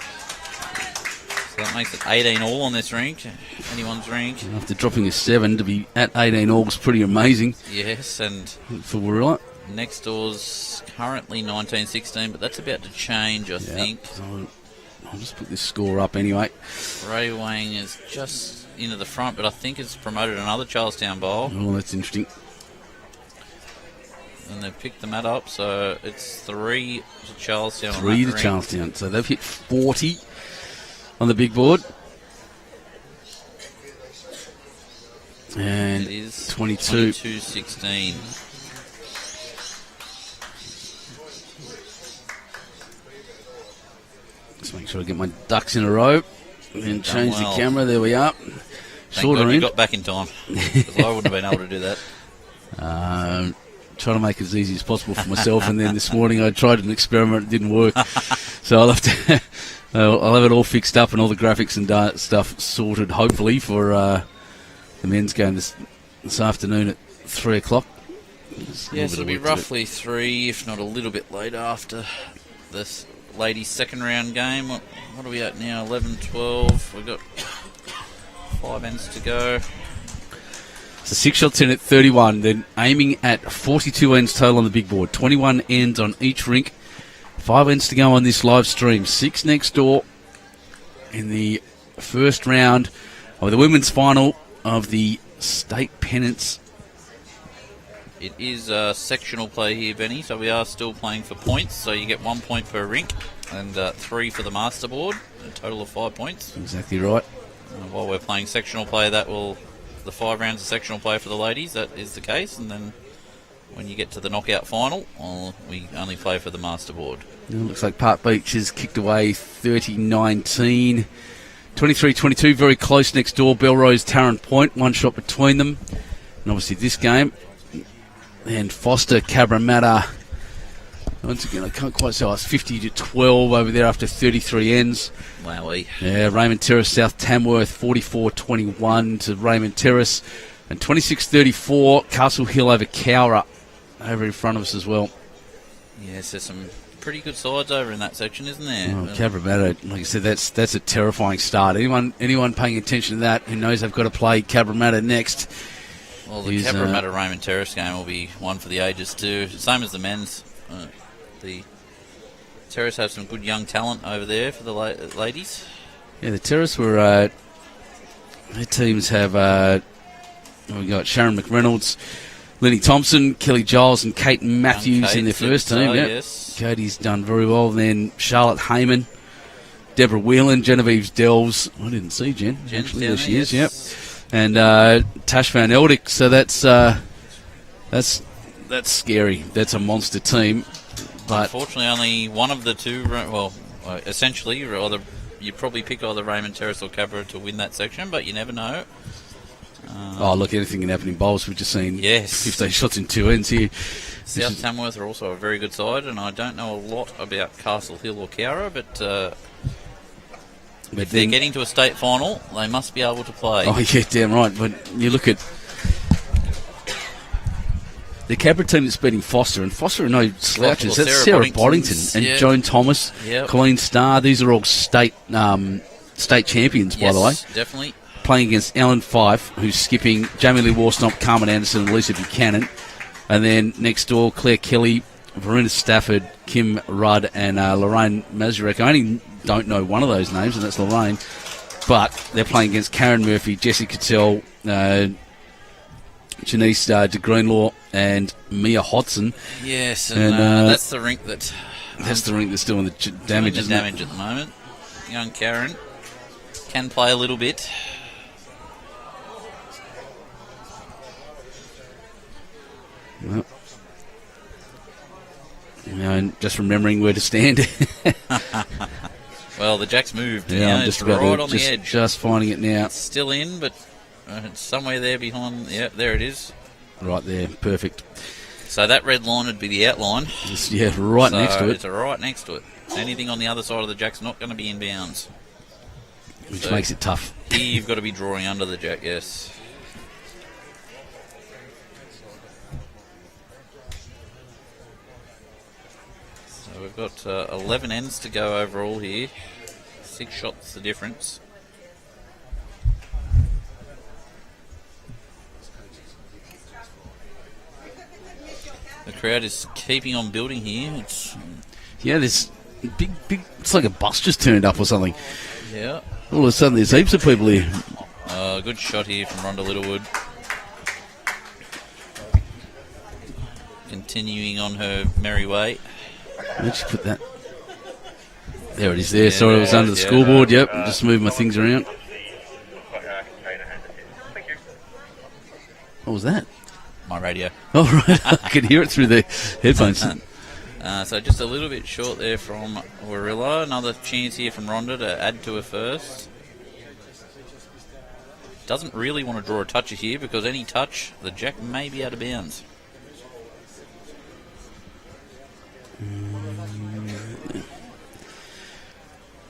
that makes it 18 all on this rink. Anyone's rink. After dropping a 7 to be at 18 all is pretty amazing. Yes, and for Warilla. Next door's currently 19-16, but that's about to change, I think. So I'll just put this score up anyway. Ray Wang is just into the front, but I think it's promoted another Charlestown bowl. Oh, that's interesting. And they've picked the mat up, so it's 3 to Charlestown. 3 to Charlestown. So they've hit 40 on the big board. And it is 22. 22-16. Just make sure I get my ducks in a row and change the camera. There we are. Thank God you got back in time, because I wouldn't have been able to do that. Trying to make it as easy as possible for myself, and then this morning I tried an experiment, it didn't work. So I'll have to, I'll have it all fixed up and all the graphics and stuff sorted, hopefully, for the men's game this afternoon at 3 o'clock. Yes, it'll be roughly 3, if not a little bit later, after this ladies' second round game. What are we at now? 11-12. We've got 5 ends to go. So 6 shots in at 31, then aiming at 42 ends total on the big board. 21 ends on each rink. 5 ends to go on this live stream. 6 next door in the first round of the women's final of the state pennants. It is sectional play here, Benny, so we are still playing for points. So you get 1 point per rink and 3 for the master board, a total of 5 points. Exactly right. While we're playing sectional play, the 5 rounds of sectional play for the ladies, that is the case. And then when you get to the knockout final, we only play for the master board. It looks like Park Beach has kicked away 30-19. 23-22, very close next door. Belrose, Tarrant Point, 1 shot between them. And obviously this game. And Foster, Cabramatta. Once again, I can't quite say. It's 50-12 over there after 33 ends. Wowee. Yeah, Raymond Terrace, South Tamworth, 44-21 to Raymond Terrace. And 26-34, Castle Hill over Cowra, over in front of us as well. Yes, there's some pretty good sides over in that section, isn't there? Oh, Cabramatta, like I said, that's a terrifying start. Anyone paying attention to that who knows they've got to play Cabramatta next. Well, the Cabramatta Raymond Terrace game will be one for the ages too. Same as the men's. The Terrace have some good young talent over there for the ladies. Yeah, the Terrace were. Their teams have. We've got Sharon McReynolds, Lenny Thompson, Kelly Giles, and Kate Matthews in their first team. Yes. Katie's done very well. Then Charlotte Heyman, Deborah Whelan, Genevieve Delves. I didn't see Jen. Actually, there she is. Yep. And Tash Van Eldick. So that's scary. That's a monster team. But unfortunately, only one of the two. Well, essentially, you probably pick either Raymond Terrace or Cabra to win that section, but you never know. Look, anything can happen in bowls. We've just seen 15 shots in 2 ends here. South Tamworth are also a very good side, and I don't know a lot about Castle Hill or Cowra, but if they're getting to a state final, they must be able to play. Oh, yeah, damn right. But you look at the Cabra team that's beating Foster, and Foster are no slouches. That's Sarah Boddington and Joan Thomas, Colleen Starr. These are all state champions, by the way. Definitely. Playing against Ellen Fife, who's skipping, Jamie Lee Warsnop, Carmen Anderson, and Lisa Buchanan. And then next door, Claire Kelly, Verena Stafford, Kim Rudd, and Lorraine Mazurek. I only don't know one of those names, and that's Lorraine. But they're playing against Karen Murphy, Jessie Cattell, Janice de Greenlaw, and Mia Hodson. Yes, and that's the rink that... That's the rink that's doing the damage, isn't it? At the moment. Young Karen can play a little bit. Well, and just remembering where to stand. Well, the Jack's moved. Yeah, I'm just about right on the edge. Just finding it now. It's still in, but it's somewhere there behind. Yeah, there it is. Right there, perfect. So that red line would be the outline. Yeah, next to it. It's right next to it. Anything on the other side of the Jack's not going to be in bounds. which So makes it tough. here you've got to be drawing under the jack, yes. So we've got 11 ends to go overall here. 6 shots the difference. The crowd is keeping on building here. It's Yeah, there's big. It's like a bus just turned up or something. yeah. All of a sudden, there's heaps of people here. Good shot here from Rhonda Littlewood. Continuing on her merry way. Where'd she put that? There it is. There. Sorry, it was there under it the is, yeah. scoreboard. Yep. Just moved my things around. What was that? My radio. Oh, right. I could hear it through the headphones. So just a little bit short there from Warilla. Another chance here from Rhonda to add to her first. Doesn't really want to draw a toucher here because any touch, the jack may be out of bounds.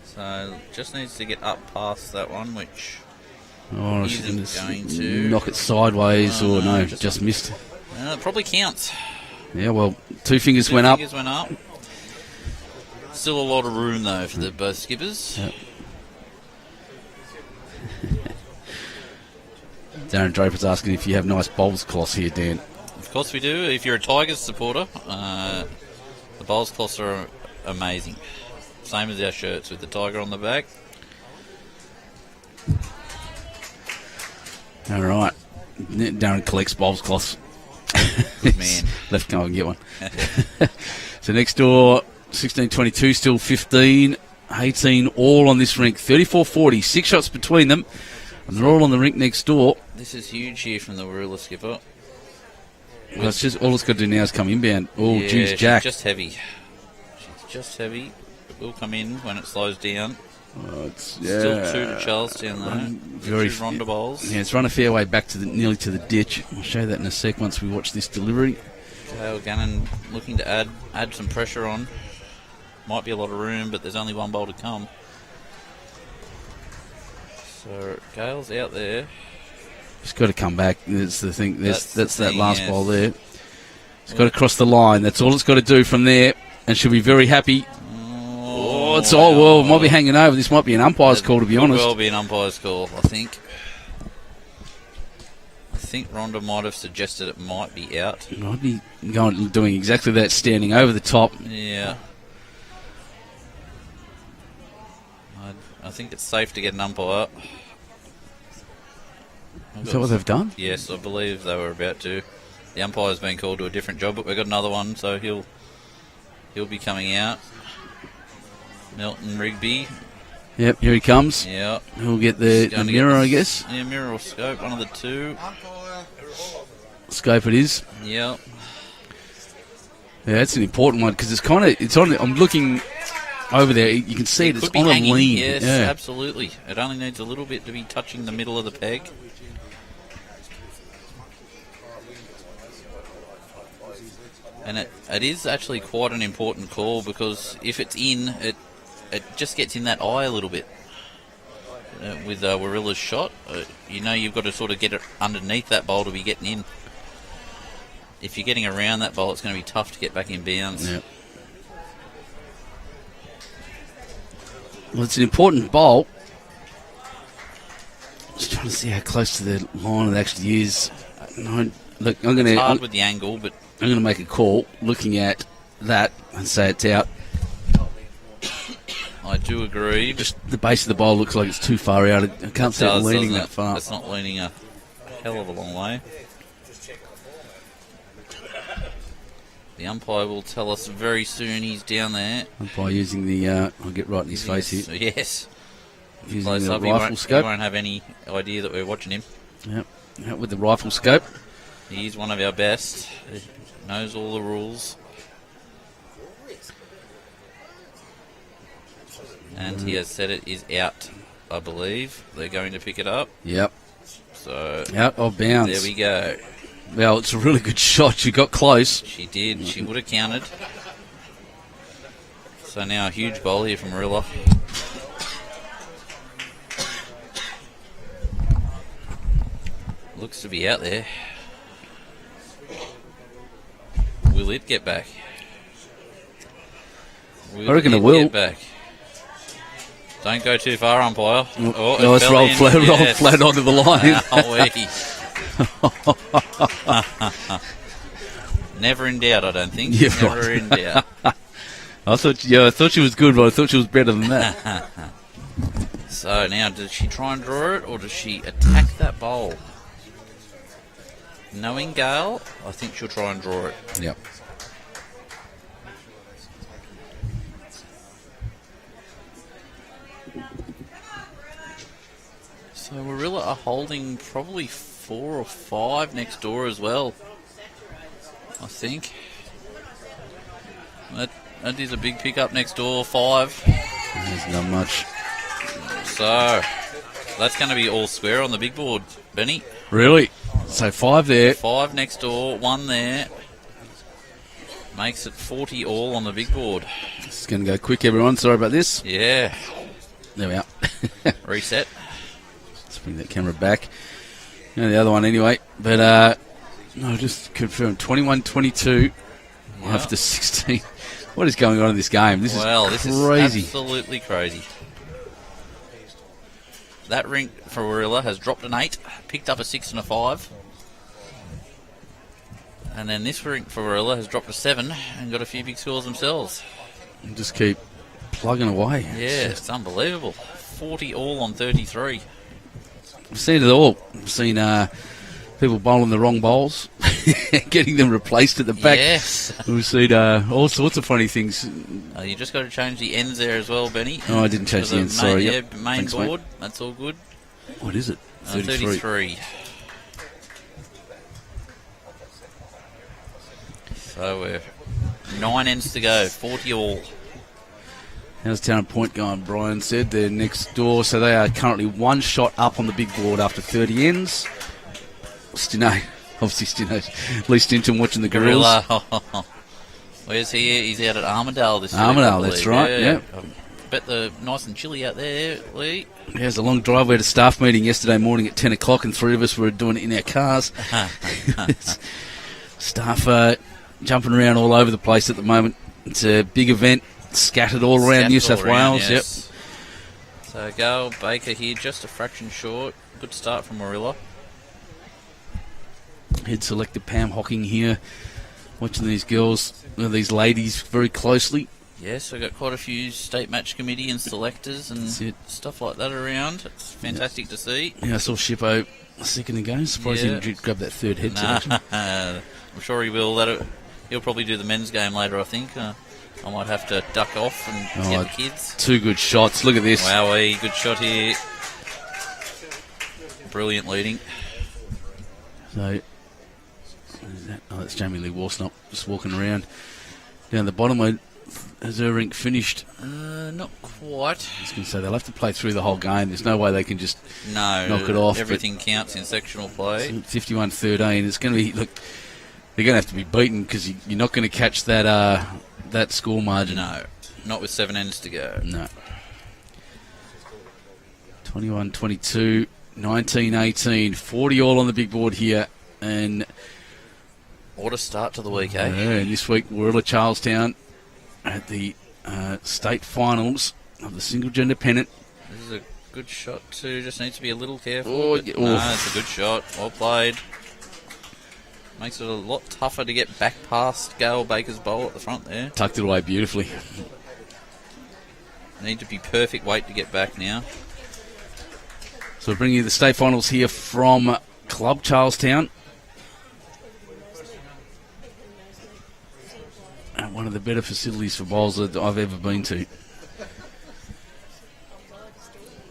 So just needs to get up past that one, which Oh, Isn't she's going gonna to. knock it sideways, or no, just- just missed. it probably counts. Yeah, well, two fingers Two went up. fingers went up. Still a lot of room though for the both skippers. Yep. Darren Draper's asking if you have nice bowls cloths here, Dan. Of course we do. If you're a Tigers supporter, the bowls cloths are amazing. Same as our shirts with the tiger on the back. All right. Darren collects bowls cloths. Good man. Left go and get one. So next door, 16-22, still 15, 18, all on this rink. 34-40, 6 shots between them. And they're all on the rink next door. This is huge here from the Warilla skipper. Well, it's just all it's got to do now is come inbound. Oh, Yeah, geez, she's Jack. just heavy. She's just heavy. It will come in when it slows down. Oh, it's, Still yeah. 2 to Charlestown though. Very 2 Ronda bowls. Yeah, it's run a fair way back to nearly to the ditch. I'll show you that in a sec once we watch this delivery. Gail Gannon looking to add some pressure on. Might be a lot of room, but there's only one bowl to come. So Gail's out there. It's got to come back. That's the thing. That's the that thing, last yes. bowl there. It's got to cross the line. That's all it's got to do from there, and she'll be very happy. Oh, it's all well. Might be hanging over. This might be an umpire's call, to be honest. Could well be an umpire's call, I think. I think Rhonda might have suggested it might be out. I'd be doing exactly that, standing over the top. Yeah. I think it's safe to get an umpire. Is that what they've done? Yes, I believe they were about to. The umpire's been called to a different job, but we've got another one, so he'll be coming out. Milton Rigby. Yep, here he comes. Yeah. He'll get the Going to mirror, get I guess. Yeah, mirror or scope, one of the two. Scope it is. Yeah. Yeah, that's an important one because it's on. I'm looking over there. You can see it's Could be on hanging. a lean. Yes, Yeah. absolutely. It only needs a little bit to be touching the middle of the peg. And it is actually quite an important call because if it's in, it just gets in that eye a little bit. With Warilla's shot, you've got to sort of get it underneath that bowl to be getting in. If you're getting around that bowl, it's going to be tough to get back in bounds. Yeah. Well, it's an important bowl. Just trying to see how close to the line it actually is. No, look, I'm It's hard going with the angle, but to make a call looking at that and say it's out. I do agree. Just the base of the bowl looks like it's too far out. I can't see it leaning doesn't that far. It's not leaning a hell of a long way. The umpire will tell us very soon he's down there. By using the, I'll get right in his face here. Yes. Using Close the up, rifle he scope. won't have any idea that we're watching him. Yep, with the rifle scope. He's one of our best. He knows all the rules. And he has said it is out, I believe. They're going to pick it up. Yep. So Out of bounds. there we go. Well, it's a really good shot. She got close. She did. She would have counted. So now a huge bowl here from Warilla. looks to be out there. Will it get back? I reckon it will. Get back? Don't go too far, umpire. Oh, let's roll flat onto the line. Never in doubt, I don't think. Yeah, Never right. in doubt. I thought she was good, but I thought she was better than that. So now, does she try and draw it, or does she attack that bowl? Knowing Gale, I think she'll try and draw it. Yep. So Warilla are holding probably 4 or 5 next door as well, I think. That is a big pickup next door, 5. There's not much. So that's going to be all square on the big board, Benny. Really? So 5 there. 5 next door, 1 there. Makes it 40 all on the big board. It's going to go quick, everyone. Sorry about this. Yeah. There we are. Reset. Let's bring that camera back. The other one anyway. But, no, just confirm. 21-22 after 16. What is going on in this game? This is crazy. Is absolutely crazy. That ring for Warilla has dropped an 8, picked up a 6 and a 5. And then this ring for Warilla has dropped a 7 and got a few big scores themselves. And just keep plugging away. Yeah, it's unbelievable. 40 all on 33. I've seen it all. I've seen people bowling the wrong bowls, getting them replaced at the back. Yes. We've seen all sorts of funny things. You just got to change the ends there as well, Benny. Oh, I didn't change the ends, sorry. Yeah, Yep. main Thanks, board. mate. That's all good. What is it? 33. So we're 9 ends to go, 40 all. How's Town Point going? Brian said they're next door, so they are currently 1 shot up on the big board after 30 ends. Stino, obviously Stino, Lee Stinton watching the Gorillas. Where's he? He's out at Armadale this week. Armadale, that's right, yeah. I bet they're nice and chilly out there, Lee. Yeah, it was a long drive. We had a staff meeting yesterday morning at 10 o'clock, and 3 of us were doing it in our cars. Staff jumping around all over the place at the moment. It's a big event, scattered all around New South Wales. Yes. Yep. So Gale Baker here, just a fraction short. Good start from Warilla. Head selector Pam Hocking here, watching these girls, these ladies very closely. Yes, we've got quite a few state match committee and selectors and stuff like that around. It's fantastic to see. Yeah, I saw Shippo a second ago. Surprised he didn't grab that third head selection. I'm sure he will. He'll probably do the men's game later, I think. I might have to duck off and get the kids. 2 good shots. Look at this. Wowee, good shot here. Brilliant leading. So, what is that? Oh, that's Jamie Lee Warsnop just walking around. Down the bottom, has her rink finished? Not quite. I was going to say, they'll have to play through the whole game. There's no way they can just knock it off. Everything counts in sectional play. 51-13. It's going to be, look, they're going to have to be beaten because you're not going to catch that score margin. No, not with 7 ends to go. No. 21-22, 19-18, 40 all on the big board here. And what a start to the week, eh? Yeah, and this week, Warilla Charlestown at the state finals of the single gender pennant. This is a good shot too, just needs to be a little careful. No, it's a good shot. Well played. Makes it a lot tougher to get back past Gale Baker's bowl at the front there. Tucked it away beautifully. Need to be perfect weight to get back now. So we're bringing you the state finals here from Club Charlestown. And one of the better facilities for bowls that I've ever been to.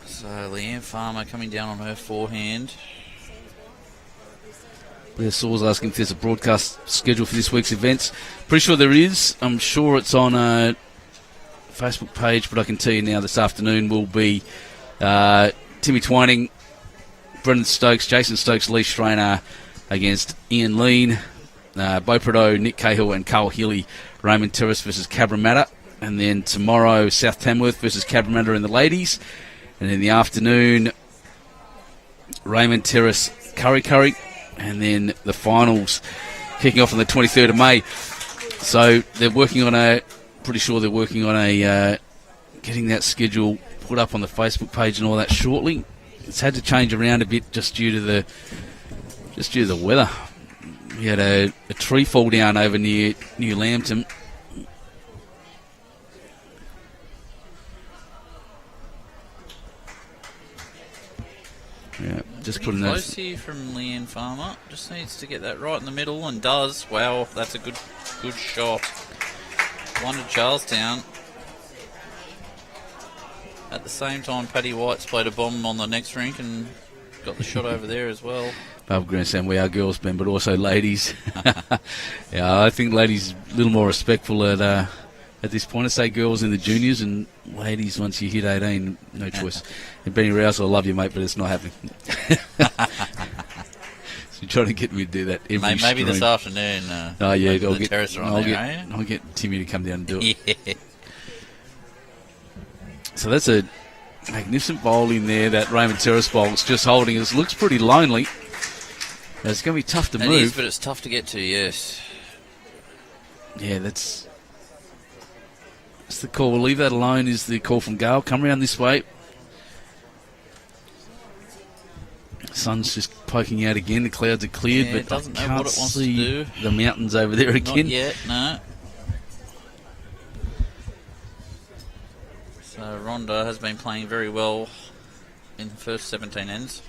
So Leanne Farmer coming down on her forehand. Blair Saw's asking if there's a broadcast schedule for this week's events. Pretty sure there is. I'm sure it's on a Facebook page, but I can tell you now this afternoon will be Timmy Twining, Brendan Stokes, Jason Stokes, Lee Strainer against Ian Lean, Bo Prado, Nick Cahill and Carl Healy, Raymond Terrace versus Cabramatta. And then tomorrow, South Tamworth versus Cabramatta in the ladies. And in the afternoon, Raymond Terrace, Curry And then the finals kicking off on the 23rd of May. So they're working on getting that schedule put up on the Facebook page and all that shortly. It's had to change around a bit just due to the weather. We had a tree fall down over near Lambton. Yeah, just putting those. Close here from Leanne Farmer. Just needs to get that right in the middle and does. Wow, that's a good shot. One to Charlestown. At the same time, Paddy White's played a bomb on the next rink and got the shot over there as well. Above grandstand, we are girls, Ben, but also ladies. Yeah, I think ladies a little more respectful at this point. I say girls in the juniors and ladies once you hit 18, no choice. And Benny Rouse, I love you, mate, but it's not happening. So you're trying to get me to do that every Maybe stream. this afternoon. Oh yeah, I'll get Timmy to come down and do it. Yeah. So that's a magnificent bowl in there. That Raymond Terrace bowl. It's just holding us. Looks pretty lonely. It's going to be tough to move. It is, but it's tough to get to. Yes. Yeah, that's the call. We'll leave that alone. Is the call from Gale. Come around this way. Sun's just poking out again. The clouds are cleared, but I can't see the mountains over there again. Not yet, no. So Rhonda has been playing very well in the first 17 ends.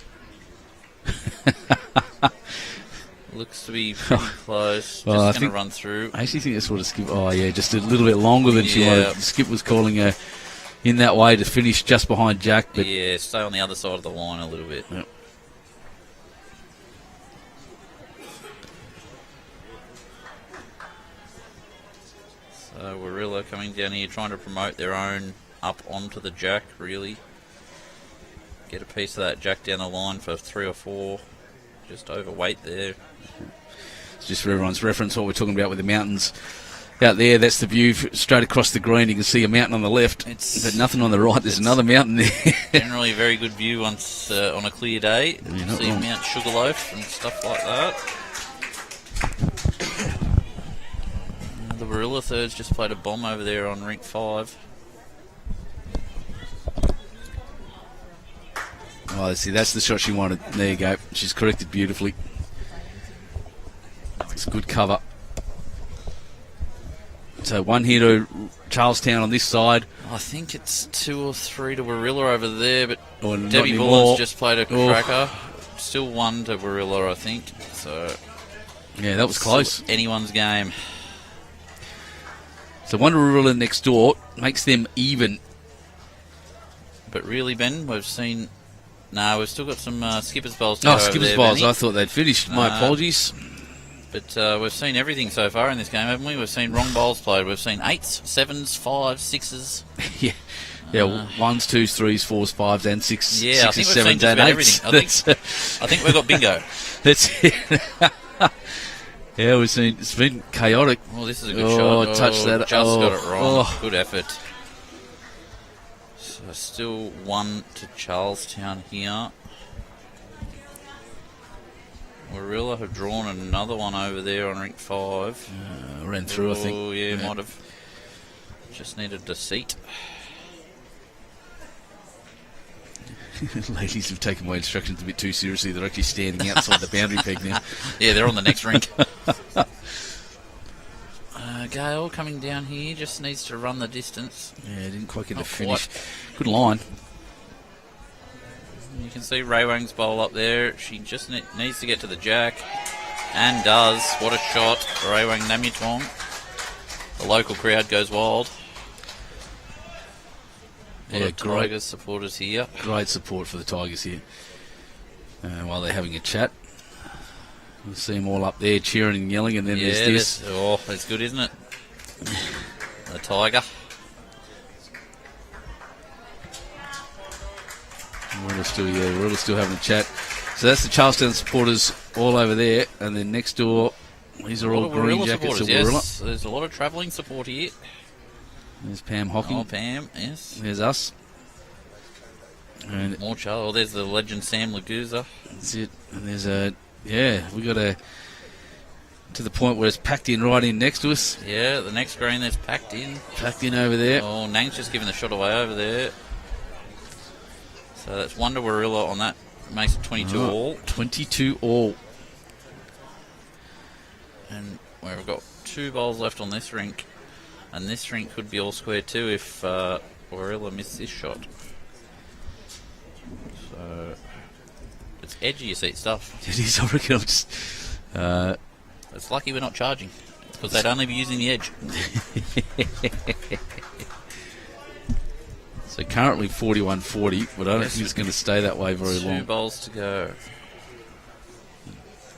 Looks to be pretty close. Well, just going to run through. I actually think that's what a skip. Oh yeah, just a little bit longer than she wanted. Skip was calling her in that way to finish just behind Jack. But yeah, stay on the other side of the line a little bit. Yep. So Warilla coming down here trying to promote their own up onto the Jack, really. Get a piece of that Jack down the line for 3 or 4. Just overweight there. It's just for everyone's reference what we're talking about with the mountains. Out there, that's the view straight across the green. You can see a mountain on the left, but nothing on the right. There's another mountain there. Generally a very good view once on a clear day. You see Mount Sugarloaf and stuff like that. The Warilla thirds just played a bomb over there on rink 5. Oh, see, that's the shot she wanted. There you go. She's corrected beautifully. It's a good cover. So one here to Charlestown on this side. I think it's 2 or 3 to Warilla over there, but Debbie Bullen's Bullen's just played a cracker. Still 1 to Warilla, I think. So yeah, that was close. Anyone's game. So one to Warilla next door makes them even. But really, Ben, we've seen... No, we've still got some skipper's bowls to go over skipper's there, bowls. Benny. I thought they'd finished. My apologies. But we've seen everything so far in this game, haven't we? We've seen wrong bowls played. We've seen 8s, 7s, 5s, 6s. Yeah, 1s, 2s, 3s, 4s, 5s, and 6s. Yeah, 6s, I think we've 7s, seen just and about 8s. everything. I think we've got bingo. That's it. Yeah, we've seen. It's been chaotic. Oh, this is a good shot. Touched that. Just got it wrong. Good effort. So still 1 to Charlestown here. Warilla have drawn another one over there on rink 5. Ran through, I think. Oh, yeah, might have just needed a seat. Ladies have taken my instructions a bit too seriously. They're actually standing outside the boundary peg now. Yeah, they're on the next rink. Gale coming down here, just needs to run the distance. Yeah, didn't quite get the finish. Good line. You can see Ray Wang's bowl up there. She just needs to get to the Jack. And does. What a shot. Ray Wang Namutong. The local crowd goes wild. Yeah, Tigers supporters here. Great support for the Tigers here. While they're having a chat. We'll see them all up there cheering and yelling, and then there's this. That's good, isn't it? The Tiger. We're still having a chat. So that's the Charlestown supporters all over there, and then next door, these are all green jackets of Warilla. Yes, there's a lot of travelling support here. There's Pam Hocking. Oh, Pam, yes. There's us. And more Charles. Oh, there's the legend Sam Laguza. that's it. And there's a Yeah, we got to the point where it's packed in right in next to us. Yeah, the next green that's packed in. Packed in over there. Oh, Nang's just giving the shot away over there. So that's 1 to Warilla on that. Makes it 22 all. 22 all. And we've got 2 bowls left on this rink. And this rink could be all square too if Warilla missed this shot. So it's edgy, seat stuff. It is, I reckon. I'm just... It's lucky we're not charging, because they'd only be using the edge. So currently 41-40, but I don't think it's going to stay that way very long. 2 bowls to go.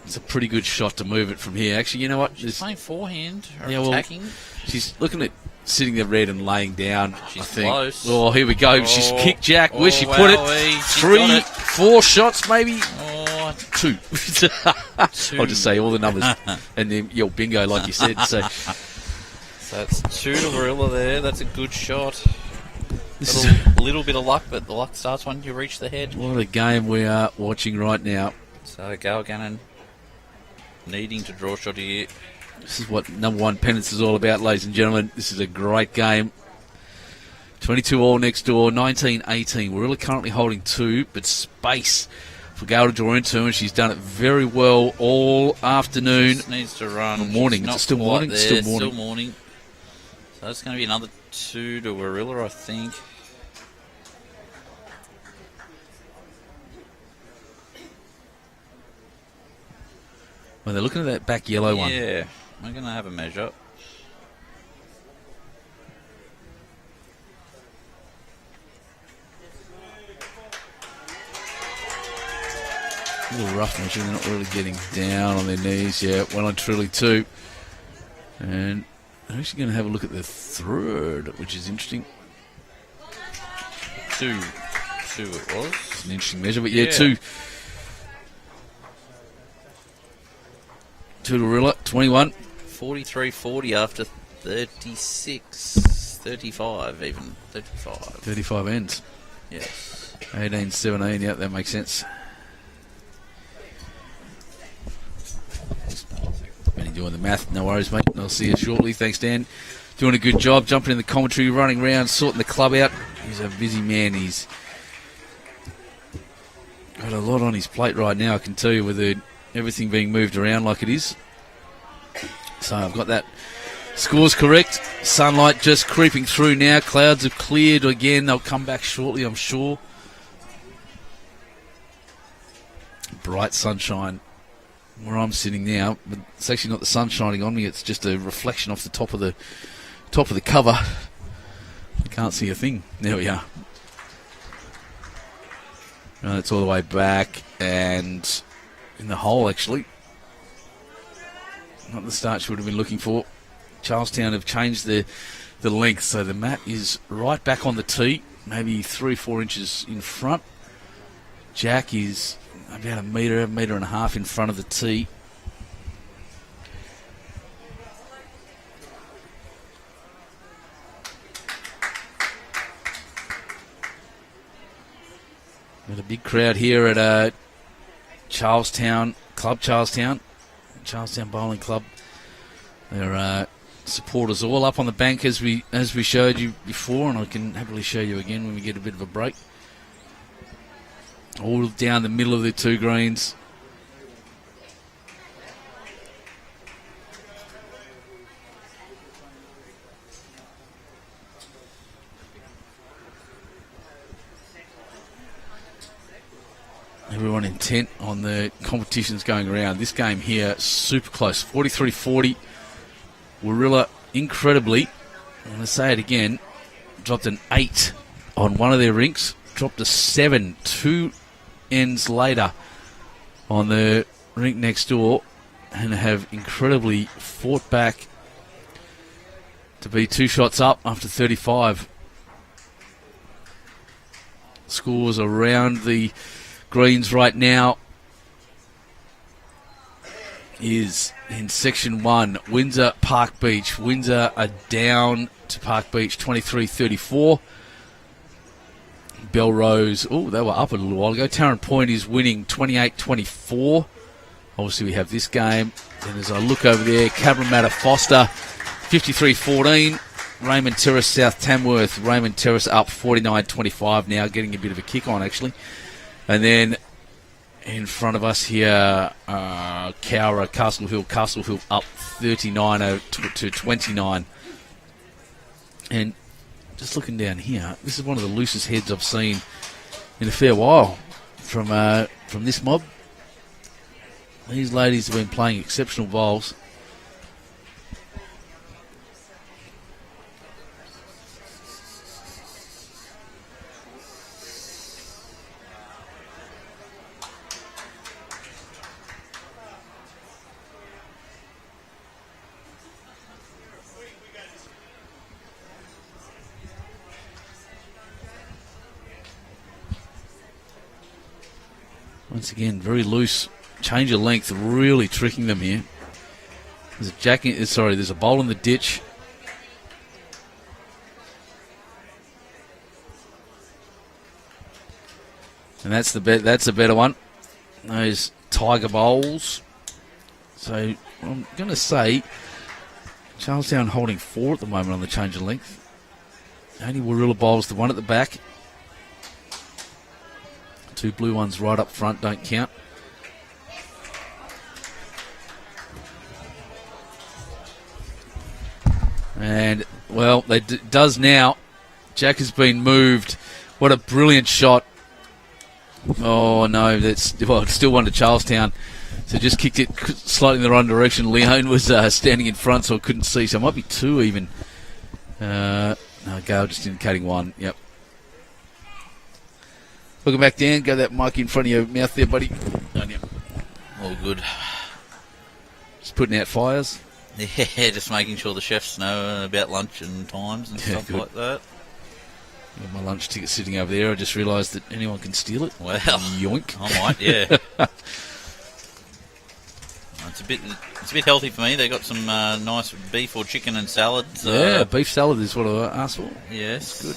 It's a pretty good shot to move it from here. Actually, you know what? She's playing forehand or well, attacking. She's looking at sitting there red and laying down, She's I think. close. Oh, here we go. She's kicked Jack. Where's she put wowee. it? She's 3, got it. 4 shots maybe? Oh, 2. I'll just say all the numbers and then yell bingo like you said. So that's 2 to Warilla there. That's a good shot. this A little bit of luck, but the luck starts when you reach the head. what a game we are watching right now. So Galgannon needing to draw a shot here. This is what number 1 Pennant is all about, ladies and gentlemen. This is a great game. 22 all next door, 19-18. Warilla currently holding 2, but space for Gail to draw into, and she's done it very well all afternoon. Just needs to run. Or morning. She's Is not it still quite morning? there. Still morning. Still morning. So that's going to be another 2 to Warilla, I think. Well, they're looking at that back yellow one. Yeah, we're going to have a measure. A little rough measure. They're not really getting down on their knees. Yeah, well and truly 2. And I'm actually going to have a look at the third, which is interesting. 2 it was. It's an interesting measure, but yeah, Yeah. 2. 2 to Warilla, 21. 43-40 after 36, 35 even, 35. 35 ends. Yes. 18-17, yeah, that makes sense. Benny doing the math, no worries, mate. I'll see you shortly. Thanks, Dan. Doing a good job, jumping in the commentary, running around, sorting the club out. He's a busy man. He's got a lot on his plate right now, I can tell you, with everything being moved around like it is. So I've got that scores correct. Sunlight just creeping through now. Clouds have cleared again. They'll come back shortly, I'm sure. Bright sunshine where I'm sitting now, but it's actually not the sun shining on me. It's just a reflection off the top of the cover. I can't see a thing. There we are. It's all the way back and in the hole, actually. Not the start she would have been looking for. Charlestown have changed the length, so the mat is right back on the tee, maybe 3-4 inches in front. Jack is about a metre and a half in front of the tee. Got a big crowd here at Charlestown Bowling Club. Their supporters all up on the bank as we showed you before, and I can happily show you again when we get a bit of a break. All down the middle of the 2 greens. Everyone intent on the competitions going around. This game here, super close. 43-40. Warilla, incredibly, I'm going to say it again, dropped an 8 on one of their rinks. Dropped a 7 2 ends later on the rink next door, and have incredibly fought back to be 2 shots up after 35. Scores around the greens right now is in section 1, Windsor, Park Beach. Windsor are down to Park Beach 23-34. Belrose, they were up a little while ago. Tarrant Point is winning 28-24 Obviously, we have this game. And as I look over there, Cabramatta Foster, 53-14. Raymond Terrace, South Tamworth. Raymond Terrace up 49-25 now, getting a bit of a kick on, actually. And then in front of us here, Cowra, Castle Hill up 39-29. And just looking down here, this is one of the loosest heads I've seen in a fair while from this mob. These ladies have been playing exceptional bowls. Once again, very loose. Change of length, really tricking them here. There's a bowl in the ditch. And that's a better one. Those Tiger Bowls. So I'm going to say Charlestown holding 4 at the moment on the change of length. Only Warilla Bowls, the one at the back. 2 blue ones right up front, don't count. And, well, it does now. Jack has been moved. What a brilliant shot. Oh, no, it's still one to Charlestown. So just kicked it slightly in the wrong direction. Leone was standing in front, so I couldn't see. So it might be 2 even. No, Gale just indicating 1. Yep. Looking back down, go that mic in front of your mouth there, buddy. All good. Just putting out fires. Yeah, just making sure the chefs know about lunch and times and stuff good. like that. Got my lunch ticket sitting over there. I just realised that anyone can steal it. Well, yoink. I might, yeah. It's a bit healthy for me. They got some nice beef or chicken and salad. So yeah, beef salad is what I asked for. Yes, good.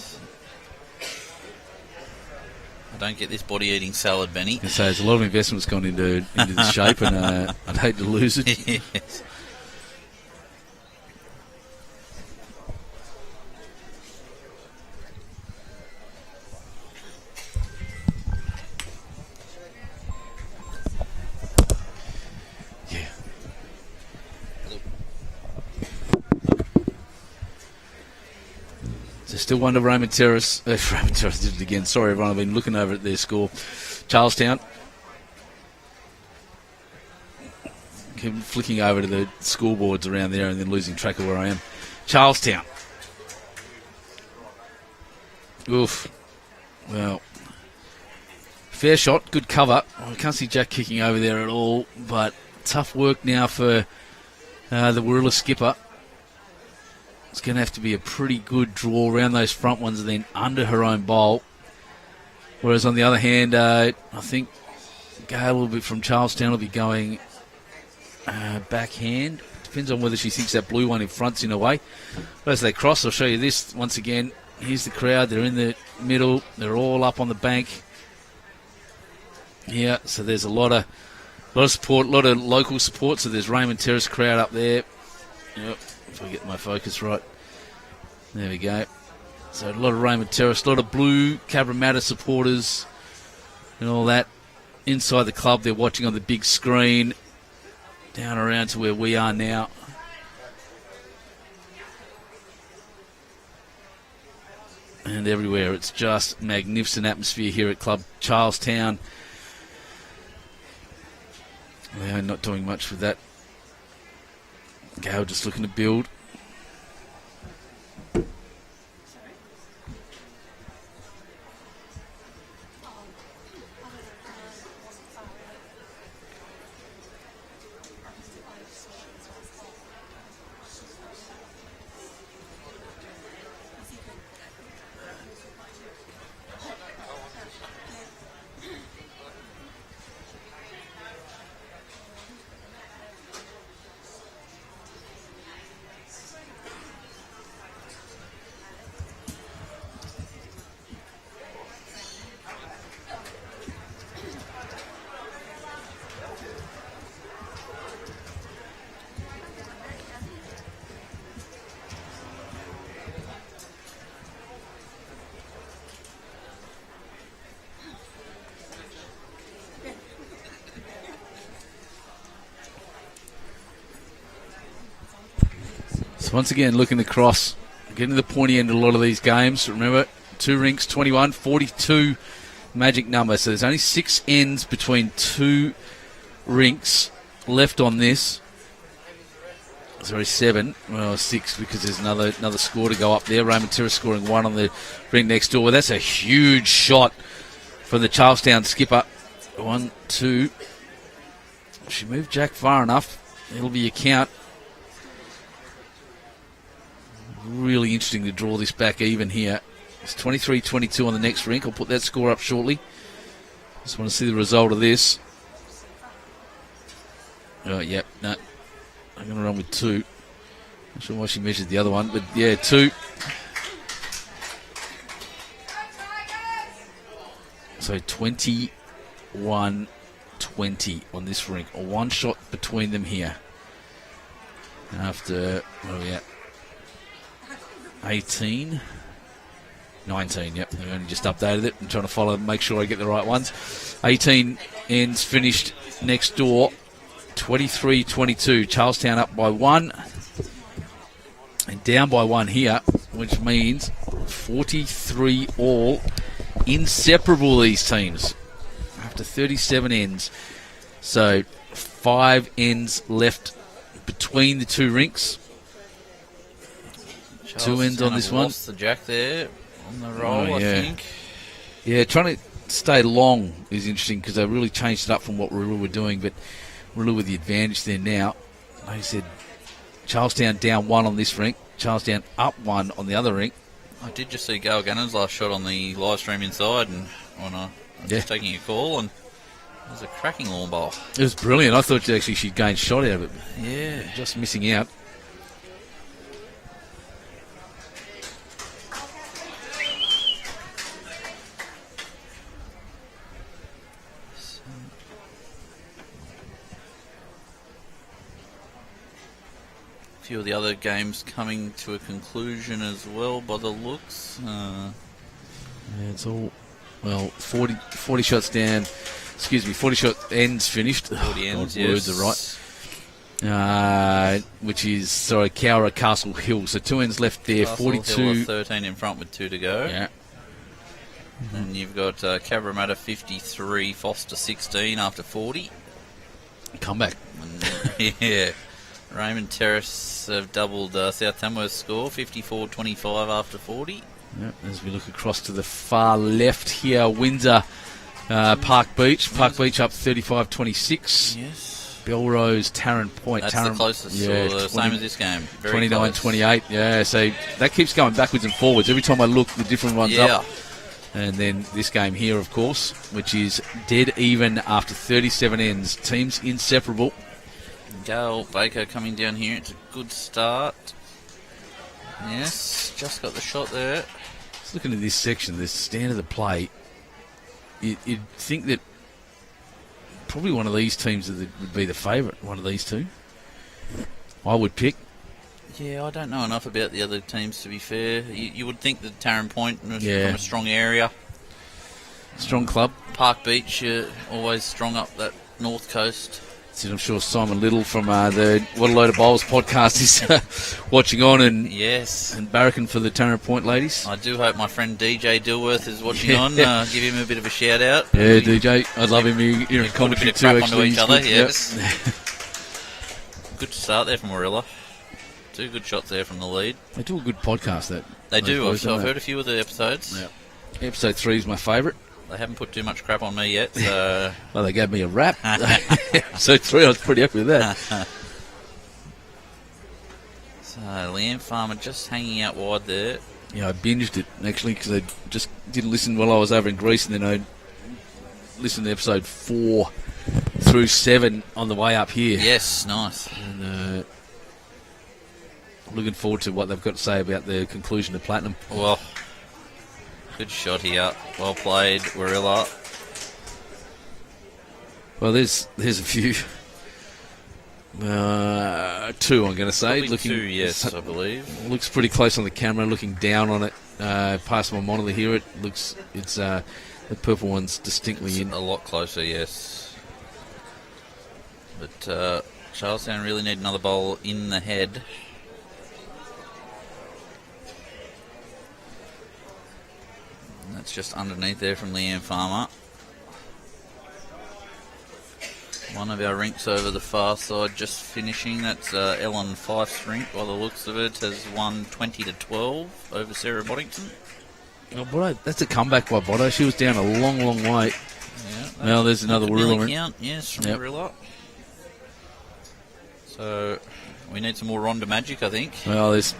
I don't get this body eating salad, Benny. So there's a lot of investment's gone into this shape, and I'd hate to lose it. Yes. So still one to Raymond Terrace. Raymond Terrace did it again. Sorry, everyone. I've been looking over at their score. Charlestown. Keep flicking over to the scoreboards around there and then losing track of where I am. Charlestown. Oof. Well, fair shot. Good cover. I can't see Jack kicking over there at all, but tough work now for the Warilla skipper. It's going to have to be a pretty good draw around those front ones and then under her own bowl. Whereas on the other hand, I think Gail, a little bit from Charlestown, will be going backhand. Depends on whether she thinks that blue one in front's in her way. But as they cross, I'll show you this once again. Here's the crowd. They're in the middle. They're all up on the bank. Yeah, so there's a lot of support, a lot of local support. So there's Raymond Terrace crowd up there. Yep. If I get my focus right. There we go. So a lot of Raymond Terrace, a lot of blue Cabramatta supporters and all that. Inside the club, they're watching on the big screen. Down around to where we are now. And everywhere, it's just magnificent atmosphere here at Club Charlestown. They're not doing much with that. Gail just looking to build. So once again, looking across, getting to the pointy end of a lot of these games. Remember, 2 rinks, 21, 42 magic number. So there's only 6 ends between 2 rinks left on this. Sorry, 7. Well, 6 because there's another score to go up there. Raymond Terrace scoring 1 on the rink next door. Well, that's a huge shot from the Charlestown skipper. 1, 2. She moved Jack far enough. It'll be a count. Really interesting to draw this back even here. It's 23-22 on the next rink. I'll put that score up shortly. Just want to see the result of this. Oh, yep, no. I'm going to run with 2. Not sure why she measured the other one, but yeah, 2. So 21-20 on this rink. A 1 shot between them here. After, where are we at? 18, 19, yep, they've only just updated it. I'm trying to follow, make sure I get the right ones. 18 ends finished next door, 23-22. Charlestown up by 1 and down by 1 here, which means 43 all. Inseparable, these teams, after 37 ends. So 5 ends left between the 2 rinks. 2 ends on this one. Lost the jack there on the roll, I think. Yeah, trying to stay long is interesting because they really changed it up from what Warilla were doing, but Warilla with the advantage there now. Like I said, Charlestown down 1 on this rink, Charlestown up 1 on the other rink. I did just see Gail Gannon's last shot on the live stream inside, and when I was just taking a call, and it was a cracking lawn bowl. It was brilliant. I thought actually she'd gained shot out of it. Yeah. Just missing out. A few of the other games coming to a conclusion as well by the looks. Yeah, it's all, well, 40 shots down. Excuse me, 40 shot ends finished. 40 ends, yes. Words are right. Which is, sorry, Cowra, Castle Hill. So 2 ends left there, Castle 42. Hill are 13 in front with 2 to go. Yeah. And you've got Cabramatta 53, Foster 16 after 40. Comeback. And, yeah. Raymond Terrace have doubled South Tamworth's score, 54-25 after 40. Yep, as we look across to the far left here, Windsor, Park Beach. Park Beach up 35-26. Yes. Belrose, Tarrant Point. That's Tarrant, the closest, yeah, or the same as this game. 29-28. Yeah, so that keeps going backwards and forwards. Every time I look, the different ones up. And then this game here, of course, which is dead even after 37 ends. Teams inseparable. Gail Baker coming down here. It's a good start. Yes, just got the shot there. Just looking at this section, the stand of the play, you'd think that probably one of these teams would be the favourite, one of these two. I would pick. Yeah, I don't know enough about the other teams, to be fair. You would think that Tarrant Point was from a strong area. Strong club. Park Beach, always strong up that north coast. I'm sure Simon Little from the What a Load of Bowls podcast is watching on and barracking for the Tarrant Point ladies. I do hope my friend DJ Dilworth is watching on. Give him a bit of a shout out. Yeah, DJ. I'd love him here in commentary too. Actually, each other. Yes. Good start there from Warilla. 2 good shots there from the lead. They do a good podcast. They do. I've heard a few of the episodes. Yeah. Episode 3 is my favourite. They haven't put too much crap on me yet. So. Well, they gave me a rap. Episode 3, I was pretty happy with that. So, Leanne Farmer just hanging out wide there. Yeah, I binged it, actually, because I just didn't listen while I was over in Greece, and then I listened to episode 4 through 7 on the way up here. Yes, nice. And looking forward to what they've got to say about the conclusion of Platinum. Well, good shot here. Well played, Warilla. Well, there's a few. 2, I'm going to say. Probably 2, yes, I believe. Looks pretty close on the camera. Looking down on it, past my monitor here, it's the purple one's distinctly in. A lot closer, yes. But Charlestown really need another bowl in the head. That's just underneath there from Leanne Farmer. One of our rinks over the far side just finishing. That's Ellen Fife's rink, by the looks of it, has won 20-12 over Sarah Boddington. Oh, Bodo, that's a comeback by Bodo. She was down a long, long way. Yeah, Now there's another Warilla rink. Count, yes, from Yep. Warilla. So we need some more Ronda magic, I think. Well, there's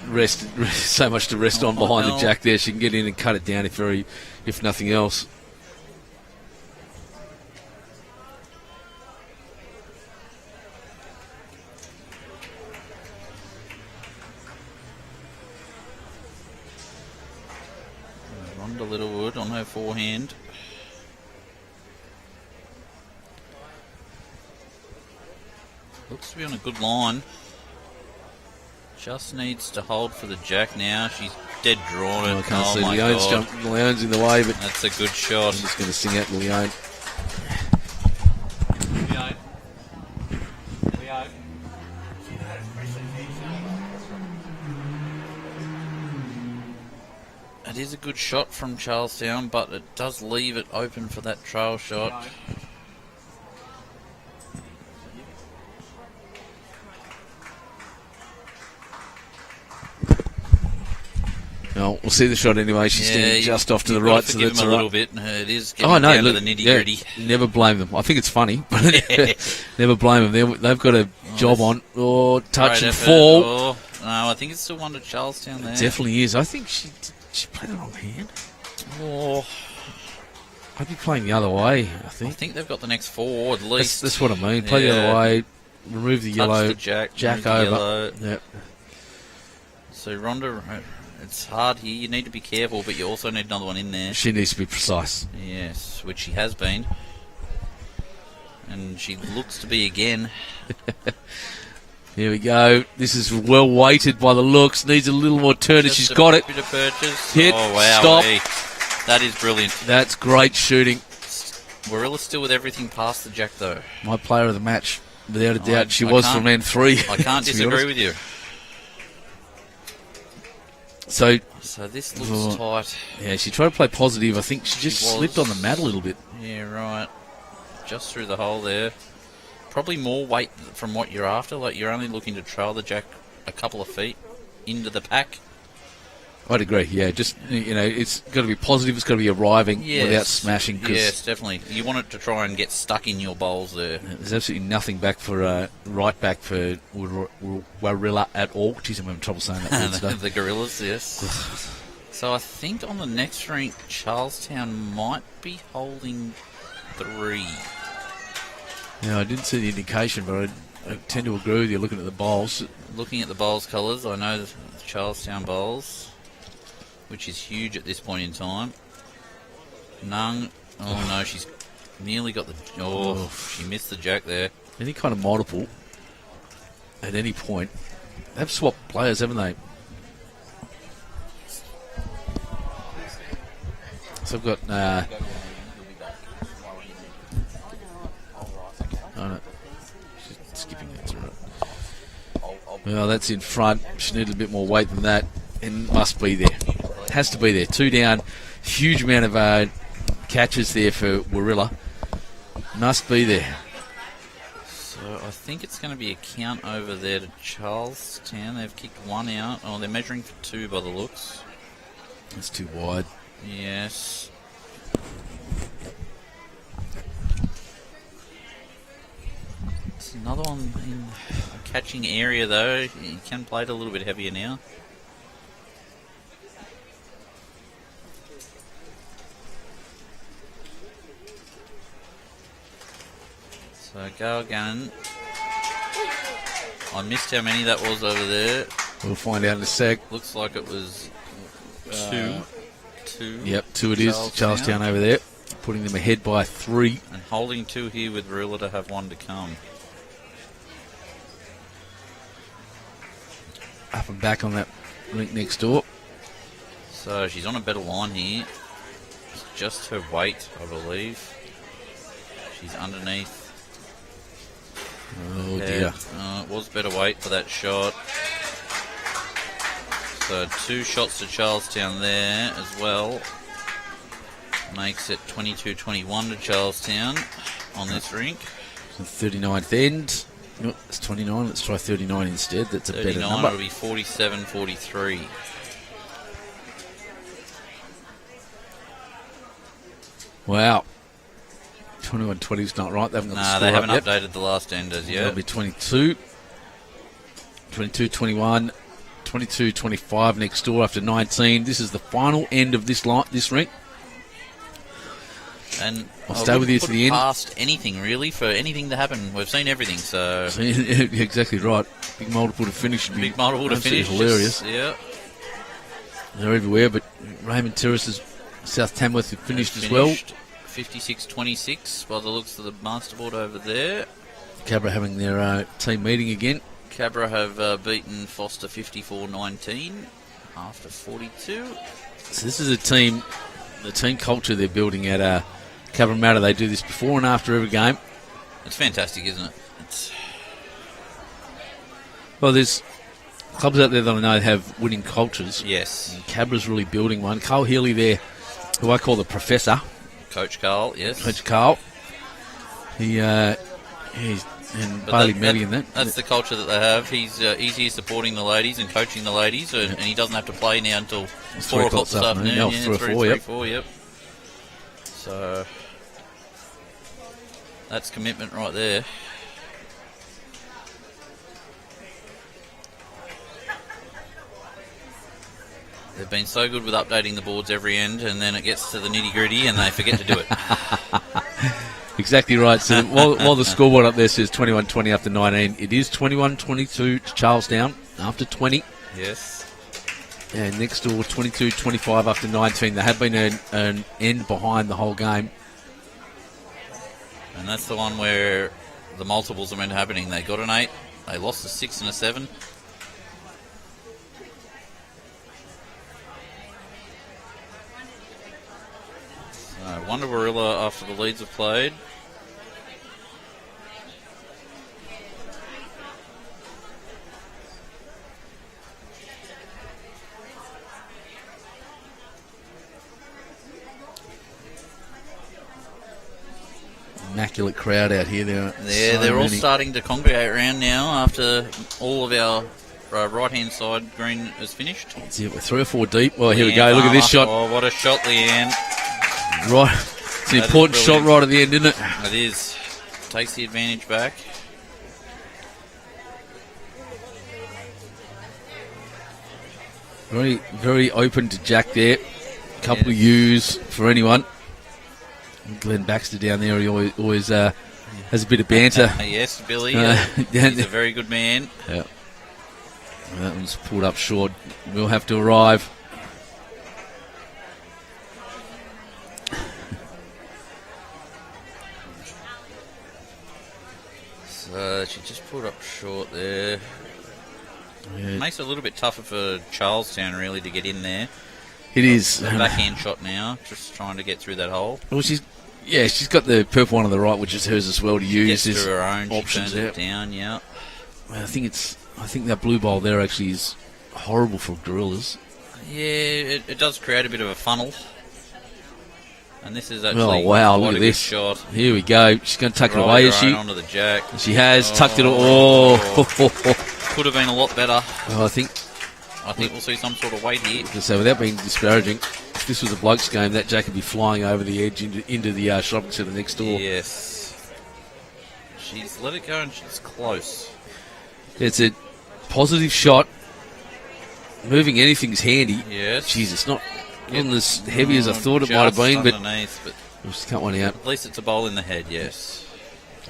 so much to rest on behind well. the jack there. She can get in and cut it down if nothing else. Ronda Littlewood on her forehand. Looks to be on a good line. Just needs to hold for the jack now. She's dead drawn. I can't see my Leone's God. Leone's in the way, but That's a good shot. I'm just going to sing out Leone. It is a good shot from Charlestown, but it does leave it open for that trail shot. No, we'll see the shot anyway. She's standing just off to the you've got right, to so forgive that's them all a little right. bit. It is getting Oh no, down look, to the nitty yeah, gritty. never blame them. I think it's funny, but never blame them. They've got a job on. Or touch Great and effort. fall. Oh, no, I think it's still one to Charlestown there. Definitely is. I think she played the wrong hand. Oh, I'd be playing the other way. I I think think they've got the next four at least. that's what I mean. Play the Yeah. other way. Remove the Touch yellow. the jack jack move the over. yellow. Yep. So Ronda, it's hard here. You need to be careful, but you also need another one in there. She needs to be precise. Yes, which she has been. And she looks to be again. Here we go. This is well weighted by the looks. Needs a little more turn. Just She's a got it. bit of purchase. Hit. Oh, wow. Stop. That is brilliant. That's great shooting. Warilla's still with everything past the jack, though. My player of the match, without a doubt. She I was can't- from N3. I can't to be disagree honest. with you. So, So this looks tight. yeah, she tried to play positive. I think she just She was. slipped on the mat a little bit. Yeah, right. Just through the hole there. Probably more weight from what you're after. Like, you're only looking to trail the jack a couple of feet into the pack. I'd agree. Yeah, just it's got to be positive. It's got to be arriving without smashing. Cause Yes, definitely. You want it to try and get stuck in your bowls there. there's absolutely nothing back for right back for Warilla at all. Jeez, I'm having trouble saying that word today. The Gorillas, yes. So I think on the next rink, Charlestown might be holding 3. Yeah, I didn't see the indication, but I tend to agree with you looking at the bowls. Looking at the bowls colours, I know the Charlestown bowls, which is huge at this point in time. Nung, oh no, she's nearly got the... Oh, she missed the jack there. Any kind of multiple at any point. They've swapped players, haven't they? So I've got... oh, no. She's skipping it. It's all right. Well, that's in front. She needed a bit more weight than that. And must be there. Has to be there. 2 down. Huge amount of catches there for Warilla. Must be there. So I think it's going to be a count over there to Charlestown. They've kicked 1 out. Oh, they're measuring for 2 by the looks. That's too wide. Yes. It's another one in a catching area, though. You can play it a little bit heavier now. So go again. I missed how many that was over there. We'll find out in a sec. Looks like it was 2. 2. Yep, 2 it is. Charlestown over there. Putting them ahead by 3. And holding 2 here with Warilla to have 1 to come. Up and back on that rink next door. So she's on a better line here. It's just her weight, I believe. She's underneath. Oh dear. It was better weight for that shot. So 2 shots to Charlestown there as well. makes it 22-21 to Charlestown on this rink. 39th end. No, it's 29. Let's try 39 instead. That's a better 39 number. will be 47-43. Wow. 21-20 is not right. They haven't got the Nah, score they up haven't yet. updated the last end as yet. That'll be 22. 22-21. 22-25 next door after 19. This is the final end of this rink. And I'll I stay with you wouldn't to put the it end. Past anything really for anything to happen. We've seen everything, so Exactly right. Big multiple to finish would be big multiple to absolutely finish. hilarious. Yeah, They're everywhere, but Raymond Terrace's South Tamworth have finished as well. 56-26 by the looks of the masterboard over there. Cabra having their team meeting again. Cabra have beaten Foster 54-19 after 42. So this is the team culture they're building at Cabramatta. They do this before and after every game. It's fantastic, isn't it? Well, there's clubs out there that I know have winning cultures. Yes. Cabra's really building one. Carl Healy there, who I call the professor. Coach Carl, yes. Coach Carl. He's and Bailey Melly and that. That's the culture that they have. He's here supporting the ladies and coaching the ladies, and he doesn't have to play now until 4 o'clock this afternoon. No, Yeah, 3 or 4, yep. So that's commitment right there. They've been so good with updating the boards every end, and then it gets to the nitty-gritty and they forget to do it. Exactly right. So while the scoreboard up there says 21-20 after 19, it is 21-22 to Charlestown after 20. Yes. And next door, 22-25 after 19. There have been an end behind the whole game. And that's the one where the multiples have been happening. They got an 8, they lost a 6 and a 7. Wonder Warilla after the leads have played. Immaculate crowd out here. They're all starting to congregate around now after all of our right-hand side green is finished. That's it, we're 3 or 4 deep. Well, here we go. Look at this shot. Oh, what a shot, Leanne. Right. It's an important shot right at the end, isn't it? It is. Takes the advantage back. Very, very open to Jack there. Couple of U's for anyone. Glenn Baxter down there, he always has a bit of banter. Yes, Billy. He's a very good man. Yeah. That one's pulled up short. We'll have to arrive. So she just pulled up short there. Yeah. Makes it a little bit tougher for Charlestown, really, to get in there. It is. The backhand shot now, just trying to get through that hole. Well, she's got the purple one on the right, which is hers as well to use. Gets to her own. Options she turns out. it down, yeah. Well, I think that blue bowl there actually is horrible for gorillas. Yeah, it does create a bit of a funnel. And this is actually look at a good this shot. Here we go. She's going to tuck it Right away, is her she? own onto the jack. She has tucked it. Could have been a lot better. Well, I think we'll see some sort of weight here. so. Without being disparaging, if this was a blokes game, that jack would be flying over the edge into the shopping centre next door. Yes. She's let it go and she's close. It's a positive shot. Moving anything's handy. Yes. Jeez, it's not as heavy as I thought it might have been, but but we'll just cut one out. at least it's a bowl in the head, yes.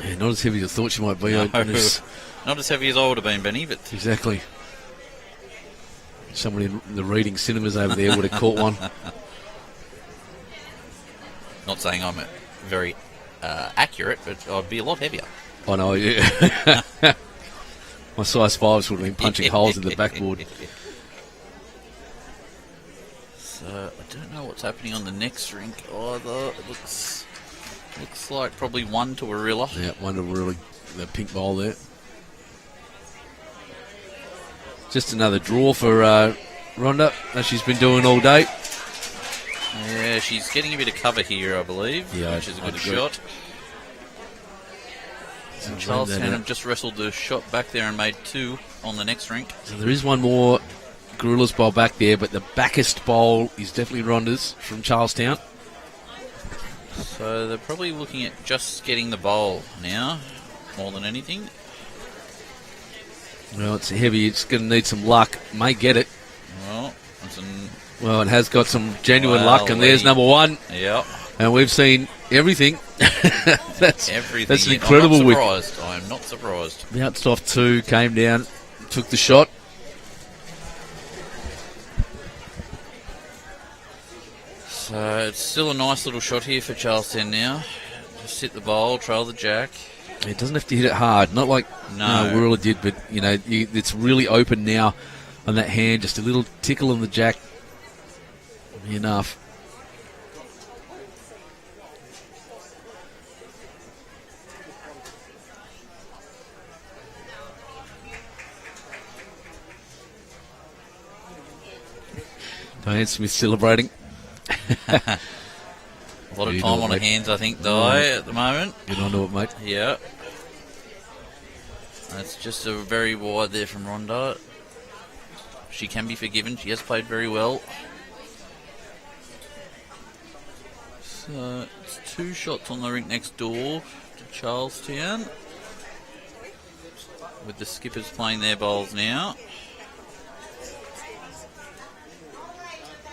Yeah, not as heavy as I thought she might be. No. Just- Not as heavy as I would have been, Benny, but Exactly. Somebody in the reading cinemas over there would have caught one. not saying I'm very accurate, but I'd be a lot heavier. I know, yeah. My size 5s would have been punching holes in the backboard. So I don't know what's happening on the next rink either. It looks like probably 1 to Warilla. Yeah, wonder really the pink bowl there. Just another draw for Rhonda, as she's been doing all day. Yeah, she's getting a bit of cover here, I believe, Yeah, which is a I'd good agree. shot. And Charlestown have just wrestled the shot back there and made 2 on the next rink. So there is one more Gorillas bowl back there, but the backest bowl is definitely Ronda's from Charlestown. So they're probably looking at just getting the bowl now, more than anything. Well, it's heavy. It's going to need some luck. May get it. Well, it's an... Well, it has got some genuine Wow, luck, and there's Lee. number 1. Yeah, And we've seen everything. that's everything. That's an incredible I'm whip. not surprised. I'm not surprised. Bounced off 2, came down, took the shot. So it's still a nice little shot here for Charlestown now. Just hit the bowl, trail the jack. It doesn't have to hit it hard, not like No. Warilla did, but it's really open now on that hand. Just a little tickle on the jack, will be enough. Diane Smith celebrating. A lot of You time know on it, her mate. hands, I think, Di, at the moment. Get onto it, mate. Yeah. That's just a very wide there from Rhonda. She can be forgiven. She has played very well. So it's 2 shots on the rink next door to Charlestown. With the skippers playing their bowls now.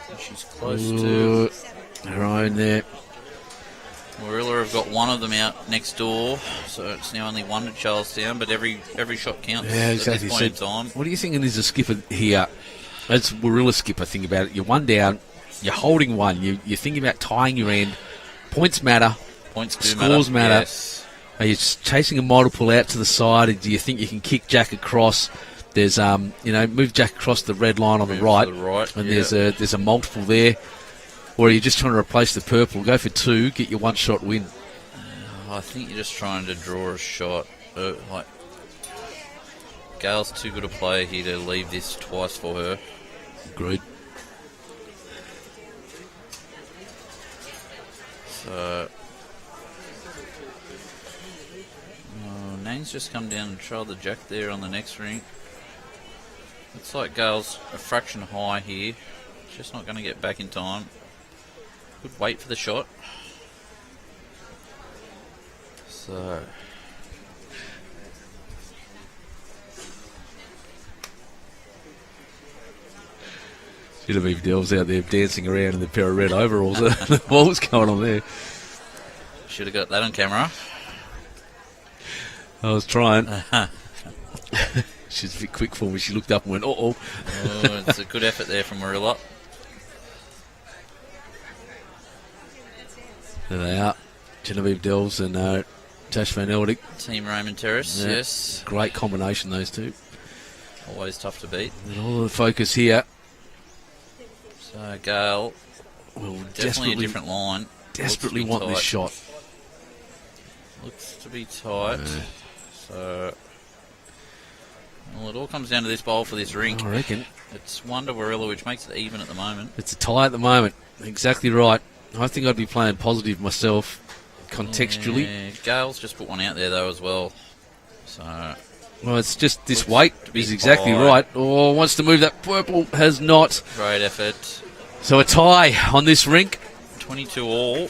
And she's close to... Her own there. Warilla have got one of them out next door, so it's now only 1 to Charlestown, but every shot counts Yeah, at exactly. this point in time. What are you thinking is a skipper here? That's Warilla skipper. Think about it. You're 1 down. You're holding 1. You're thinking about tying your end. Points matter. Points do Scores matter. Yes. Are you just chasing a multiple out to the side? Or do you think you can kick Jack across? There's move Jack across the red line on the Move right, to the right, and yeah. there's a multiple there. Or are you just trying to replace the purple? Go for 2, get your 1-shot win. I think you're just trying to draw a shot. Gail's too good a player here to leave this twice for her. Agreed. So... Nang's just come down and trailed the jack there on the next ring. Looks like Gail's a fraction high here. She's just not going to get back in time. Good wait for the shot. So... Genevieve Delves out there dancing around in the pair of red overalls. What was going on there? Should have got that on camera. I was trying. She's a bit quick for me. She looked up and went, uh-oh. Oh, it's a good effort there from Warilla. There they are. Genevieve Delves and Tash Van Eldick. Team Raymond Terrace, Yeah. yes. Great combination, those two. Always tough to beat. And all the focus here. So Gail, Will definitely a different line. desperately Looks to be want this tight. shot. Looks to be tight. Yeah. So, well, it all comes down to this bowl for this rink. I reckon. It's 1 to Warilla, which makes it even at the moment. It's a tie at the moment. Exactly right. I think I'd be playing positive myself, contextually. Yeah, Gail's just put one out there, though, as well. So, Well, it's just this Looks weight to be is exactly tight. right. Oh, wants to move that purple, has not. great effort. So a tie on this rink. 22 all,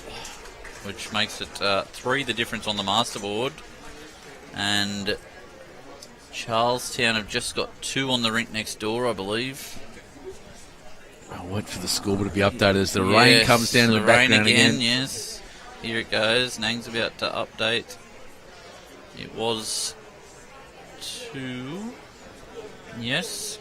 which makes it 3 the difference on the masterboard. And Charlestown have just got 2 on the rink next door, I believe. I'll wait for the scoreboard to be updated as the rain Yes, comes down in the rain background again. Yes, here it goes. Nang's about to update. It was 2. Yes.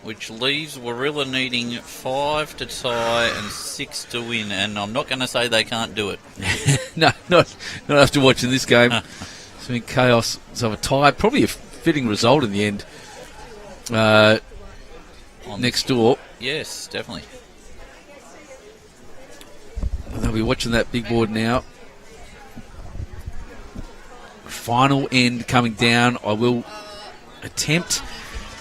Which leaves Warilla needing 5 to tie and 6 to win. And I'm not going to say they can't do it. No, not after watching this game. It's been chaos. So a tie, probably a fitting result in the end. On Next door, Yes, definitely. they'll be watching that big board now. Final end coming down. I will attempt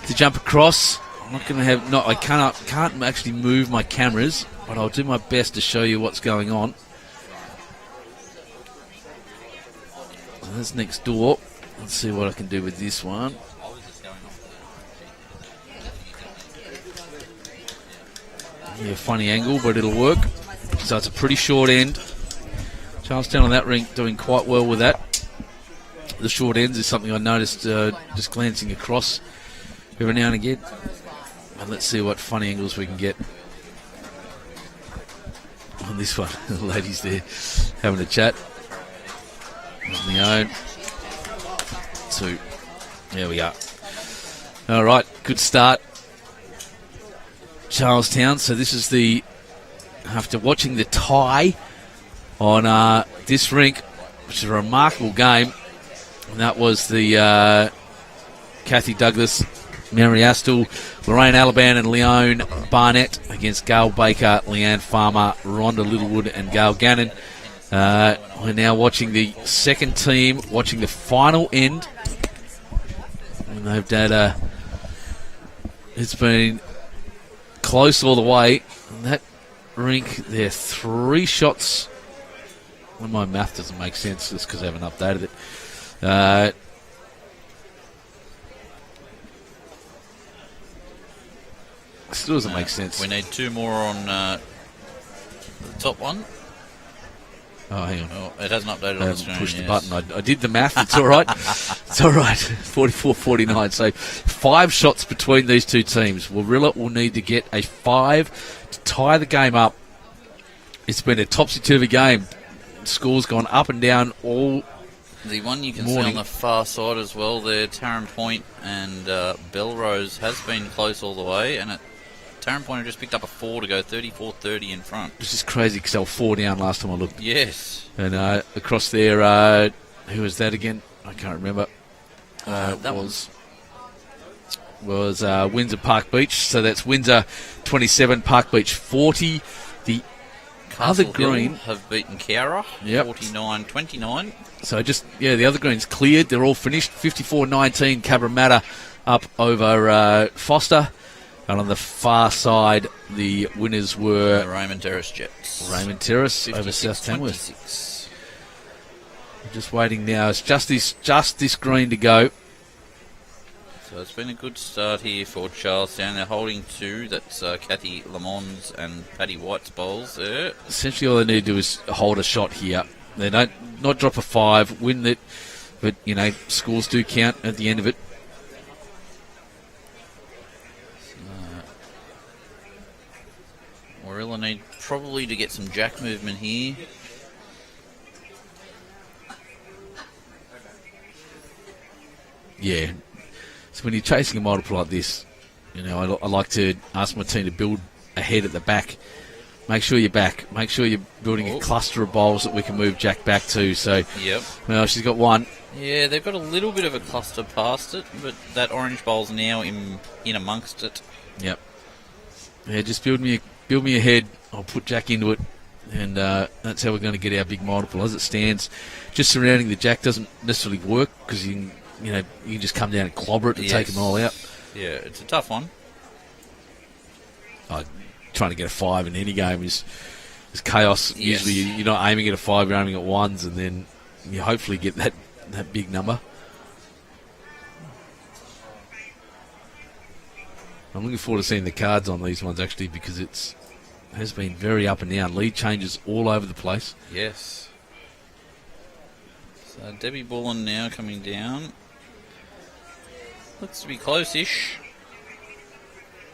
to jump across. I'm not going to have. No, I can't actually move my cameras. but I'll do my best to show you what's going on. And that's next door. Let's see what I can do with this one. Yeah, funny angle, but it'll work. So it's a pretty short end. Charlestown on that rink doing quite well with that. The short ends is something I noticed just glancing across every now and again. And let's see what funny angles we can get on this one. The ladies there having a chat. On the own. 2. There we are. All right, good start. Charlestown. So this is after watching the tie on this rink, which is a remarkable game. And that was the Kathy Douglas, Mary Astle, Lorraine Alaban and Leone Barnett against Gail Baker, Leanne Farmer, Rhonda Littlewood and Gail Gannon. We're now watching the second team, watching the final end. And they've had it's been close all the way. And that rink, they're 3 shots. Well, my math doesn't make sense just because I haven't updated it. Still doesn't make sense. We need 2 more on the top one. Oh, hang on. Oh, it hasn't updated on the screen. Pushed the button. I did the math. It's all right. It's all right. 44-49. So 5 shots between these two teams. Warilla will need to get a 5 to tie the game up. It's been a topsy-turvy game. Scores gone up and down all the one you can morning. see on the far side as well there, Tarrant Point and Belrose has been close all the way, and Tarrant Point have just picked up a 4 to go 34-30 in front. It's just crazy because they were 4 down last time I looked. Yes. And across there, who was that again? I can't remember. That was Windsor Park Beach. So that's Windsor 27, Park Beach 40. The Castle other green Hill have beaten Cowra 49-29. So the other green's cleared. They're all finished. 54-19, Cabramatta up over Foster. And on the far side, the winners were The Raymond Terrace Jets. Raymond Terrace over South Tamworth. 56. Just waiting now. It's just this green to go. So it's been a good start here for Charlestown. They're holding 2. That's Kathy Lamond's and Paddy White's bowls there. Essentially all they need to do is hold a shot here. They don't not drop a 5, win it, but scores do count at the end of it. Warilla need probably to get some jack movement here. Yeah. So when you're chasing a multiple like this, I like to ask my team to build ahead at the back. Make sure you're back. Make sure you're building a cluster of bowls that we can move Jack back to. So, well, she's got 1. Yeah, they've got a little bit of a cluster past it, but that orange bowl's now in amongst it. Yep. Yeah, just build me ahead. I'll put Jack into it, and that's how we're going to get our big multiple. As it stands, just surrounding the Jack doesn't necessarily work because you can just come down and clobber it and take them all out. Yeah, it's a tough one. Trying to get a 5 in any game is chaos. Yes. Usually you're not aiming at a 5, you're aiming at 1s, and then you hopefully get that big number. I'm looking forward to seeing the cards on these ones actually because it has been very up and down. Lead changes all over the place. Yes. So Debbie Bullen now coming down. Looks to be close-ish.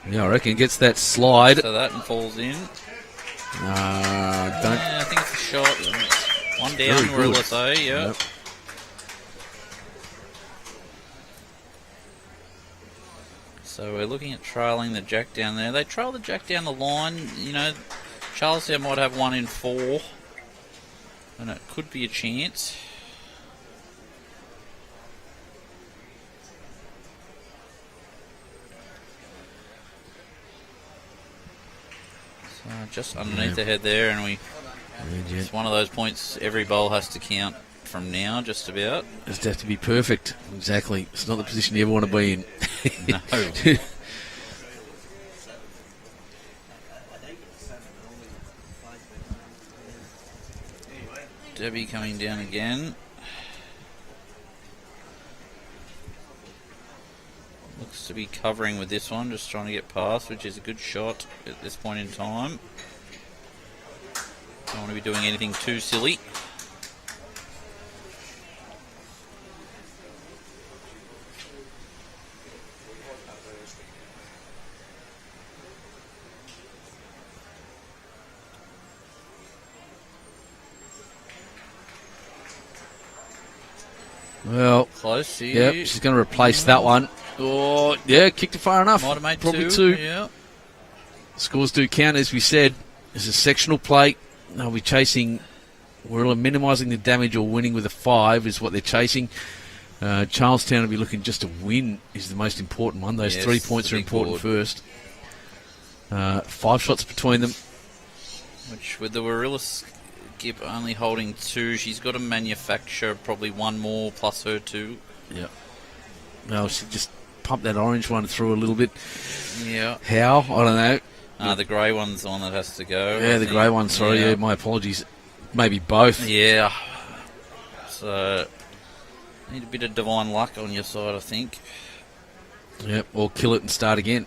Yeah, I reckon gets that slide. So that and falls in. I think it's a shot. 1 down, Warilla say, Yep. So we're looking at trailing the Jack down there. They trail the Jack down the line. Charlestown might have 1 in 4. And it could be a chance. Just underneath the head there, and it's one of those points every bowl has to count from now, just about. Just have to be perfect. Exactly. It's not the position you ever want to be in. No. Debbie coming down again. Looks to be covering with this one, just trying to get past, which is a good shot at this point in time. Don't want to be doing anything too silly. Well, Close. yep, she's going to replace that one. Oh, yeah, kicked it far enough. Might have made Probably two. two. Yeah. Scores do count, as we said. It's a sectional plate. They'll be chasing. We're minimising the damage or winning with a 5 is what they're chasing. Charlestown will be looking just to win is the most important one. Those 3 points are important first. 5 shots between them. Which, with the Warilla skip only holding 2, she's got to manufacture probably 1 more plus her 2. Yeah. Well, she just pumped that orange one through a little bit. Yeah. How? I don't know. The grey one's the one that has to go. Yeah, the grey one, sorry. Yeah, my apologies. Maybe both. Yeah. So, need a bit of divine luck on your side, I think. Yep, or kill it and start again.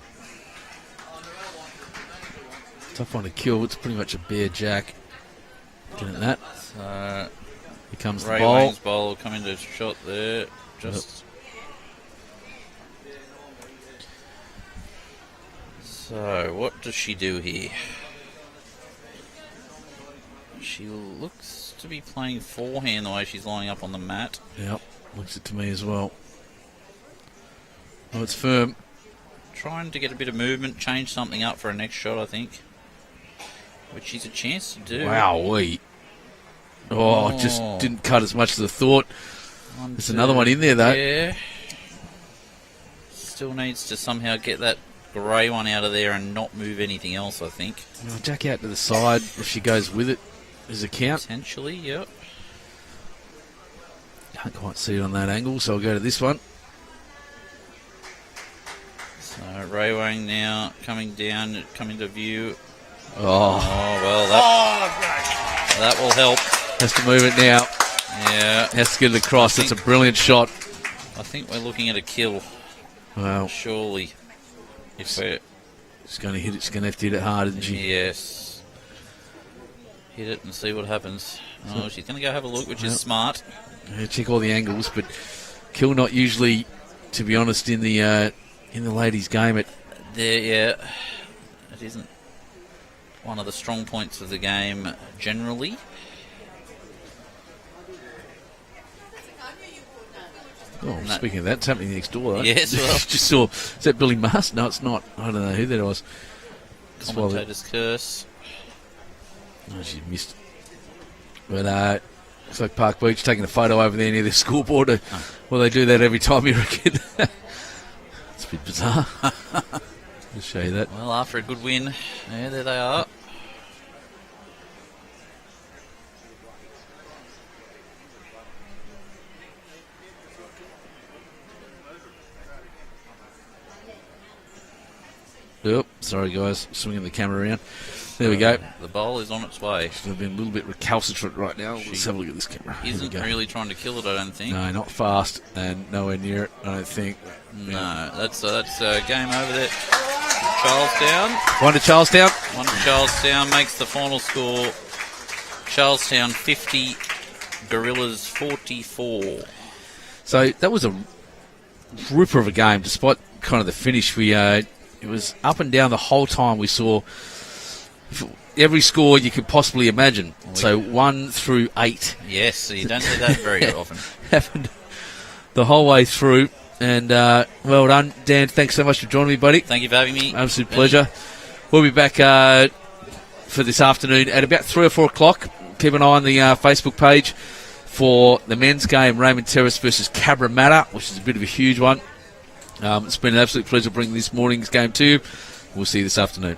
Tough one to kill. It's pretty much a bare jack. Getting that. So, Here comes the Ray bowl. Wang's bowl will come into shot there. Just. So, what does she do here? She looks to be playing forehand the way she's lining up on the mat. Yep, looks it to me as well. Oh, it's firm. Trying to get a bit of movement, change something up for her next shot, I think. Which she's a chance to do. Wowee. Oh, it just didn't cut as much as I thought. There's another one in there, though. Yeah. Still needs to somehow get that grey one out of there and not move anything else, I think. Well, jack out to the side if she goes with it. There's a count. Potentially, yep. Can't quite see it on that angle, so I'll go to this one. So Ray Wang now coming down, coming to view. Oh, Well, that will help. has to move it now. Yeah. Has to get it across. That's a brilliant shot. I think we're looking at a kill, Well, surely. If we're... she's going to hit it. She's going to have to hit it hard, isn't she? Yes. Hit it and see what happens. Oh, she's going to go have a look, which is smart. Yeah, check all the angles, but kill not usually, to be honest, in the ladies' game. It It isn't one of the strong points of the game generally. Oh, speaking of that, it's happening next door. Though. Yes, well. Just saw. Is that Billy Mast? No, it's not. I don't know who that was. Commentator's curse. Oh, she missed. But looks like Park Beach taking a photo over there near the scoreboard. Well, they do that every time, you reckon? It's a bit bizarre. I'll show you that. Well, after a good win, yeah, there they are. Yep. Sorry, guys. Swinging the camera around. There we go. The bowl is on its way. I've been a little bit recalcitrant right now. Let's have a look at this camera. Here we Isn't go. really trying to kill it, I don't think. No, not fast and nowhere near it, I don't think. No, that's game over there. Charlestown. One to Charlestown. One to Charlestown makes the final score. Charlestown 50, Gorillas 44. So that was a ripper of a game, despite kind of the finish. It was up and down the whole time. We saw every score you could possibly imagine. So 1 through 8 Yes, so you don't see that very often. happened the whole way through. And well done, Dan. Thanks so much for joining me, buddy. Thank you for having me. Absolute pleasure. We'll be back for this afternoon at about 3 or 4 o'clock. Keep an eye on the Facebook page for the men's game, Raymond Terrace versus Cabramatta, which is a bit of a huge one. It's been an absolute pleasure bringing this morning's game to you. We'll see you this afternoon.